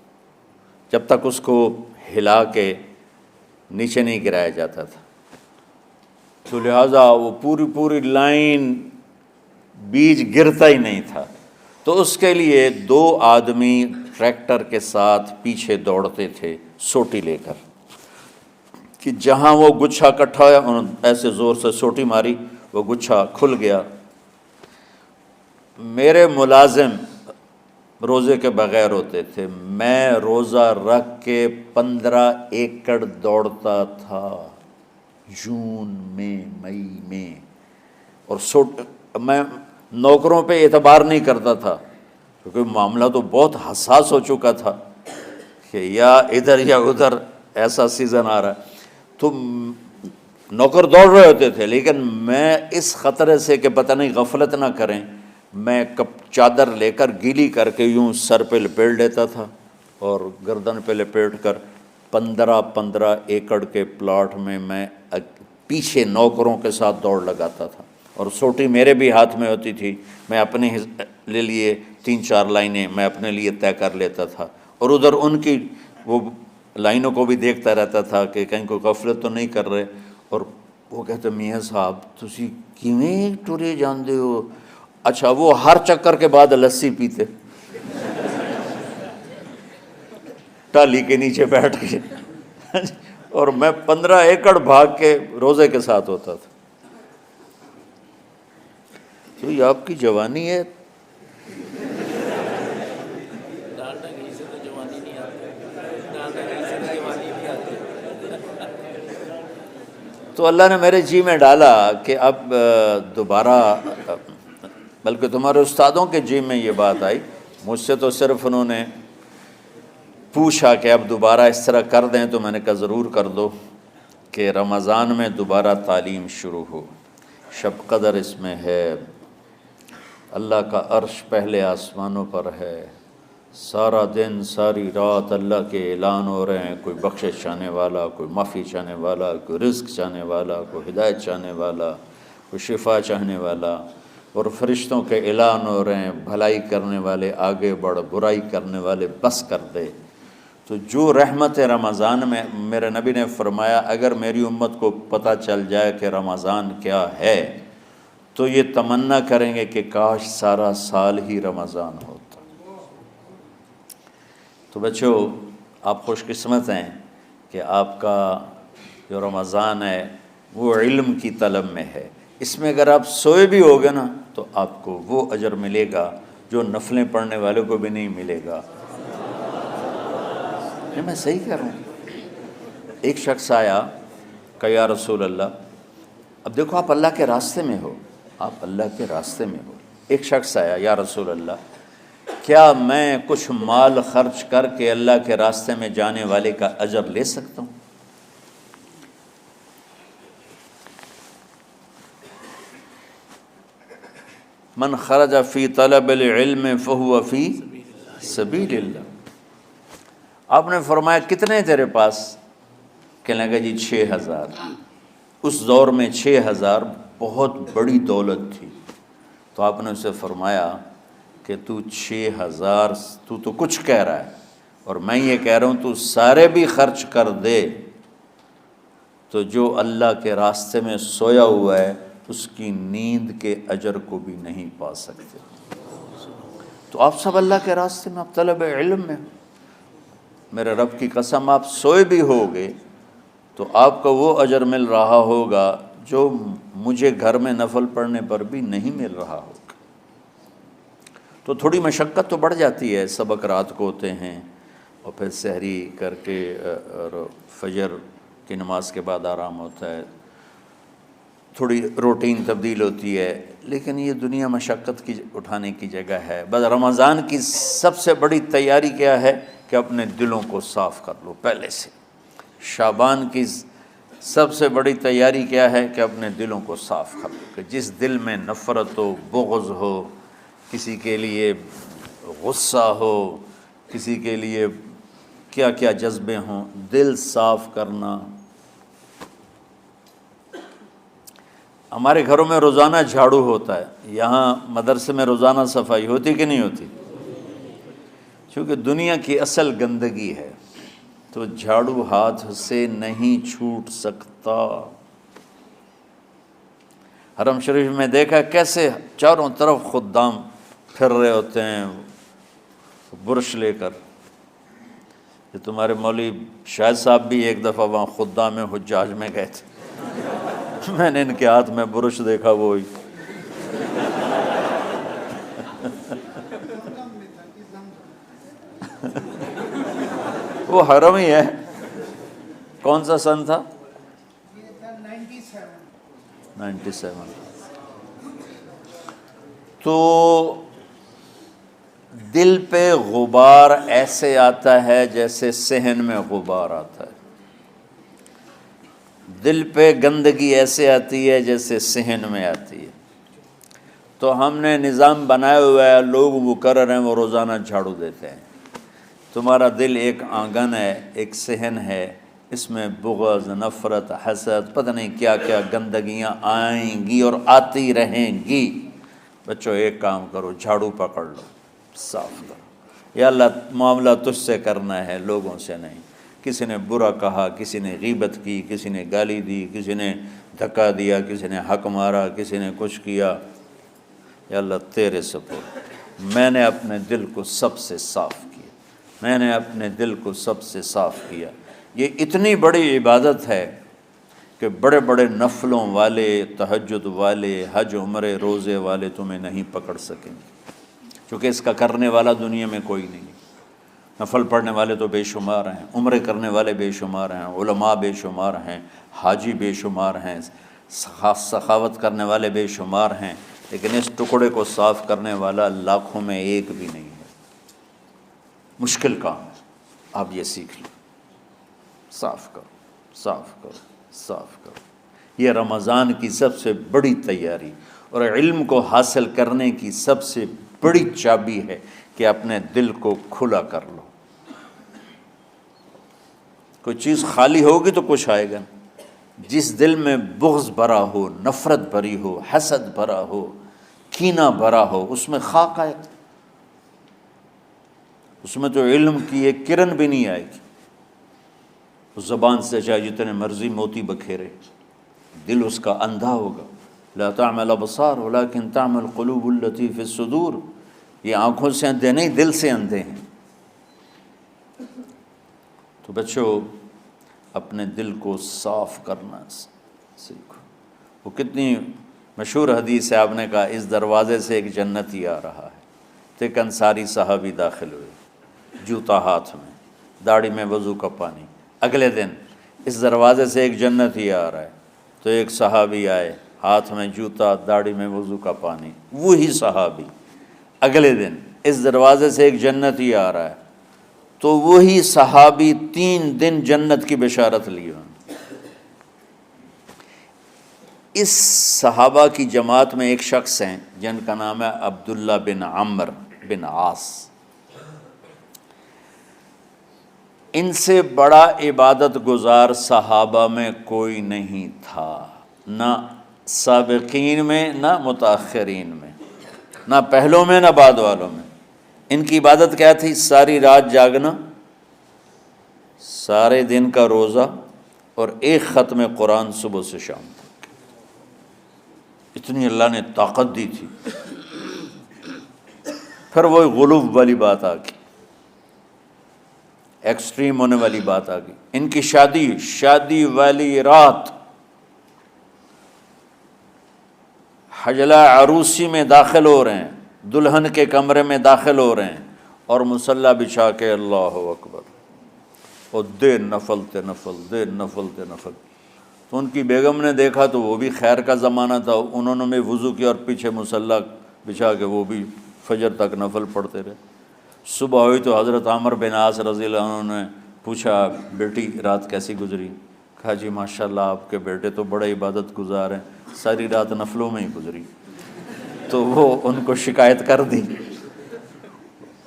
جب تک اس کو ہلا کے نیچے نہیں گرایا جاتا تھا۔ تو لہٰذا وہ پوری لائن بیج گرتا ہی نہیں تھا۔ تو اس کے لیے 2 آدمی ٹریکٹر کے ساتھ پیچھے دوڑتے تھے سوٹی لے کر، کہ جہاں وہ گچھا اکٹھا ہوا انہوں نے ایسے زور سے سوٹی ماری، وہ گچھا کھل گیا۔ میرے ملازم روزے کے بغیر ہوتے تھے، میں روزہ رکھ کے 15 ایکڑ دوڑتا تھا جون میں، مئی میں، اور میں نوکروں پہ اعتبار نہیں کرتا تھا کیونکہ معاملہ تو بہت حساس ہو چکا تھا کہ یا ادھر یا ادھر ایسا سیزن آ رہا ہے۔ تو نوکر دوڑ رہے ہوتے تھے، لیکن میں اس خطرے سے کہ پتہ نہیں غفلت نہ کریں، میں چادر لے کر گیلی کر کے یوں سر پہ لپیٹ لیتا تھا اور گردن پہ لپیٹ کر 15 ایکڑ کے پلاٹ میں پیچھے نوکروں کے ساتھ دوڑ لگاتا تھا، اور سوٹی میرے بھی ہاتھ میں ہوتی تھی، میں اپنے لے لیے 3-4 لائنیں میں اپنے لیے طے کر لیتا تھا، اور ادھر ان کی وہ لائنوں کو بھی دیکھتا رہتا تھا کہ کہیں کوئی غفلت تو نہیں کر رہے۔ اور وہ کہتے میاں صاحب تسی کیویں ٹرے جاندے ہو؟ اچھا، وہ ہر چکر کے بعد لسی پیتے ٹالی کے نیچے بیٹھ کے، اور میں 15 ایکڑ بھاگ کے روزے کے ساتھ ہوتا تھا۔ تو یہ آپ کی جوانی ہے. ڈالڈا گھی سے تو جوانی نہیں آتی، ڈالڈا گھی سے تو جوانی نہیں آتی. تو اللہ نے میرے جی میں ڈالا کہ اب دوبارہ، بلکہ تمہارے استادوں کے جی میں یہ بات آئی، مجھ سے تو صرف انہوں نے پوچھا کہ اب دوبارہ اس طرح کر دیں، تو میں نے کہا ضرور کر دو کہ رمضان میں دوبارہ تعلیم شروع ہو. شب قدر اس میں ہے، اللہ کا عرش پہلے آسمانوں پر ہے، سارا دن ساری رات اللہ کے اعلان ہو رہے ہیں، کوئی بخشش چاہنے والا، کوئی معافی چاہنے والا، کوئی رزق چاہنے والا، کوئی ہدایت چاہنے والا، کوئی شفا چاہنے والا، اور فرشتوں کے اعلان ہو رہے ہیں، بھلائی کرنے والے آگے بڑھ، برائی کرنے والے بس کر دے. تو جو رحمت رمضان میں، میرے نبی نے فرمایا اگر میری امت کو پتہ چل جائے کہ رمضان کیا ہے تو یہ تمنا کریں گے کہ کاش سارا سال ہی رمضان ہوتا. تو بچوں، آپ خوش قسمت ہیں کہ آپ کا جو رمضان ہے وہ علم کی طلب میں ہے. اس میں اگر آپ سوئے بھی ہوگے نا تو آپ کو وہ اجر ملے گا جو نفلیں پڑھنے والوں کو بھی نہیں ملے گا. میں صحیح کہہ رہا ہوں. ایک شخص آیا کہ یا رسول اللہ، اب دیکھو آپ اللہ کے راستے میں ہو، آپ اللہ کے راستے میں ہو. ایک شخص آیا، یا رسول اللہ کیا میں کچھ مال خرچ کر کے اللہ کے راستے میں جانے والے کا اجر لے سکتا ہوں؟ من خرج فی طلب العلم فہو فی سبیل اللہ. آپ نے فرمایا کتنے تیرے پاس؟ کہنے لگا جی 6000. اس دور میں 6000 بہت بڑی دولت تھی. تو آپ نے اسے فرمایا کہ تو 6000 تو کچھ کہہ رہا ہے اور میں یہ کہہ رہا ہوں تو سارے بھی خرچ کر دے تو جو اللہ کے راستے میں سویا ہوا ہے اس کی نیند کے اجر کو بھی نہیں پا سکتے. تو آپ سب اللہ کے راستے میں، آپ طلب علم میں، میرے رب کی قسم آپ سوئے بھی ہوگے تو آپ کو وہ اجر مل رہا ہوگا جو مجھے گھر میں نفل پڑھنے پر بھی نہیں مل رہا ہوگا. تو تھوڑی مشقت تو بڑھ جاتی ہے. سبق رات کو ہوتے ہیں اور پھر سحری کر کے اور فجر کی نماز کے بعد آرام ہوتا ہے، تھوڑی روٹین تبدیل ہوتی ہے، لیکن یہ دنیا مشقت کی اٹھانے کی جگہ ہے. بس رمضان کی سب سے بڑی تیاری کیا ہے کہ اپنے دلوں کو صاف کر لو پہلے سے. شعبان کی سب سے بڑی تیاری کیا ہے کہ اپنے دلوں کو صاف کر لو، کہ جس دل میں نفرت ہو، بغض ہو، کسی کے لیے غصہ ہو، کسی کے لیے کیا کیا جذبے ہوں، دل صاف کرنا. ہمارے گھروں میں روزانہ جھاڑو ہوتا ہے، یہاں مدرسے میں روزانہ صفائی ہوتی کہ نہیں ہوتی؟ کیونکہ دنیا کی اصل گندگی ہے تو جھاڑو ہاتھ سے نہیں چھوٹ سکتا. حرم شریف میں دیکھا کیسے چاروں طرف خدام پھر رہے ہوتے ہیں برش لے کر. یہ تمہارے مولوی شاہد صاحب بھی ایک دفعہ وہاں خدام حجاج میں گئے تھے، میں نے ان کے ہاتھ میں برش دیکھا وہی. وہ حرم ہی ہے. کون سا سن تھا؟ 97. تو دل پہ غبار ایسے آتا ہے جیسے صحن میں غبار آتا ہے. دل پہ گندگی ایسے آتی ہے جیسے صحن میں آتی ہے. تو ہم نے نظام بنایا ہوا ہے، لوگ وہ کر رہے ہیں، وہ روزانہ جھاڑو دیتے ہیں. تمہارا دل ایک آنگن ہے، ایک صحن ہے، اس میں بغض، نفرت، حسد، پتہ نہیں کیا کیا گندگیاں آئیں گی اور آتی رہیں گی. بچوں ایک کام کرو، جھاڑو پکڑ لو، صاف کرو. یا اللہ معاملہ تجھ سے کرنا ہے، لوگوں سے نہیں. کسی نے برا کہا، کسی نے غیبت کی، کسی نے گالی دی، کسی نے دھکا دیا، کسی نے حق مارا، کسی نے کچھ کیا، یا اللہ تیرے سپرد میں نے اپنے دل کو سب سے صاف کیا، میں نے اپنے دل کو سب سے صاف کیا. یہ اتنی بڑی عبادت ہے کہ بڑے بڑے نفلوں والے، تہجد والے، حج عمرے روزے والے تمہیں نہیں پکڑ سکیں گے، چونکہ اس کا کرنے والا دنیا میں کوئی نہیں۔ نفل پڑھنے والے تو بے شمار ہیں، عمرے کرنے والے بے شمار ہیں، علماء بے شمار ہیں، حاجی بے شمار ہیں، سخاوت کرنے والے بے شمار ہیں، لیکن اس ٹکڑے کو صاف کرنے والا لاکھوں میں ایک بھی نہیں ہے۔ مشکل کام ہے، آپ یہ سیکھ لیں، صاف کرو، صاف کرو، صاف کرو۔ یہ رمضان کی سب سے بڑی تیاری اور علم کو حاصل کرنے کی سب سے بڑی چابی ہے کہ اپنے دل کو کھلا کر لو۔ کوئی چیز خالی ہوگی تو کچھ آئے گا۔ جس دل میں بغض بھرا ہو، نفرت بھری ہو، حسد بھرا ہو، کینہ بھرا ہو، اس میں خاک آئے گا، اس میں تو علم کی ایک کرن بھی نہیں آئے گی۔ اس زبان سے چاہے جتنے مرضی موتی بکھیرے، دل اس کا اندھا ہوگا۔ لا تعمى الابصار ولكن تعمى القلوب التي في الصدور۔ یہ آنکھوں سے اندھے نہیں، دل سے اندھے ہیں۔ تو بچوں، اپنے دل کو صاف کرنا سیکھو۔ وہ کتنی مشہور حدیث ہے، آپ نے کہا اس دروازے سے ایک جنتی آ رہا ہے، تو ایک انصاری صحابی داخل ہوئے، جوتا ہاتھ میں، داڑھی میں وضو کا پانی۔ اگلے دن اس دروازے سے ایک جنتی آ رہا ہے، تو ایک صحابی آئے، ہاتھ میں جوتا، داڑھی میں وضو کا پانی، وہی صحابی۔ اگلے دن اس دروازے سے ایک جنتی آ رہا ہے، تو وہی صحابی 3 دن جنت کی بشارت لی۔ اس صحابہ کی جماعت میں ایک شخص ہیں جن کا نام ہے عبداللہ بن عمرو بن عاص۔ ان سے بڑا عبادت گزار صحابہ میں کوئی نہیں تھا، نہ سابقین میں نہ متاخرین میں، نہ پہلوں میں نہ بعد والوں میں۔ ان کی عبادت کیا تھی؟ ساری رات جاگنا، سارے دن کا روزہ، اور ایک ختم قرآن صبح سے شام تک۔ اتنی اللہ نے طاقت دی تھی۔ پھر وہ غلو والی بات آ گئی، ایکسٹریم ہونے والی بات آ گئی۔ ان کی شادی والی رات حجلہ عروسی میں داخل ہو رہے ہیں، دلہن کے کمرے میں داخل ہو رہے ہیں، اور مصلی بچھا کے اللہ اکبر، اور دیر نفل تے نفل، دیر نفل تے نفل۔ تو ان کی بیگم نے دیکھا تو وہ بھی خیر کا زمانہ تھا، انہوں نے بھی وضو کیا اور پیچھے مصلی بچھا کے وہ بھی فجر تک نفل پڑھتے رہے۔ صبح ہوئی تو حضرت عمرو بن عاص رضی اللہ عنہ نے پوچھا، بیٹی رات کیسی گزری؟ کہا جی ماشاءاللہ آپ کے بیٹے تو بڑے عبادت گزار ہیں، ساری رات نفلوں میں ہی گزری۔ تو وہ ان کو شکایت کر دی۔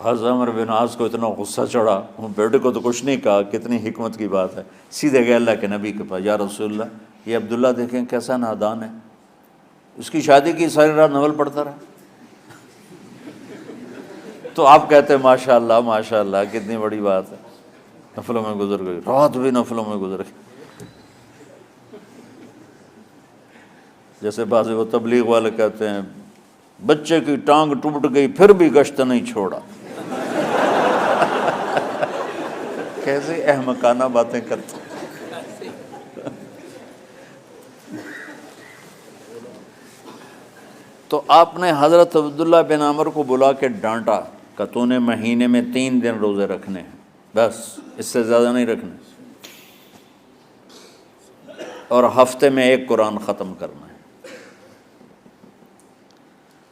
حضرت عمرو بن عاص کو اتنا غصہ چڑھا، وہ بیٹے کو تو کچھ نہیں کہا، کتنی حکمت کی بات ہے، سیدھے گئے اللہ کے نبی کے پاس، یا رسول اللہ یہ عبداللہ دیکھیں کیسا نادان ہے، اس کی شادی کی ساری رات نفل پڑھتا رہا۔ تو آپ کہتے ہیں ماشاءاللہ ماشاءاللہ کتنی بڑی بات ہے، نفلوں میں گزر گئی، رات بھی نفلوں میں گزر گئی۔ جیسے بعض وہ تبلیغ والے کہتے ہیں بچے کی ٹانگ ٹوٹ گئی پھر بھی گشت نہیں چھوڑا۔ کیسے احمقانہ باتیں کرتے۔ تو آپ نے حضرت عبداللہ بن عمرو کو بلا کے ڈانٹا کہ تو نے مہینے میں 3 دن روزے رکھنے ہیں، بس اس سے زیادہ نہیں رکھنے، اور ہفتے میں 1 قرآن ختم کرنا ہے۔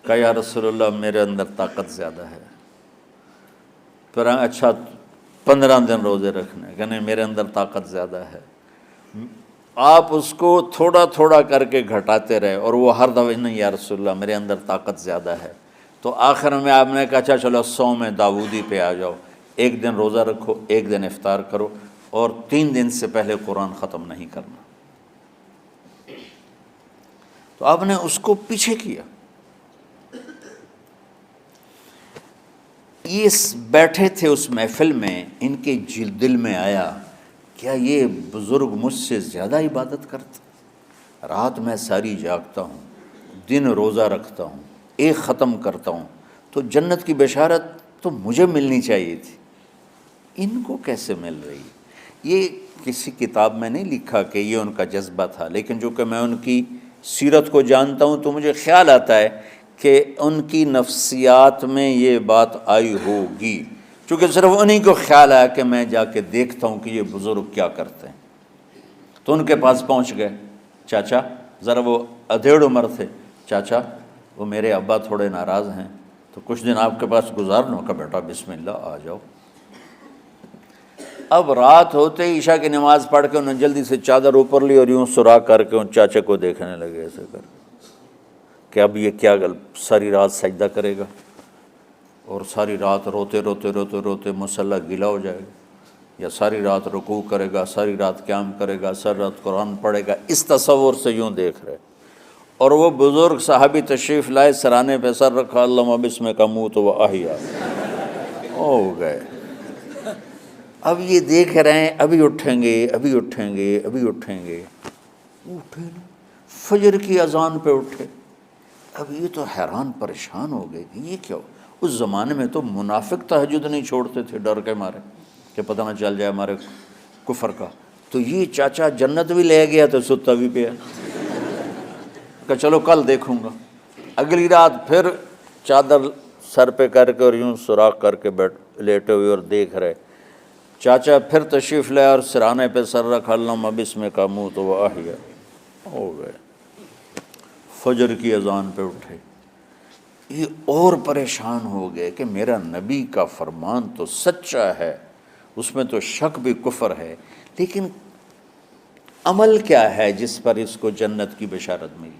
کہا یا رسول اللہ میرے اندر طاقت زیادہ ہے۔ پھر اچھا 15 دن روزے رکھنے، کہ نہیں میرے اندر طاقت زیادہ ہے۔ آپ اس کو تھوڑا تھوڑا کر کے گھٹاتے رہے، اور وہ ہر دفعہ نہیں یا رسول اللہ میرے اندر طاقت زیادہ ہے۔ تو آخر میں آپ نے کہا اچھا چلو صوم داؤدی پہ آ جاؤ، 1 دن روزہ رکھو، 1 دن افطار کرو، اور 3 دن سے پہلے قرآن ختم نہیں کرنا۔ تو آپ نے اس کو پیچھے کیا۔ یہ بیٹھے تھے اس محفل میں، ان کے دل میں آیا کیا یہ بزرگ مجھ سے زیادہ عبادت کرتا؟ رات میں ساری جاگتا ہوں، دن روزہ رکھتا ہوں، 1 ختم کرتا ہوں، تو جنت کی بشارت تو مجھے ملنی چاہیے تھی، ان کو کیسے مل رہی؟ یہ کسی کتاب میں نہیں لکھا کہ یہ ان کا جذبہ تھا، لیکن جو کہ میں ان کی سیرت کو جانتا ہوں تو مجھے خیال آتا ہے کہ ان کی نفسیات میں یہ بات آئی ہوگی، چونکہ صرف انہی کو خیال آیا کہ میں جا کے دیکھتا ہوں کہ یہ بزرگ کیا کرتے ہیں۔ تو ان کے پاس پہنچ گئے، چاچا، ذرا وہ ادھیڑ عمر تھے، چاچا وہ میرے ابا تھوڑے ناراض ہیں تو کچھ دن آپ کے پاس گزار لوں کا، بیٹا بسم اللہ آ جاؤ۔ اب رات ہوتے ہی عشاء کی نماز پڑھ کے انہوں نے جلدی سے چادر اوپر لی اور یوں سراغ کر کے ان چاچے کو دیکھنے لگے ایسے کر کہ اب یہ کیا ساری رات سجدہ کرے گا اور ساری رات روتے روتے روتے روتے مصلی گیلا ہو جائے گا، یا ساری رات رکوع کرے گا، ساری رات قیام کرے گا، ساری رات قرآن پڑھے گا، اس تصور سے یوں دیکھ رہے۔ اور وہ بزرگ صحابی تشریف لائے، سرانے پہ سر رکھا، اللہم بسمک اموت و احیا، ہو گئے۔ اب یہ دیکھ رہے ہیں ابھی اٹھیں گے، ابھی اٹھیں گے، ابھی اٹھیں گے، اٹھے نا، فجر کی اذان پہ اٹھے۔ اب یہ تو حیران پریشان ہو گئے کہ یہ کیا ہو؟ اس زمانے میں تو منافق تہجد نہیں چھوڑتے تھے ڈر کے مارے کہ پتہ نہ چل جائے ہمارے کفر کا، تو یہ چاچا جنت بھی لے گیا تو ستا بھی پیا کہ چلو کل دیکھوں گا۔ اگلی رات پھر چادر سر پہ کر کے اور یوں سوراخ کر کے لیٹے ہوئے اور دیکھ رہے۔ چاچا پھر تشریف لے اور سرانے پہ سر رکھا، اللہم بسمک اموت و احیا، ہو گئے۔ فجر کی اذان پہ اٹھے، یہ اور پریشان ہو گئے کہ میرا نبی کا فرمان تو سچا ہے، اس میں تو شک بھی کفر ہے، لیکن عمل کیا ہے جس پر اس کو جنت کی بشارت ملی؟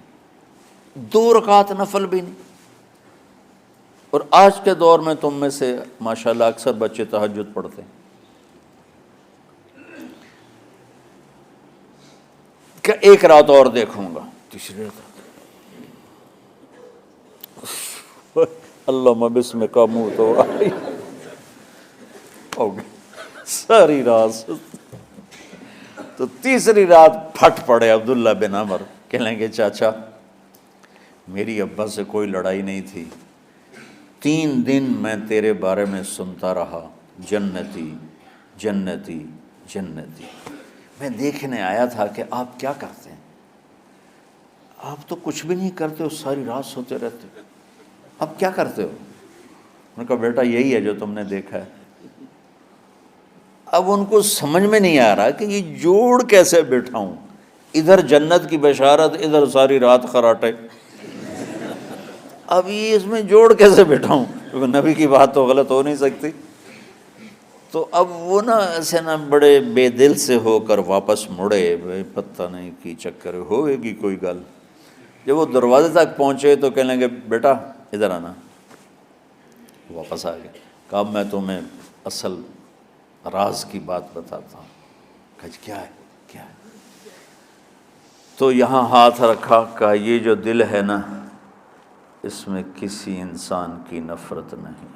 2 رکعت نفل بھی نہیں۔ اور آج کے دور میں تم میں سے ماشاءاللہ اکثر بچے تہجد پڑھتے ہیں کہ 1 رات اور دیکھوں گا، تیسری رات اللہم بسمک اموت و احیا، ہو گئی ساری رات۔ تو تیسری رات پھٹ پڑے عبداللہ بن عمر، کہنے لگے چاچا میری ابا سے کوئی لڑائی نہیں تھی، 3 دن میں تیرے بارے میں سنتا رہا، جنتی جنتی جنتی۔ میں دیکھنے آیا تھا کہ آپ کیا کرتے ہیں، آپ تو کچھ بھی نہیں کرتے ہو، ساری رات سوتے رہتے ہو، اب کیا کرتے ہو؟ میں نے کہا بیٹا یہی ہے جو تم نے دیکھا ہے۔ اب ان کو سمجھ میں نہیں آ رہا کہ یہ جوڑ کیسے بٹھاؤں، ادھر جنت کی بشارت، ادھر ساری رات خراٹے، اب یہ اس میں جوڑ کیسے بٹھاؤں، کیونکہ نبی کی بات تو غلط ہو نہیں سکتی۔ تو اب وہ نا ایسے نا بڑے بے دل سے ہو کر واپس مڑے، پتہ نہیں کی چکر ہوئے گی کوئی گل۔ جب وہ دروازے تک پہنچے تو کہنے لگے بیٹا ادھر آنا، واپس آ گئے۔ کہا میں تمہیں اصل راز کی بات بتاتا ہوں۔ کہا کیا ہے کیا ہے؟ تو یہاں ہاتھ رکھا، کہا یہ جو دل ہے نا اس میں کسی انسان کی نفرت نہیں۔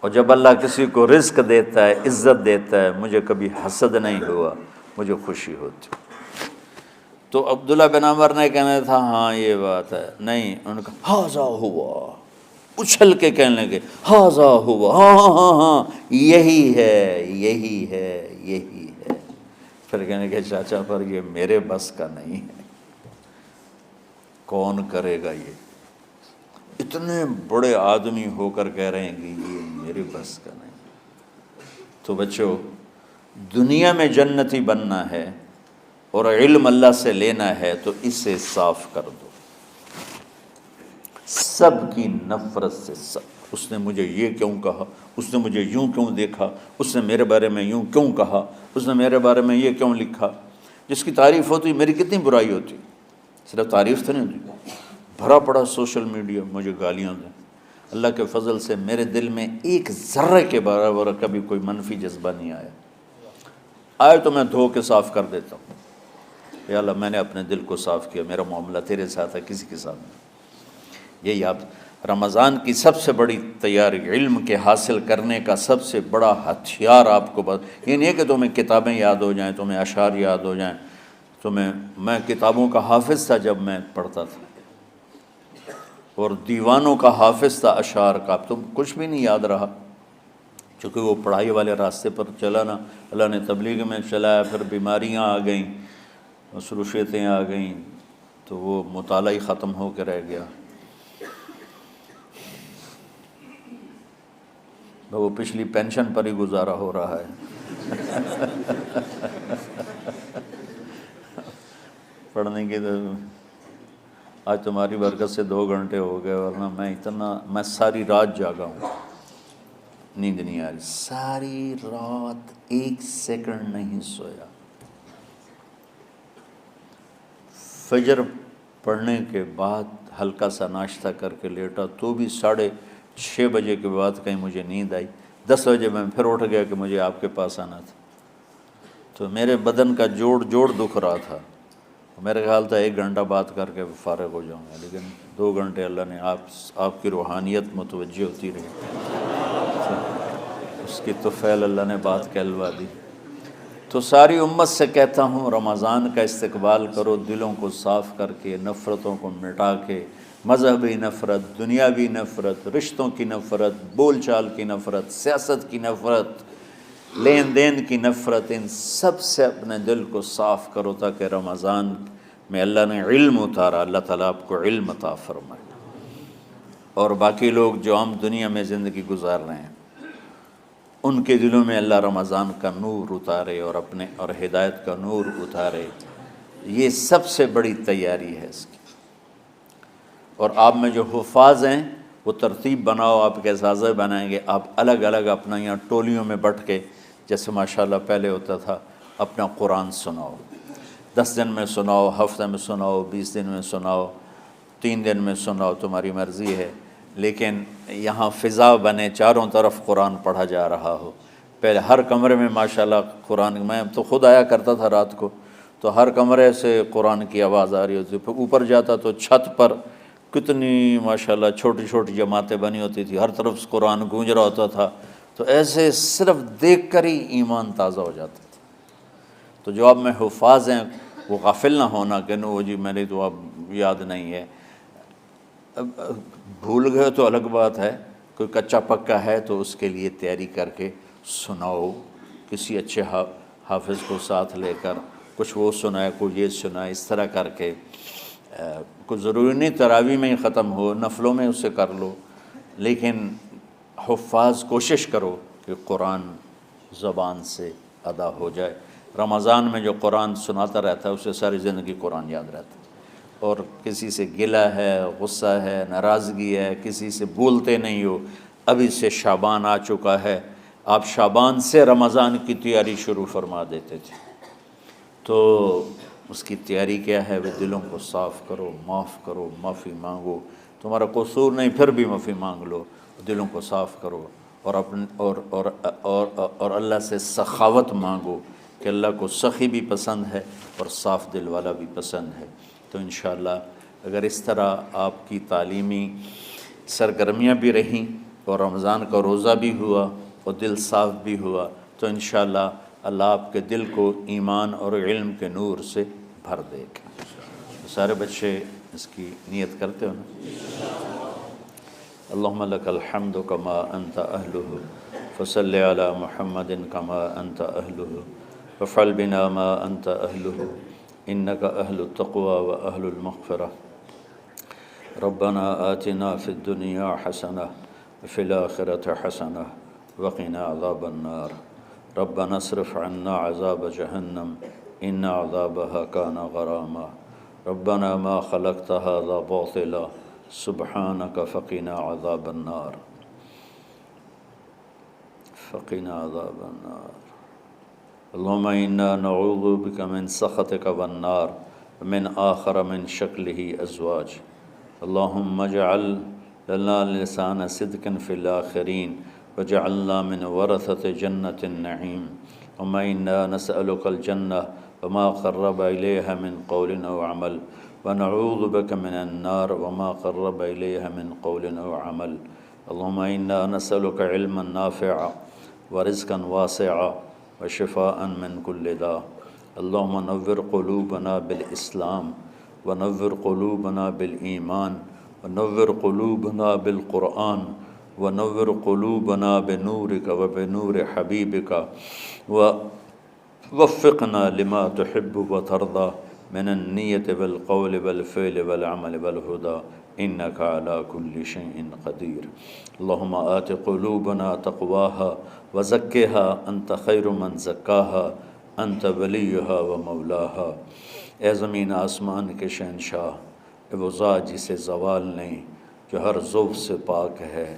اور جب اللہ کسی کو رزق دیتا ہے، عزت دیتا ہے، مجھے کبھی حسد نہیں ہوا، مجھے خوشی ہوتی۔ تو عبداللہ بن عمر نے کہنا تھا ہاں یہ بات ہے، نہیں، انہوں نے کہا ہاذا ہوا، اچھل کے کہنے لگے ہاذا ہوا، ہاں ہاں ہاں ہاں یہی ہے یہی ہے یہی ہے۔ پھر کہنے لگے چاچا پر یہ میرے بس کا نہیں ہے، کون کرے گا یہ؟ اتنے بڑے آدمی ہو کر کہہ رہے ہیں کہ یہ میرے بس کا نہیں۔ تو بچوں، دنیا میں جنتی بننا ہے اور علم اللہ سے لینا ہے تو اسے صاف کر دو، سب کی نفرت سے۔ سب، اس نے مجھے یہ کیوں کہا، اس نے مجھے یوں کیوں دیکھا، اس نے میرے بارے میں یوں کیوں کہا، اس نے میرے بارے میں یہ کیوں لکھا۔ جس کی تعریف ہوتی میری کتنی برائی ہوتی، صرف تعریف تو نہیں ہوتی، بھرا پڑا سوشل میڈیا مجھے گالیاں دیں۔ اللہ کے فضل سے میرے دل میں ایک ذرے کے برابر کبھی کوئی منفی جذبہ نہیں آیا، آئے تو میں دھو کے صاف کر دیتا ہوں، یا اللہ میں نے اپنے دل کو صاف کیا، میرا معاملہ تیرے ساتھ ہے، کسی کے ساتھ نہیں۔ یہی آپ رمضان کی سب سے بڑی تیاری، علم کے حاصل کرنے کا سب سے بڑا ہتھیار آپ کو یہ نہیں ہے کہ تمہیں کتابیں یاد ہو جائیں، تمہیں اشعار یاد ہو جائیں، میں کتابوں کا حافظ تھا جب میں پڑھتا تھا، اور دیوانوں کا حافظ تھا اشعار کا، تو کچھ بھی نہیں یاد رہا، چونکہ وہ پڑھائی والے راستے پر چلا نا، اللہ نے تبلیغ میں چلایا، پھر بیماریاں آ گئیں، مصروفیتیں آ گئیں، تو وہ مطالعہ ہی ختم ہو کے رہ گیا۔ وہ پچھلی پینشن پر ہی گزارا ہو رہا ہے۔ پڑھنے کی تو آج تمہاری برکت سے 2 گھنٹے ہو گئے، ورنہ میں ساری رات جاگا ہوں، نیند نہیں آ رہی، ساری رات 1 سیکنڈ نہیں سویا۔ فجر پڑھنے کے بعد ہلکا سا ناشتہ کر کے لیٹا تو بھی 6:30 بجے کے بعد کہیں مجھے نیند آئی، 10 بجے میں پھر اٹھ گیا کہ مجھے آپ کے پاس آنا تھا، تو میرے بدن کا جوڑ دکھ رہا تھا، میرے خیال تھا 1 گھنٹہ بات کر کے فارغ ہو جاؤں گا، لیکن 2 گھنٹے اللہ نے آپ کی روحانیت متوجہ ہوتی رہی، اس کی طفیل اللہ نے بات کہلوا دی۔ تو ساری امت سے کہتا ہوں رمضان کا استقبال کرو، دلوں کو صاف کر کے، نفرتوں کو مٹا کے، مذہبی نفرت، دنیاوی نفرت، رشتوں کی نفرت، بول چال کی نفرت، سیاست کی نفرت، لین دین کی نفرت، ان سب سے اپنے دل کو صاف کرو، تاکہ رمضان میں اللہ نے علم اتارا، اللہ تعالیٰ آپ کو علم عطا فرمائے، اور باقی لوگ جو عام دنیا میں زندگی گزار رہے ہیں ان کے دلوں میں اللہ رمضان کا نور اتارے، اور ہدایت کا نور اتارے۔ یہ سب سے بڑی تیاری ہے اس کی۔ اور آپ میں جو حفاظ ہیں وہ ترتیب بناؤ، آپ کے اعزازے بنائیں گے، آپ الگ الگ اپنا یہاں ٹولیوں میں بٹ کے، جیسے ماشاءاللہ پہلے ہوتا تھا، اپنا قرآن سناؤ، 10 دن میں سناؤ، ہفتہ میں سناؤ، 20 دن میں سناؤ، 3 دن میں سناؤ، تمہاری مرضی ہے، لیکن یہاں فضا بنے، چاروں طرف قرآن پڑھا جا رہا ہو۔ پہلے ہر کمرے میں ماشاءاللہ قرآن، میں تو خود آیا کرتا تھا رات کو، تو ہر کمرے سے قرآن کی آواز آ رہی ہوتی، پھر اوپر جاتا تو چھت پر کتنی ماشاءاللہ چھوٹی چھوٹی جماعتیں بنی ہوتی تھی، ہر طرف سے قرآن گونج رہا ہوتا تھا، تو ایسے صرف دیکھ کر ہی ایمان تازہ ہو جاتا تھا۔ تو جو آپ میں حفاظ ہیں وہ غافل نہ ہونا کہ نو جی میری تو اب یاد نہیں ہے، بھول گئے تو الگ بات ہے، کوئی کچا پکا ہے تو اس کے لیے تیاری کر کے سناؤ، کسی اچھے حافظ کو ساتھ لے کر، کچھ وہ سنائے، کوئی یہ سنائے، اس طرح کر کے، کوئی ضروری نہیں تراویح میں ہی ختم ہو، نفلوں میں اسے کر لو، لیکن حفاظ کوشش کرو کہ قرآن زبان سے ادا ہو جائے۔ رمضان میں جو قرآن سناتا رہتا ہے اسے ساری زندگی قرآن یاد رہتا ہے، اور کسی سے گلہ ہے، غصہ ہے، ناراضگی ہے، کسی سے بولتے نہیں ہو، ابھی سے شعبان آ چکا ہے، آپ شعبان سے رمضان کی تیاری شروع فرما دیتے تھے، تو اس کی تیاری کیا ہے؟ وہ دلوں کو صاف کرو، معاف کرو، معافی مانگو، تمہارا قصور نہیں پھر بھی معافی مانگ لو، دلوں کو صاف کرو، اور اللہ سے سخاوت مانگو کہ اللہ کو سخی بھی پسند ہے اور صاف دل والا بھی پسند ہے۔ تو انشاءاللہ اگر اس طرح آپ کی تعلیمی سرگرمیاں بھی رہیں اور رمضان کا روزہ بھی ہوا اور دل صاف بھی ہوا، تو انشاءاللہ اللہ آپ کے دل کو ایمان اور علم کے نور سے بھر دے گا۔ سارے بچے اس کی نیت کرتے ہو نا؟ اللہم لک الحمد کما انت اہلہ فصلی علی محمد کما انت اہلہ وفعل بنا ما انت اہلہ انک اہل التقوی و اہل المغفرہ۔ ربنا آتنا فی الدنیا حسنہ وفی الآخرۃ حسنہ وقنا عذاب النار۔ ربنا اصرف عنا عذاب جہنم ان عذابها كان غراما۔ ربنا ما خلقت هذا باطلا سبحانك فقنا عذاب النار، فقنا عذاب النار۔ اللهم إنا نعوذ بك من سخطك والنار ومن آخر من شكله أزواج۔ اللهم اجعل لنا لسان صدق في الآخرين وجعلنا من ورثة جنة النعيم۔ اللهم إنا نسألك الجنة وما قرب إليها من قول أو عمل، ونعوذ بك من النار وما قرب إليها من قول أو عمل۔ اللهم إنا نسألك علما نافعا ورزقا واسعا وشفاء من كل داء۔ اللهم نور قلوبنا بالإسلام ونور قلوبنا بالإيمان ونور قلوبنا بالقرآن ونور قلوبنا بنورك وبنور حبيبك ووفقنا لما تحب وترضى من النية والقول والفعل والعمل والهدى إنك على كل شيء قدير. اللهم آت قلوبنا تقواها وزكها أنت خير من زكاها أنت وليها ومولاها. اے زمین آسمان کے شہنشاہ، اے وہ ذات جسے زوال نہیں، جو ہر ضعف سے پاک ہے،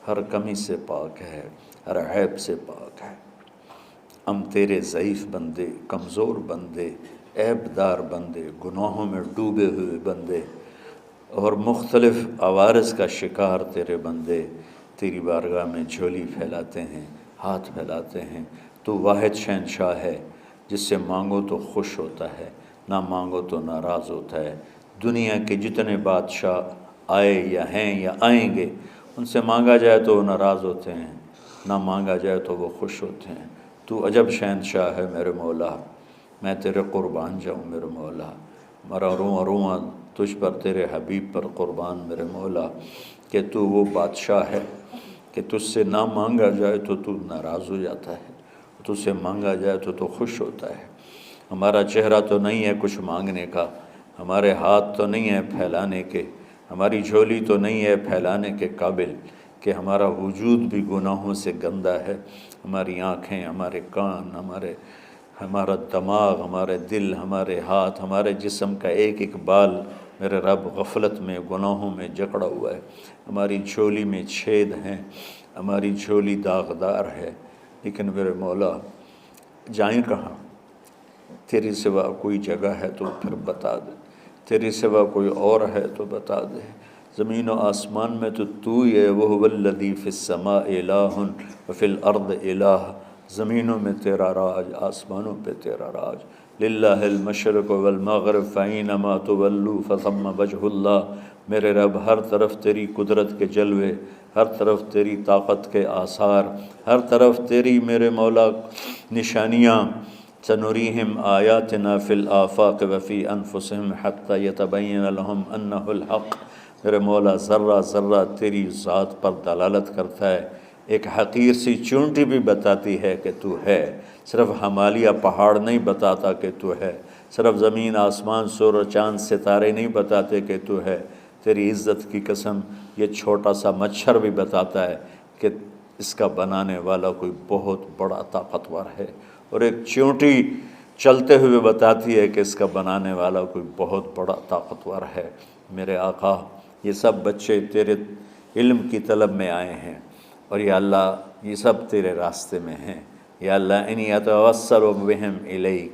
ہر کمی سے پاک ہے، ہر عیب سے پاک ہے. ہم تیرے ضعیف بندے، کمزور بندے، عیب دار بندے، گناہوں میں ڈوبے ہوئے بندے اور مختلف عوارض کا شکار تیرے بندے تیری بارگاہ میں جھولی پھیلاتے ہیں، ہاتھ پھیلاتے ہیں. تو واحد شہنشاہ ہے جس سے مانگو تو خوش ہوتا ہے، نہ مانگو تو ناراض ہوتا ہے. دنیا کے جتنے بادشاہ آئے یا ہیں یا آئیں گے، ان سے مانگا جائے تو وہ ناراض ہوتے ہیں، نہ مانگا جائے تو وہ خوش ہوتے ہیں. تو عجب شہنشاہ ہے میرے مولا، میں تیرے قربان جاؤں میرے مولا. میرا رواں رواں تجھ پر، تیرے حبیب پر قربان میرے مولا، کہ تو وہ بادشاہ ہے کہ تجھ سے نہ مانگا جائے تو تو ناراض ہو جاتا ہے، تجھ سے مانگا جائے تو خوش ہوتا ہے. ہمارا چہرہ تو نہیں ہے کچھ مانگنے کا، ہمارے ہاتھ تو نہیں ہے پھیلانے کے، ہماری جھولی تو نہیں ہے پھیلانے کے قابل، کہ ہمارا وجود بھی گناہوں سے گندا ہے. ہماری آنکھیں، ہمارے کان، ہمارا دماغ، ہمارے دل، ہمارے ہاتھ، ہمارے جسم کا ایک ایک بال میرے رب غفلت میں، گناہوں میں جکڑا ہوا ہے. ہماری جھولی میں چھید ہیں، ہماری جھولی داغدار ہے. لیکن میرے مولا جائیں کہاں؟ تیری سوا کوئی جگہ ہے تو پھر بتا دے، تیری سوا کوئی اور ہے تو بتا دے. زمین و آسمان میں تو ہی ہے. وَهُوَ الَّذِي فِي السَّمَاءِ إِلَٰهٌ وَفِي الْأَرْضِ إِلَٰهٌ. زمینوں میں تیرا راج، آسمانوں پہ تیرا راج. لِلَّهِ الْمَشْرِقُ وَالْمَغْرِبُ فَأَيْنَمَا تُوَلُّوا فَثَمَّ وَجْهُ اللَّهِ. میرے رب ہر طرف تیری قدرت کے جلوے، ہر طرف تیری طاقت کے آثار، ہر طرف تیری میرے مولا نشانیاں. سَنُرِيهِمْ آيَاتِنَا فِي الْآفَاقِ وَفِي أَنفُسِهِمْ حَتَّى يَتَبَيَّنَ لَهُمْ أَنَّهُ الْحَقُّ. میرے مولا ذرہ ذرہ تیری ذات پر دلالت کرتا ہے. ایک حقیر سی چونٹی بھی بتاتی ہے کہ تو ہے. صرف ہمالیہ پہاڑ نہیں بتاتا کہ تو ہے، صرف زمین آسمان سورج چاند ستارے نہیں بتاتے کہ تو ہے. تیری عزت کی قسم یہ چھوٹا سا مچھر بھی بتاتا ہے کہ اس کا بنانے والا کوئی بہت بڑا طاقتور ہے. اور ایک چونٹی چلتے ہوئے بتاتی ہے کہ اس کا بنانے والا کوئی بہت بڑا طاقتور ہے. میرے آقا، یہ سب بچے تیرے علم کی طلب میں آئے ہیں، اور یا اللہ یہ سب تیرے راستے میں ہیں. یا اللہ انی اتوسل بہم الیک،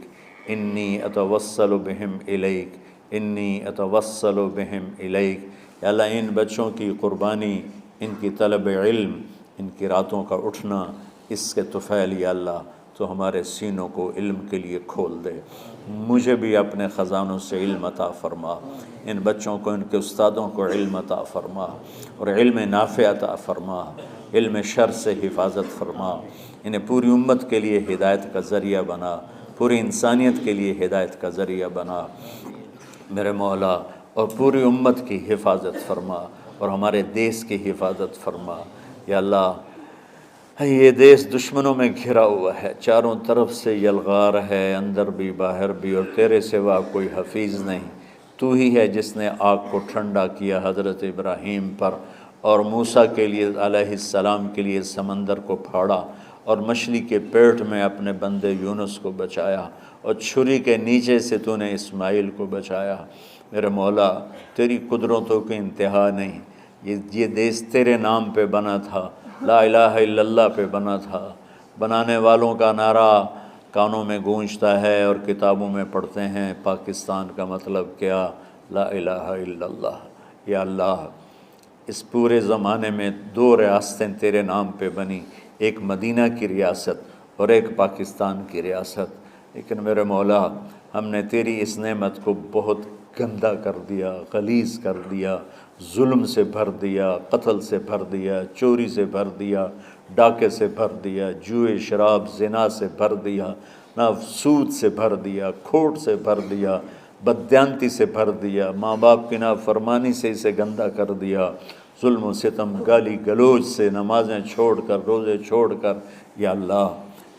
انی اتوسل بہم الیک، انی اتوسل بہم الیک. یا اللہ ان بچوں کی قربانی، ان کی طلب علم، ان کی راتوں کا اٹھنا، اس کے طفیل یا اللہ تو ہمارے سینوں کو علم کے لیے کھول دے. مجھے بھی اپنے خزانوں سے علم عطا فرما، ان بچوں کو، ان کے استادوں کو علم عطا فرما، اور علم نافع عطا فرما، علم شر سے حفاظت فرما. انہیں پوری امت کے لیے ہدایت کا ذریعہ بنا، پوری انسانیت کے لیے ہدایت کا ذریعہ بنا میرے مولا. اور پوری امت کی حفاظت فرما، اور ہمارے دیس کی حفاظت فرما. یا اللہ یہ دیس دشمنوں میں گھرا ہوا ہے، چاروں طرف سے یلغار ہے، اندر بھی باہر بھی، اور تیرے سوا کوئی حفیظ نہیں. تو ہی ہے جس نے آگ کو ٹھنڈا کیا حضرت ابراہیم پر، اور موسیٰ کے لیے علیہ السلام کے لیے سمندر کو پھاڑا، اور مچھلی کے پیٹ میں اپنے بندے یونس کو بچایا، اور چھری کے نیچے سے تو نے اسماعیل کو بچایا. میرے مولا تیری قدرتوں کی انتہا نہیں. یہ دیس تیرے نام پہ بنا تھا، لا الہ الا اللہ پہ بنا تھا. بنانے والوں کا نعرہ کانوں میں گونجتا ہے اور کتابوں میں پڑھتے ہیں، پاکستان کا مطلب کیا؟ لا الہ الا اللہ. یا اللہ اس پورے زمانے میں 2 ریاستیں تیرے نام پہ بنی، ایک مدینہ کی ریاست اور ایک پاکستان کی ریاست. لیکن میرے مولا ہم نے تیری اس نعمت کو بہت گندا کر دیا، غلیظ کر دیا، ظلم سے بھر دیا، قتل سے بھر دیا، چوری سے بھر دیا، ڈاکے سے بھر دیا، جوئے شراب زنا سے بھر دیا، نہ سود سے بھر دیا، کھوٹ سے بھر دیا، بددیانتی سے بھر دیا، ماں باپ کی نافرمانی سے اسے گندا کر دیا، ظلم و ستم، گالی گلوچ سے، نمازیں چھوڑ کر، روزے چھوڑ کر، یا اللہ۔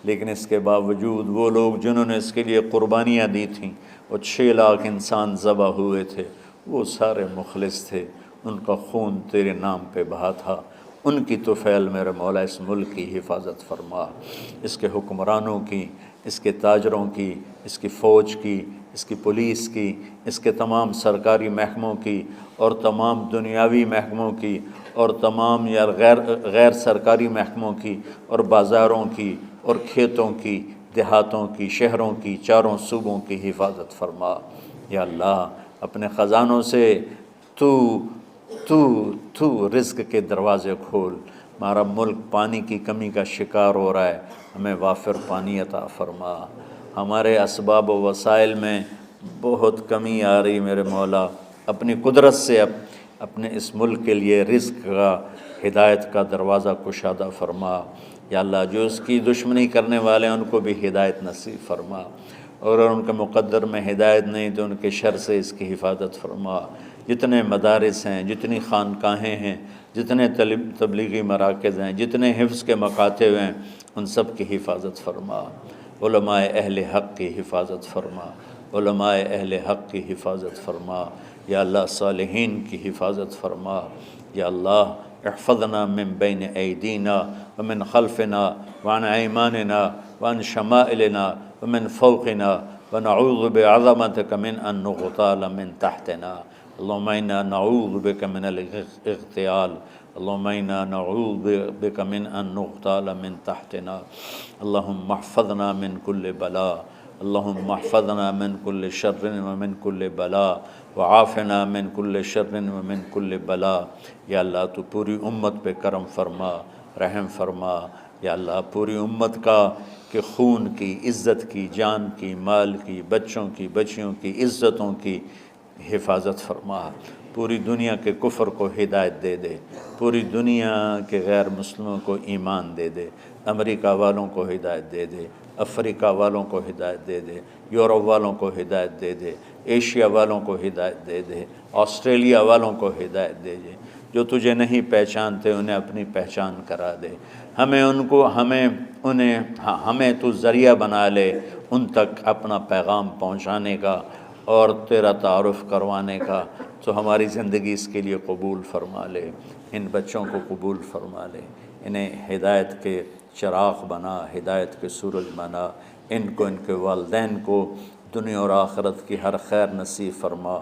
لیکن اس کے باوجود وہ لوگ جنہوں نے اس کے لیے قربانیاں دی تھیں، وہ 6 لاکھ انسان ذبح ہوئے تھے، وہ سارے مخلص تھے، ان کا خون تیرے نام پہ بہا تھا، ان کی طفیل میرے مولا اس ملک کی حفاظت فرما، اس کے حکمرانوں کی، اس کے تاجروں کی، اس کی فوج کی، اس کی پولیس کی، اس کے تمام سرکاری محکموں کی اور تمام دنیاوی محکموں کی اور تمام یا غیر سرکاری محکموں کی اور بازاروں کی اور کھیتوں کی، دیہاتوں کی، شہروں کی، چاروں صوبوں کی حفاظت فرما۔ یا اللہ اپنے خزانوں سے تو رزق کے دروازے کھول۔ ہمارا ملک پانی کی کمی کا شکار ہو رہا ہے، ہمیں وافر پانی عطا فرما۔ ہمارے اسباب و وسائل میں بہت کمی آ رہی میرے مولا، اپنی قدرت سے اپنے اس ملک کے لیے رزق کا، ہدایت کا دروازہ کشادہ فرما۔ یا اللہ جو اس کی دشمنی کرنے والے ہیں ان کو بھی ہدایت نصیب فرما، اور ان کے مقدر میں ہدایت نہیں تو ان کے شر سے اس کی حفاظت فرما۔ جتنے مدارس ہیں، جتنی خانقاہیں ہیں، جتنے تبلیغی مراکز ہیں، جتنے حفظ کے مکاتب ہیں، ان سب کی حفاظت فرما۔ علماء اہل حق کی حفاظت فرما، علماء اہل حق کی حفاظت فرما۔ یا اللہ صالحین کی حفاظت فرما۔ یا اللہ احفظنا من بین ایدینا ومن خلفنا وعن ایماننا وعن شمائلنا ومن فوقنا ونعوذ بعظمتك من ان نغتال من تحتنا۔ اللهم انا نعوذ بك من الاغتيال، اللهم انا نعوذ بك من ان نغتال من تحتنا۔ اللهم احفظنا من كل بلاء، اللهم احفظنا من كل شر ومن كل بلاء وعافنا من كل شر ومن كل بلاء۔ یا اللہ تو پوری امت پہ کرم فرما، رحم فرما۔ یا اللہ پوری امت کا کہ خون کی، عزت کی، جان کی، مال کی، بچوں کی، بچیوں کی، عزتوں کی حفاظت فرما۔ پوری دنیا کے کفر کو ہدایت دے دے، پوری دنیا کے غیر مسلموں کو ایمان دے دے، امریکہ والوں کو ہدایت دے دے، افریقہ والوں کو ہدایت دے دے، یورپ والوں کو ہدایت دے دے، ایشیا والوں کو ہدایت دے دے، آسٹریلیا والوں کو ہدایت دے دے۔ جو تجھے نہیں پہچانتے انہیں اپنی پہچان کرا دے، ہمیں تو ذریعہ بنا لے ان تک اپنا پیغام پہنچانے کا اور تیرا تعارف کروانے کا۔ تو ہماری زندگی اس کے لیے قبول فرما لے، ان بچوں کو قبول فرما لے، انہیں ہدایت کے چراغ بنا، ہدایت کے سورج بنا، ان کو، ان کے والدین کو دنیا اور آخرت کی ہر خیر نصیب فرما۔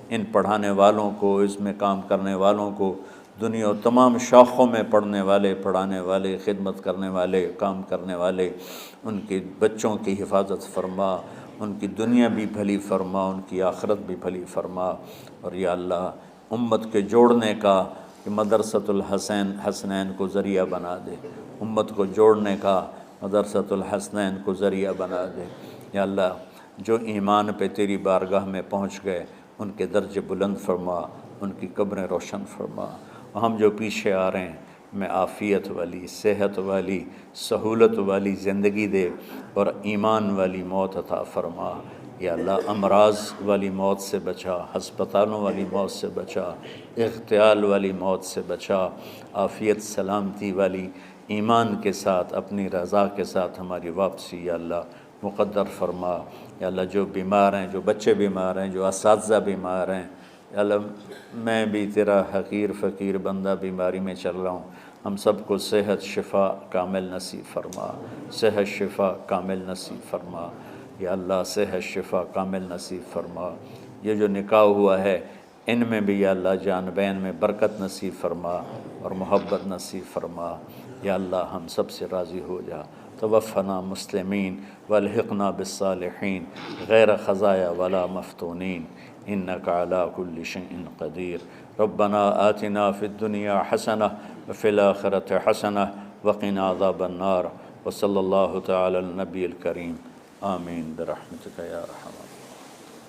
ان پڑھانے والوں کو، اس میں کام کرنے والوں کو، دنیا اور تمام شاخوں میں پڑھنے والے، پڑھانے والے، خدمت کرنے والے، کام کرنے والے، ان کے بچوں کی حفاظت فرما، ان کی دنیا بھی بھلی فرما، ان کی آخرت بھی بھلی فرما۔ اور یا اللہ امت کے جوڑنے کا کہ مدرسۃ الحسنین کو ذریعہ بنا دے، امت کو جوڑنے کا مدرسۃ الحسنین کو ذریعہ بنا دے۔ یا اللہ جو ایمان پہ تیری بارگاہ میں پہنچ گئے ان کے درجے بلند فرما، ان کی قبریں روشن فرما۔ ہم جو پیچھے آ رہے ہیں میں عافیت والی، صحت والی، سہولت والی زندگی دے اور ایمان والی موت عطا فرما۔ یا اللہ امراض والی موت سے بچا، ہسپتالوں والی موت سے بچا، اغتیال والی موت سے بچا، عافیت سلامتی والی ایمان کے ساتھ اپنی رضا کے ساتھ ہماری واپسی یا اللہ مقدر فرما۔ یا اللہ جو بیمار ہیں، جو بچے بیمار ہیں، جو اساتذہ بیمار ہیں، یا اللہ میں بھی تیرا حقیر فقیر بندہ بیماری میں چل رہا ہوں، ہم سب کو صحت شفا کامل نصیب فرما، صحت شفا کامل نصیب فرما۔ یا اللہ صحت شفا کامل نصیب فرما۔ یہ جو نکاح ہوا ہے ان میں بھی یا اللہ جان بین میں برکت نصیب فرما اور محبت نصیب فرما۔ یا اللہ ہم سب سے راضی ہو جا۔ توفنا مسلمین والحقنا بالصالحین غیر خزایا ولا مفتونین انک علی کل شیء قدیر۔ ربنا آتنا فی الدنیا حسنہ وفی الآخرۃ حسنہ وقنا عذاب النار۔ وصلی اللہ تعالی علی النبی الکریم۔ آمین برحمتک یا ارحم۔